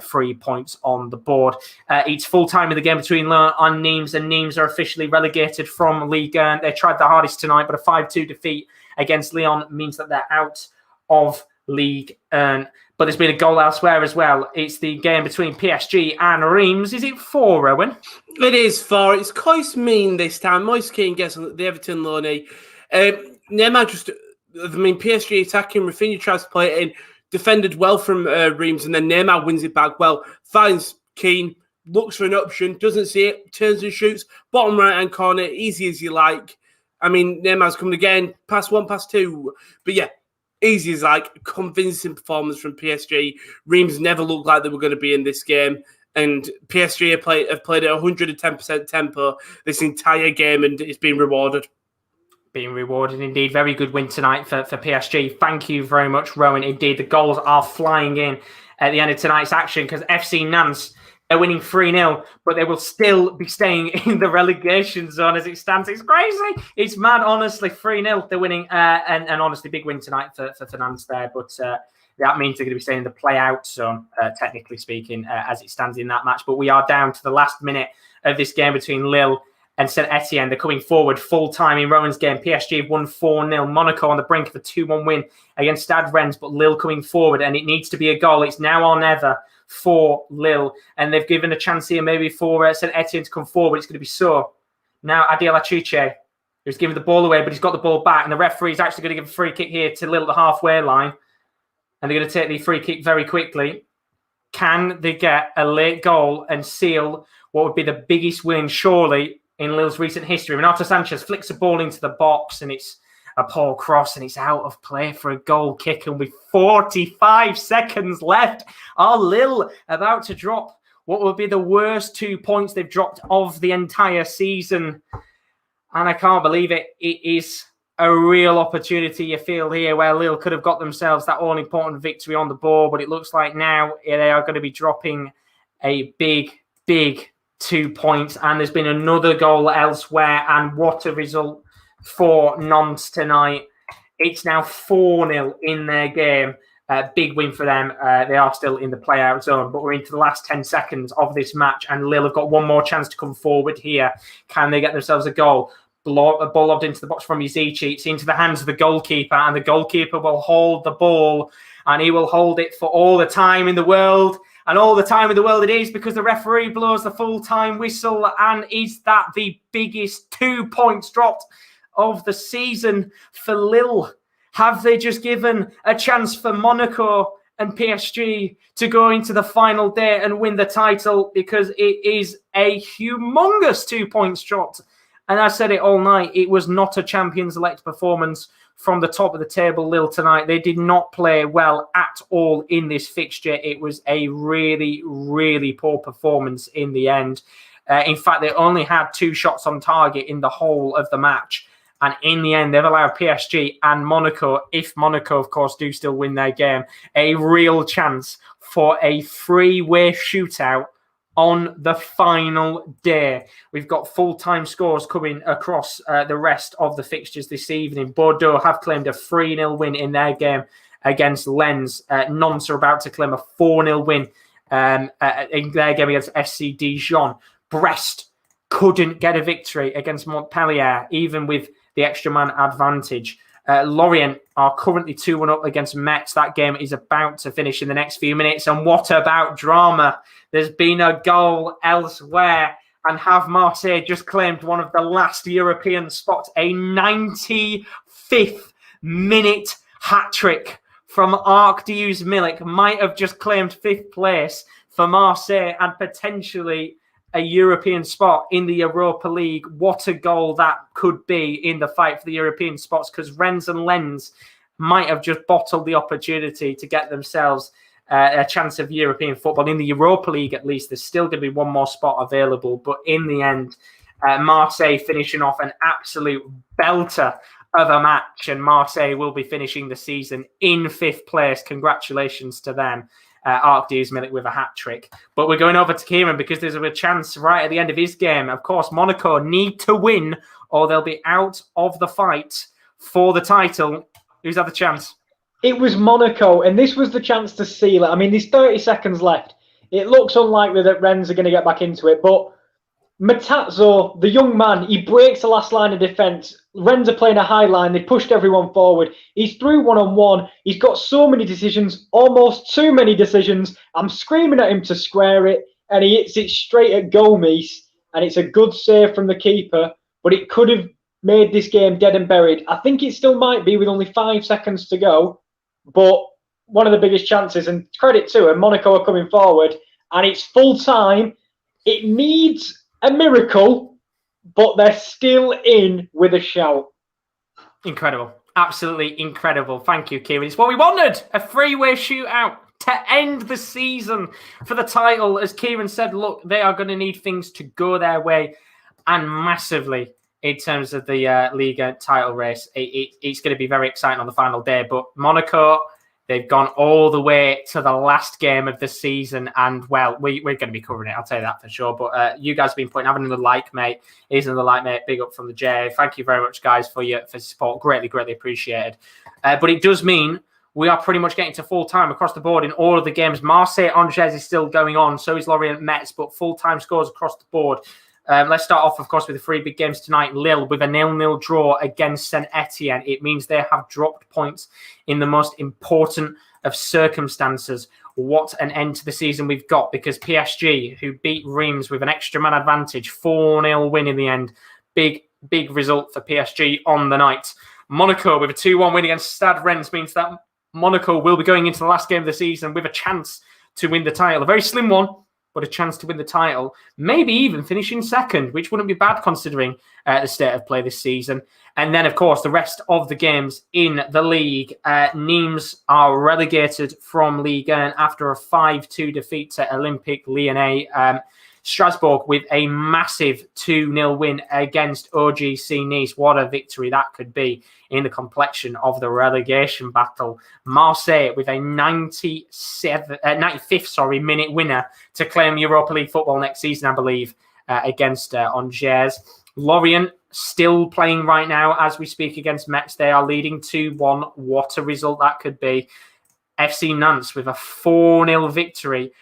3 points on the board. It's full time in the game between Lyon and Nîmes, and Nîmes are officially relegated from Ligue 1. They tried the hardest tonight, but a 5-2 defeat against Lyon means that they're out of Ligue 1. But there's been a goal elsewhere as well. It's the game between PSG and Reims. Is it 4, Rowan? It is 4. It's quite mean this time. Moise Keane gets the Everton loanee. Neymar PSG attacking. Rafinha tries to play it in. Defended well from Reims, and then Neymar wins it back well. Finds Keane, looks for an option, doesn't see it, turns and shoots. Bottom right-hand corner, easy as you like. Neymar's coming again. Pass 1, pass 2. But yeah, easy as like. Convincing performance from PSG. Reims never looked like they were going to be in this game. And PSG have played at 110% tempo this entire game, and it's been rewarded. Being rewarded indeed. Very good win tonight for PSG. Thank you very much, Rowan. Indeed, the goals are flying in at the end of tonight's action because FC Nantes are winning 3-0, but they will still be staying in the relegation zone as it stands. It's crazy. It's mad, honestly. 3-0 they're winning, and honestly, big win tonight for Nantes there. But that means they're going to be staying in the play-out zone, technically speaking, as it stands in that match. But we are down to the last minute of this game between Lille and Saint-Étienne. They're coming forward full-time in Rowan's game. PSG have won 4-0. Monaco on the brink of a 2-1 win against Stade Rennes, but Lille coming forward, and it needs to be a goal. It's now or never for Lille, and they've given a chance here maybe for Saint-Étienne to come forward. It's going to be so. Now Adil Achiche, who's giving the ball away, but he's got the ball back, and the referee is actually going to give a free kick here to Lille at the halfway line. and they're going to take the free kick very quickly. Can they get a late goal and seal what would be the biggest win, surely, in Lille's recent history? Renato Sanchez flicks a ball into the box, and it's a poor cross, and it's out of play for a goal kick. And with 45 seconds left, are Lille about to drop what would be the worst 2 points they've dropped of the entire season? And I can't believe it. It is a real opportunity, you feel, here, where Lille could have got themselves that all-important victory on the board, but it looks like now they are going to be dropping a big 2 points, and there's been another goal elsewhere, and what a result for Nantes tonight. It's now 4-0 in their game. Big win for them. They are still in the play-out zone, but we're into the last 10 seconds of this match, and Lille have got one more chance to come forward here. Can they get themselves a goal? A ball lobbed into the box from Izici. It's into the hands of the goalkeeper, and the goalkeeper will hold the ball, and he will hold it for all the time in the world. And all the time in the world it is, because the referee blows the full-time whistle. And is that the biggest 2 points dropped of the season for Lille? Have they just given a chance for Monaco and PSG to go into the final day and win the title? Because it is a humongous 2 points dropped. And I said it all night, it was not a Champions-elect performance from the top of the table, Lille, tonight. They did not play well at all in this fixture. It was a really, really poor performance in the end. In fact, they only had 2 shots on target in the whole of the match. And in the end, they've allowed PSG and Monaco, if Monaco, of course, do still win their game, a real chance for a three-way shootout on the final day. We've got full-time scores coming across the rest of the fixtures this evening. Bordeaux have claimed a 3-0 win in their game against Lens. Nantes are about to claim a 4-0 win in their game against FC Dijon. Brest couldn't get a victory against Montpellier, even with the extra man advantage. Lorient are currently 2-1 up against Metz. That game is about to finish in the next few minutes. And what about drama? There's been a goal elsewhere. And have Marseille just claimed one of the last European spots? A 95th minute hat-trick from Arkadiusz Milik might have just claimed 5th place for Marseille and potentially a European spot in the Europa League. What a goal that could be in the fight for the European spots, because Rennes and Lens might have just bottled the opportunity to get themselves a chance of European football. In the Europa League, at least, there's still going to be one more spot available. But in the end, Marseille finishing off an absolute belter of a match, and Marseille will be finishing the season in 5th place. Congratulations to them. Arkadiusz Milik with a hat-trick. But we're going over to Kieren because there's a chance right at the end of his game. Of course, Monaco need to win or they'll be out of the fight for the title. Who's had the chance? It was Monaco, and this was the chance to seal it. I mean, there's 30 seconds left. It looks unlikely that Rennes are going to get back into it, but Matazzo, the young man, he breaks the last line of defence. Rennes are playing a high line. They pushed everyone forward. He's through one-on-one. He's got so many decisions, almost too many decisions. I'm screaming at him to square it, and he hits it straight at Gomes, and it's a good save from the keeper, but it could have made this game dead and buried. I think it still might be with only 5 seconds to go, but one of the biggest chances, and credit to him, Monaco are coming forward, and it's full time. It needs a miracle, but they're still in with a shout. Incredible. Absolutely incredible. Thank you, Kieren. It's what we wanted. A three-way shootout to end the season for the title. As Kieren said, look, they are going to need things to go their way, and massively in terms of the Ligue title race. It's going to be very exciting on the final day. But Monaco, they've gone all the way to the last game of the season. And, well, we're going to be covering it. I'll tell you that for sure. But you guys have been pointing, having another like, mate. Here's another like, mate. Big up from the J. Thank you very much, guys, for your support. Greatly, greatly appreciated. But it does mean we are pretty much getting to full-time across the board in all of the games. Marseille-Angers is still going on. So is Lorient-Metz. But full-time scores across the board. Let's start off, of course, with the 3 big games tonight. Lille with a 0-0 draw against Saint-Étienne. It means they have dropped points in the most important of circumstances. What an end to the season we've got, because PSG, who beat Reims with an extra man advantage, 4-0 win in the end. Big result for PSG on the night. Monaco with a 2-1 win against Stade Rennes means that Monaco will be going into the last game of the season with a chance to win the title. A very slim one, but a chance to win the title. Maybe even finishing second, which wouldn't be bad considering the state of play this season. And then, of course, the rest of the games in the league. Nîmes are relegated from Ligue after a 5-2 defeat to Olympique Lyonnais. Strasbourg with a massive 2-0 win against OGC Nice. What a victory that could be in the complexion of the relegation battle. Marseille with a 95th minute winner to claim Europa League football next season, I believe, against Angers. Lorient still playing right now as we speak against Metz. They are leading 2-1. What a result that could be. FC Nantes with a 4-0 victory,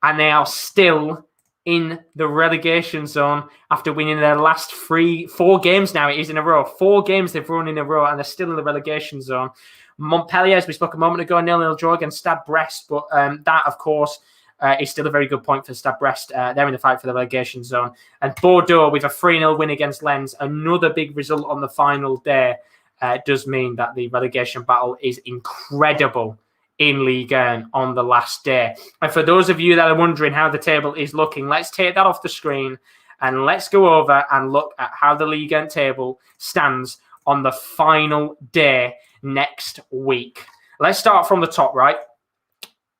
and they are still in the relegation zone after winning their last 4 games now. It is in a row. 4 games they've run in a row, and they're still in the relegation zone. Montpellier, as we spoke a moment ago, 0-0 draw against Stade Brest, but that, of course, is still a very good point for Stade Brest. They're in the fight for the relegation zone. And Bordeaux with a 3-0 win against Lens, another big result on the final day, does mean that the relegation battle is incredible in Ligue 1 on the last day. And for those of you that are wondering how the table is looking, let's take that off the screen and let's go over and look at how the Ligue 1 table stands on the final day next week. Let's start from the top, right?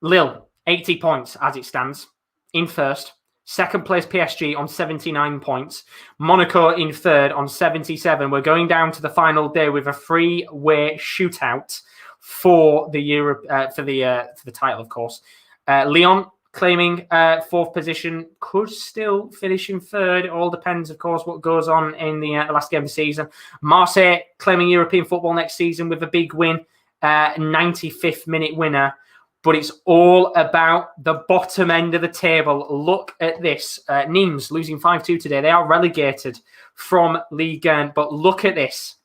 Lille, 80 points as it stands in first. Second place PSG on 79 points. Monaco in third on 77. We're going down to the final day with a 3-way shootout for the for the title, of course. Lyon claiming fourth position, could still finish in third. It all depends, of course, what goes on in the last game of the season. Marseille claiming European football next season with a big win, 95th minute winner. But it's all about the bottom end of the table. Look at this. Nîmes losing 5-2 today. They are relegated from Ligue 1. But look at this.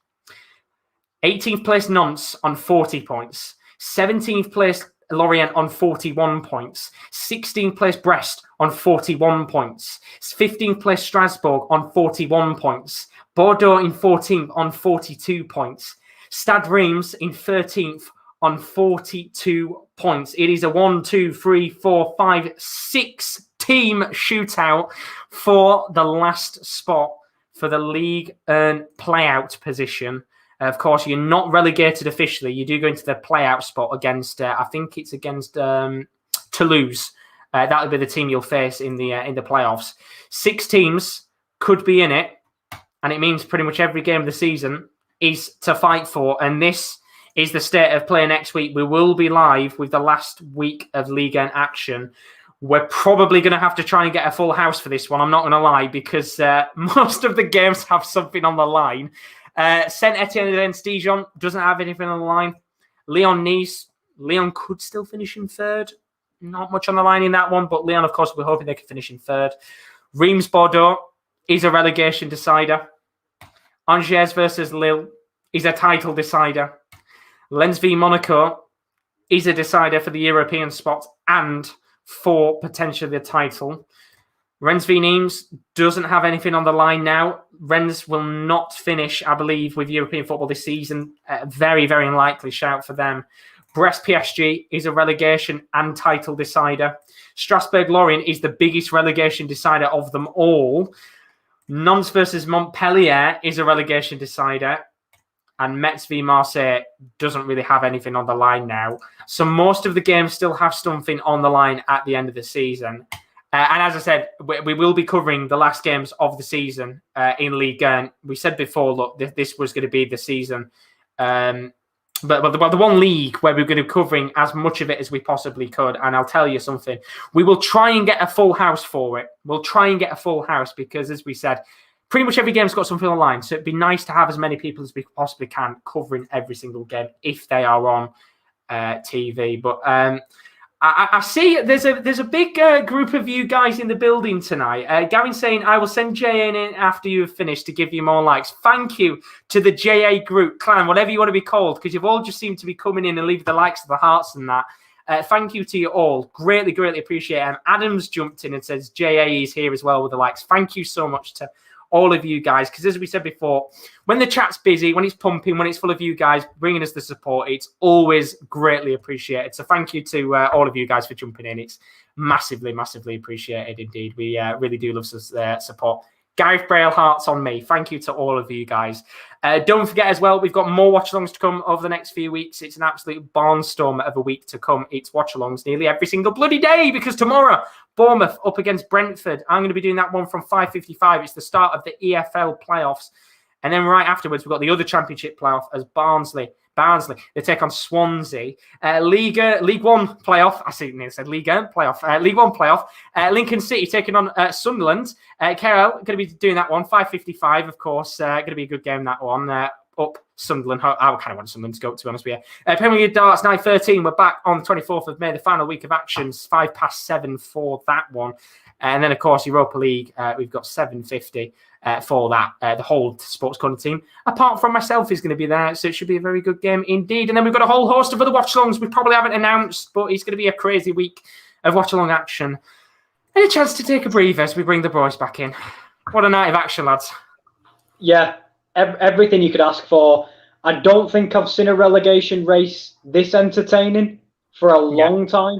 18th place Nantes on 40 points. 17th place Lorient on 41 points. 16th place Brest on 41 points. 15th place Strasbourg on 41 points. Bordeaux in 14th on 42 points. Stade Reims in 13th on 42 points. It is a 1, 2, 3, 4, 5, 6 team shootout for the last spot for the Ligue 1 playout position. Of course, you're not relegated officially. You do go into the playout spot against, I think it's against Toulouse. That would be the team you'll face in the playoffs. 6 teams could be in it, and it means pretty much every game of the season is to fight for. And this is the state of play next week. We will be live with the last week of Ligue 1 action. We're probably going to have to try and get a full house for this one. I'm not going to lie, because most of the games have something on the line. Saint-Étienne against Dijon doesn't have anything on the line. Lyon-Nice, Lyon could still finish in third. Not much on the line in that one, but Lyon, of course, we're hoping they can finish in third. Reims-Bordeaux is a relegation decider. Angers versus Lille is a title decider. Lens v Monaco is a decider for the European spot and for potentially the title. Rennes v Nîmes doesn't have anything on the line now. Rennes will not finish, I believe, with European football this season. Very, very unlikely shout for them. Brest PSG is a relegation and title decider. Strasbourg Lorient is the biggest relegation decider of them all. Nantes versus Montpellier is a relegation decider. And Metz v Marseille doesn't really have anything on the line now. So most of the games still have something on the line at the end of the season. And as I said, we will be covering the last games of the season in Ligue 1. We said before, look, this was going to be the season. But the one league where we're going to be covering as much of it as we possibly could. And I'll tell you something. We will try and get a full house for it. We'll try and get a full house because, as we said, pretty much every game's got something on the line. So it'd be nice to have as many people as we possibly can covering every single game if they are on TV. But I see there's a big group of you guys in the building tonight. Gavin's saying, I will send JA in after you have finished to give you more likes. Thank you to the JA group, clan, whatever you want to be called, because you've all just seemed to be coming in and leaving the likes of the hearts and that. Thank you to you all. Greatly, greatly appreciate it. Adams jumped in and says JA is here as well with the likes. Thank you so much to all of you guys, because as we said before, when the chat's busy, when it's pumping, when it's full of you guys bringing us the support, it's always greatly appreciated. So thank you to all of you guys for jumping in. It's massively, massively appreciated indeed. We really do love support. Gareth Braille hearts on me. Thank you to all of you guys. Don't forget as well, we've got more watch-alongs to come over the next few weeks. It's an absolute barnstorm of a week to come. It's watch-alongs nearly every single bloody day, because tomorrow, Bournemouth up against Brentford. I'm going to be doing that one from 5:55. It's the start of the EFL playoffs. And then right afterwards, we've got the other championship playoff as Barnsley. They take on Swansea. Ligue 1 playoff. I see it said Ligue 1 playoff. Ligue 1 playoff. Lincoln City taking on Sunderland. Kieran going to be doing that one. 5:55, of course. Going to be a good game, that one. Up Sunderland. I kind of want Sunderland to go, to be honest with you. Premier League Darts, 9:13. We're back on the 24th of May, the final week of actions. 7:05 for that one. And then, of course, Europa League, we've got 7:50 for that. The whole Sports Corner team, apart from myself, is going to be there. So it should be a very good game indeed. And then we've got a whole host of other watch-alongs we probably haven't announced, but it's going to be a crazy week of watch-along action. And a chance to take a breather as we bring the boys back in. What a night of action, lads. Yeah, everything you could ask for. I don't think I've seen a relegation race this entertaining for a long time.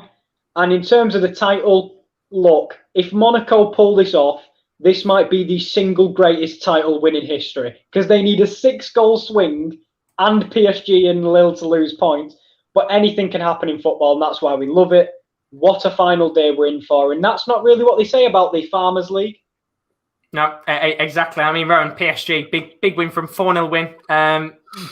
And in terms of the title, look, if Monaco pull this off, this might be the single greatest title win in history, because they need a 6-goal swing and PSG and Lille to lose points. But anything can happen in football, and that's why we love it. What a final day we're in for. And that's not really what they say about the Farmers League. No, exactly. I mean, Rowan, PSG, big win from 4-0 win.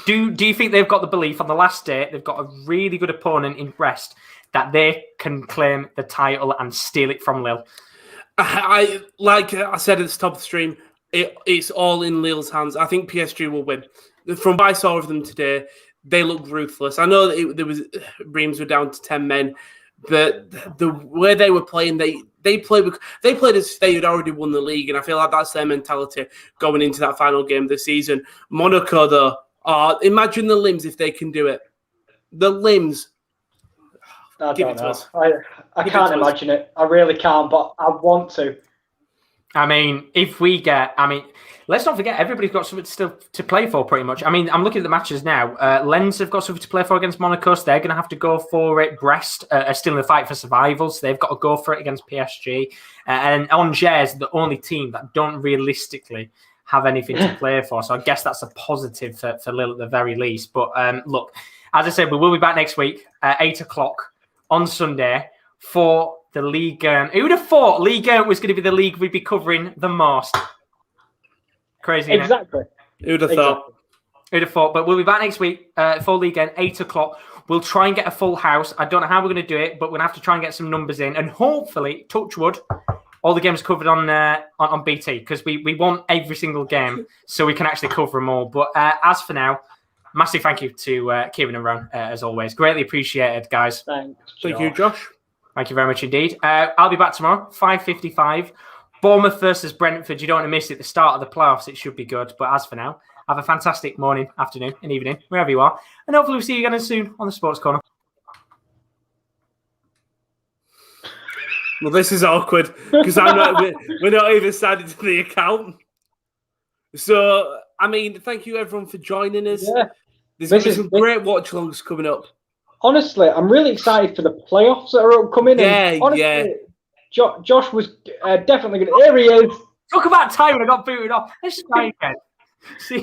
Do you think they've got the belief on the last day, they've got a really good opponent in Brest, that they can claim the title and steal it from Lille? Like I said at the top of the stream, it's all in Lille's hands. I think PSG will win. From what I saw of them today, they look ruthless. I know that Reims were down to 10 men, but the way they were playing, they played as if they had already won the league, and I feel like that's their mentality going into that final game of the season. Monaco, though, imagine the limbs if they can do it. The limbs. I don't know. I can't imagine it. I really can't, but I want to. I mean, let's not forget, everybody's got something still to play for, pretty much. I mean, I'm looking at the matches now. Lens have got something to play for against Monaco, so they're going to have to go for it. Brest are still in the fight for survival, so they've got to go for it against PSG. And Angers, the only team that don't realistically have anything to play for. So I guess that's a positive for Lille at the very least. But look, as I said, we will be back next week at 8 o'clock on Sunday for the Ligue. Who would have thought Ligue was going to be the league we'd be covering the most? Crazy, exactly. Who would have thought? Who'd have thought? But we'll be back next week for Ligue 8 o'clock. We'll try and get a full house. I don't know how we're going to do it, but we're going to have to try and get some numbers in. And hopefully, touch wood, all the games covered on BT, because we want every single game so we can actually cover them all. But as for now, massive thank you to Kieran and Ron, as always. Greatly appreciated, guys. Thank you, Josh. Thank you very much indeed. I'll be back tomorrow, 5:55. Bournemouth versus Brentford. You don't want to miss it. The start of the playoffs. It should be good. But as for now, have a fantastic morning, afternoon, and evening, wherever you are. And hopefully we'll see you again soon on the Sports Corner. Well, this is awkward because we're not even signed to the account. So, I mean, thank you everyone for joining us. Yeah. There's going to be some great watch-alongs coming up. Honestly, I'm really excited for the playoffs that are upcoming. Yeah, honestly, Josh was definitely going to... Here he is. Talk about time when I got booted off. Let's try again. See